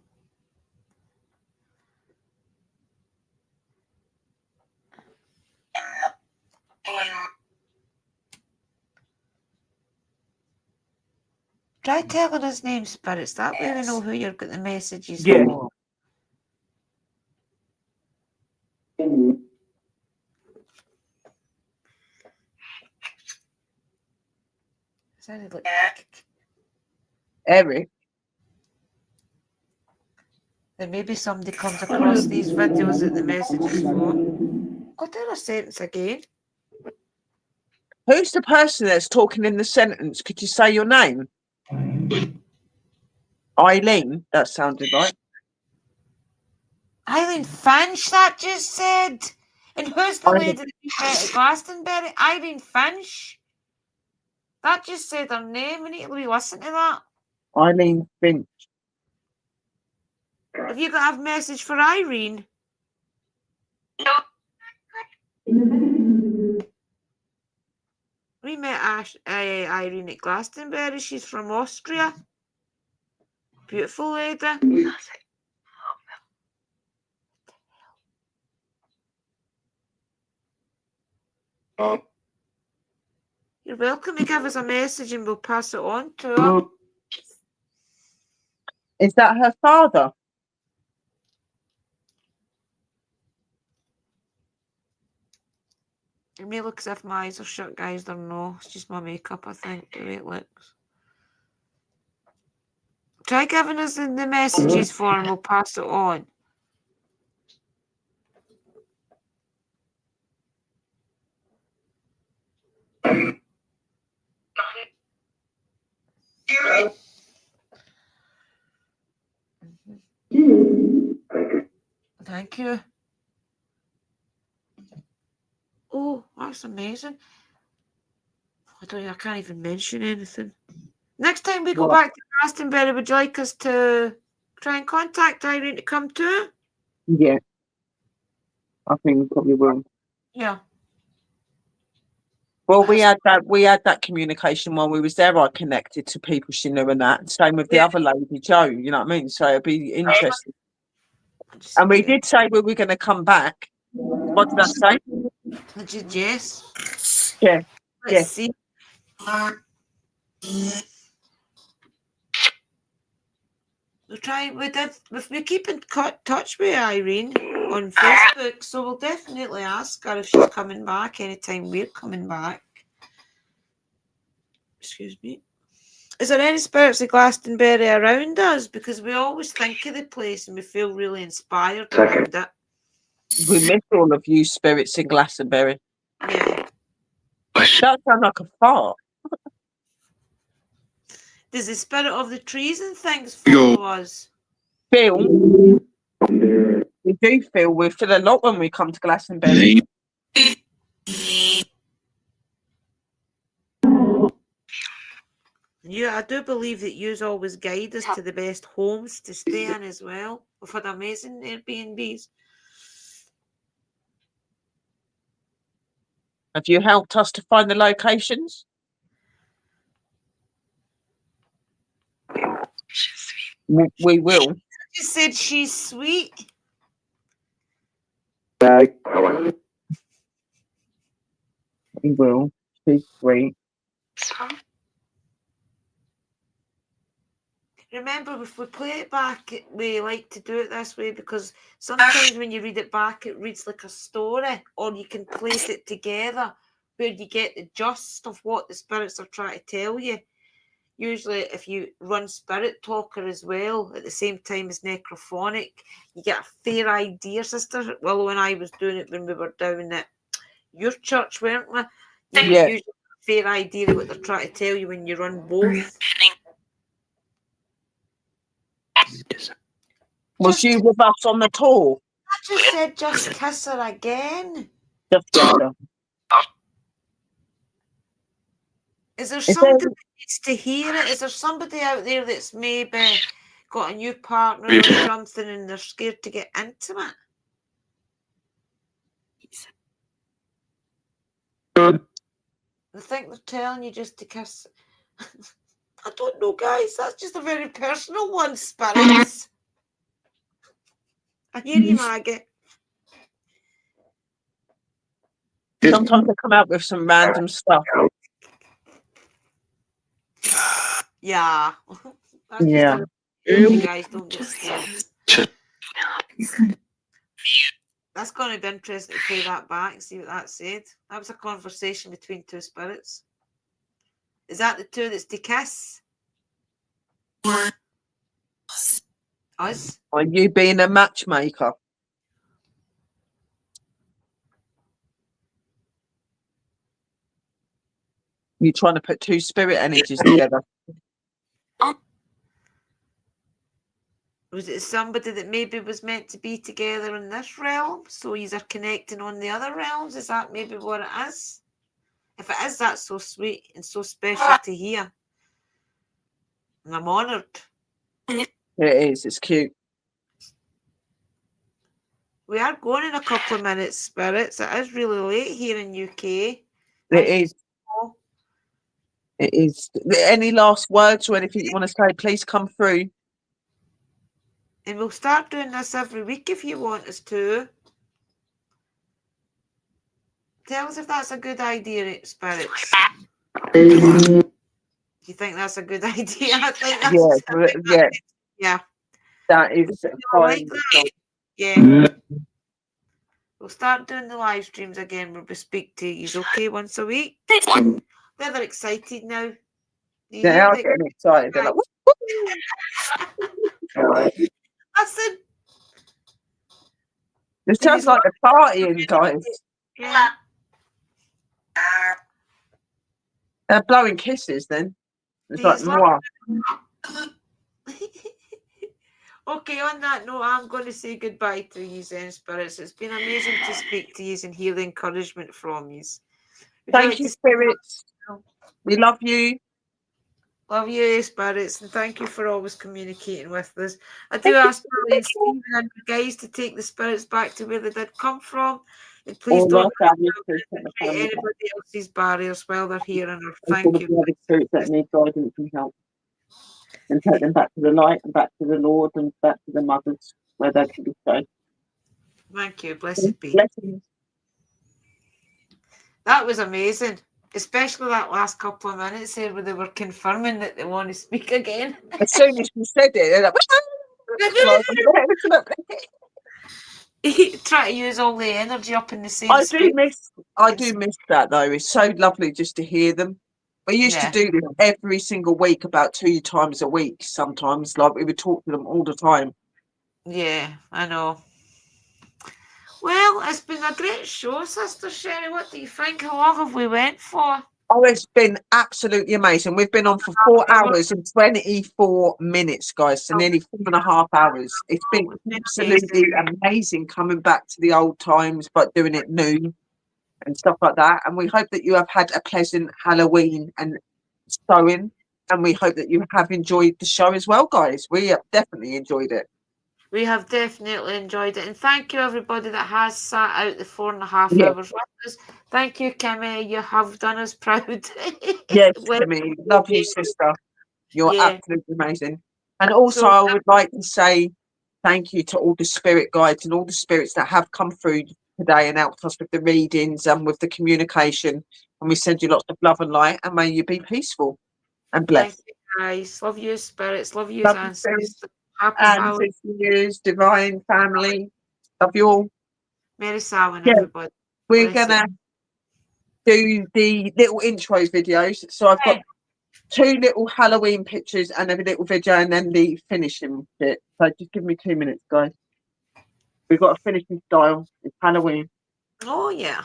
Try telling us names, spirits. That way we know who you've got the messages Yeah. for. Sounded like Eric? then maybe somebody comes across these videos that the messages for. Go tell a sentence again. Who's the person that's talking in the sentence? Could you say your name? Eileen? That sounded right. Eileen Finch, that just said. And who's the Eileen. lady that you met at Glastonbury? Eileen Finch. That just said her name. We need to re-listen to that. Eileen Finch. Have you got a message for Irene? We met Irene at Glastonbury. She's from Austria. Beautiful lady. You're welcome to give us a message and we'll pass it on to her. Is that her father? It may look as if my eyes are shut, guys. They're no. It's just my makeup, I think, the way it looks. Try giving us the messages for and we'll pass it on. Thank you. Oh, that's amazing. I can't even mention anything. Next time we go back to Glastonbury, would you like us to try and contact Irene to come too? Yeah. I think we probably will. Yeah. Well, we had that communication while we was there. I connected to people she knew and that. Same with the other lady, Joe. You know what I mean? So it'd be interesting. And we did say we were going to come back. What did I say? Yes. Yeah. Let's see. We keep in touch with Irene on Facebook, so we'll definitely ask her if she's coming back anytime we're coming back. Excuse me. Is there any spirits of Glastonbury around us? Because we always think of the place and we feel really inspired around it. We miss all of you spirits in Glastonbury. Yeah. That sounds like a fart. Does the spirit of the trees and things follow us? We do feel. We feel a lot when we come to Glastonbury. Yeah, I do believe that you always guide us to the best homes to stay in as well. We've had amazing Airbnbs. Have you helped us to find the locations? We will. You said she's sweet. We will. She's sweet. Remember, if we play it back, we like to do it this way because sometimes when you read it back, it reads like a story, or you can place it together where you get the gist of what the spirits are trying to tell you. Usually, if you run Spirit Talker as well at the same time as Necrophonic, you get a fair idea, Sister. Well, when I was doing it when we were down at your church, weren't we? You Yeah. usually get a fair idea of what they're trying to tell you when you run both. Was you with us on the tour? I just said just kiss her again. Just kiss her. Is there somebody that needs to hear it? Is there somebody out there that's maybe got a new partner or something and they're scared to get intimate? They think they're telling you just to kiss. I don't know, guys. That's just a very personal one, spirits. I hear you, Maggie. Sometimes they come out with some random stuff. Yeah. Yeah. You guys don't get scared. That's going to be interesting to play that back, see what that said. That was a conversation between two spirits. Is that the two that's to kiss? Us? Are you being a matchmaker? You trying to put two spirit energies together? Was it somebody that maybe was meant to be together in this realm, so you are connecting on the other realms? Is that maybe what it is? If it is, that's so sweet and so special to hear. And I'm honoured. It is. It's cute. We are going in a couple of minutes, spirits. It is really late here in UK. It is. It is. Any last words or anything you want to say? Please come through. And we'll start doing this every week if you want us to. Tell us if that's a good idea, spirits. Do you think that's a good idea? I think that's yeah. That is like that. Yeah. We'll start doing the live streams again where we speak to you, okay, once a week. They're excited now. They are getting excited. They're like, listen. It sounds like a partying, guys. Yeah. They're blowing kisses then. It's like, mwah. Okay, on that note, I'm going to say goodbye to you, Zen Spirits. It's been amazing to speak to you and hear the encouragement from you. Thank you, Spirits. We love you. Love you, Spirits, and thank you for always communicating with us. I do ask Billy and Stephen and the guys to take the spirits back to where they did come from. And please don't anybody else's barriers while they're here. And thank you. Spirits that need guidance and help. And take them back to the light and back to the Lord and back to the mothers where they can be safe. Thank you. Blessed be. Blessings. That was amazing. Especially that last couple of minutes here where they were confirming that they want to speak again. As soon as you said it, they're like, try to use all the energy up in the same I space. do miss that though. It's so lovely just to hear them. We used to do this every single week, about 2 times a week sometimes. Like we would talk to them all the time. Yeah, I know. Well, it's been a great show, Sister Sherry. What do you think? How long have we went for? Oh, it's been absolutely amazing. We've been on for 4 hours and 24 minutes, guys. So nearly 4.5 hours. It's been absolutely amazing coming back to the old times, but doing it new and stuff like that. And we hope that you have had a pleasant Halloween and sewing. And we hope that you have enjoyed the show as well, guys. We have definitely enjoyed it. We have definitely enjoyed it. And thank you, everybody that has sat out the 4.5 hours with us. Thank you, Kimmy. You have done us proud. Yes, Kimmy. Love you, sister. You're absolutely amazing. And also, So- I would like to say thank you to all the spirit guides and all the spirits that have come through today and helped us with the readings and with the communication. And we send you lots of love and light, and may you be peaceful and Thank blessed. you, guys. Love you, spirits. Love you, Love you, spirits. ancestors. Happy Halloween. Ancestors, divine family. Love you all. Merry Samhain, Yeah. everybody. We're Bless gonna do the little intro videos. So I've got 2 little Halloween pictures and a little video, and then the finishing bit. So just give me 2 minutes, guys. We've got a finishing style. It's Halloween. Oh, yeah.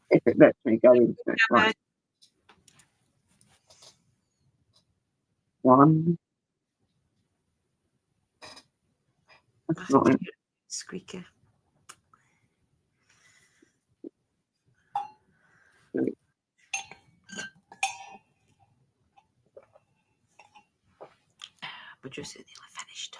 If it lets me go into it. Right. 1. That's not it. Squeaky. But just nearly finished.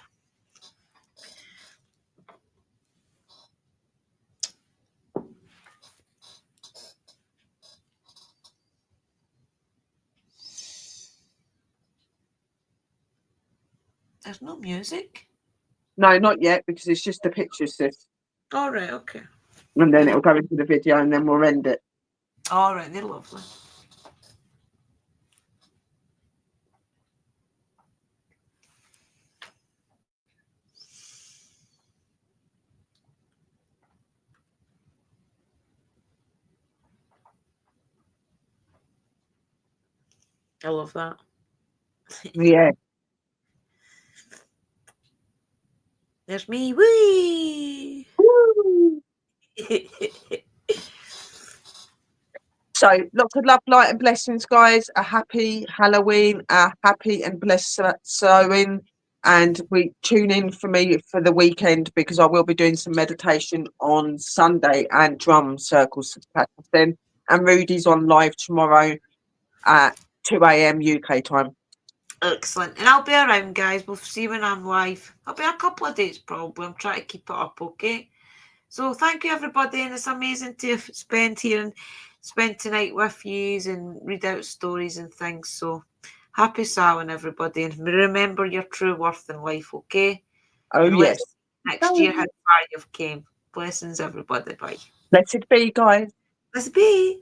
There's no music. No, not yet, because it's just the pictures, sis. All right, okay. And then it'll go into the video, and then we'll end it. All right, they're lovely. I love that. Yeah. There's me. Wee! Woo! So lots of love, light, and blessings, guys. A happy Halloween, a happy and blessed sewing. And we tune in for me for the weekend, because I will be doing some meditation on Sunday and drum circles to practice then. And Rudy's on live tomorrow at 2 a.m. UK time. Excellent. And I'll be around, guys. We'll see when I'm live. I'll be a couple of days probably. I'm trying to keep it up, okay? So thank you, everybody. And it's amazing to spend here and spend tonight with you and read out stories and things. So happy Samhain, everybody. And remember your true worth in life, okay? Oh, And yes. next year how far you've came. Blessings, everybody. Bye. Blessed be, guys. Let's be.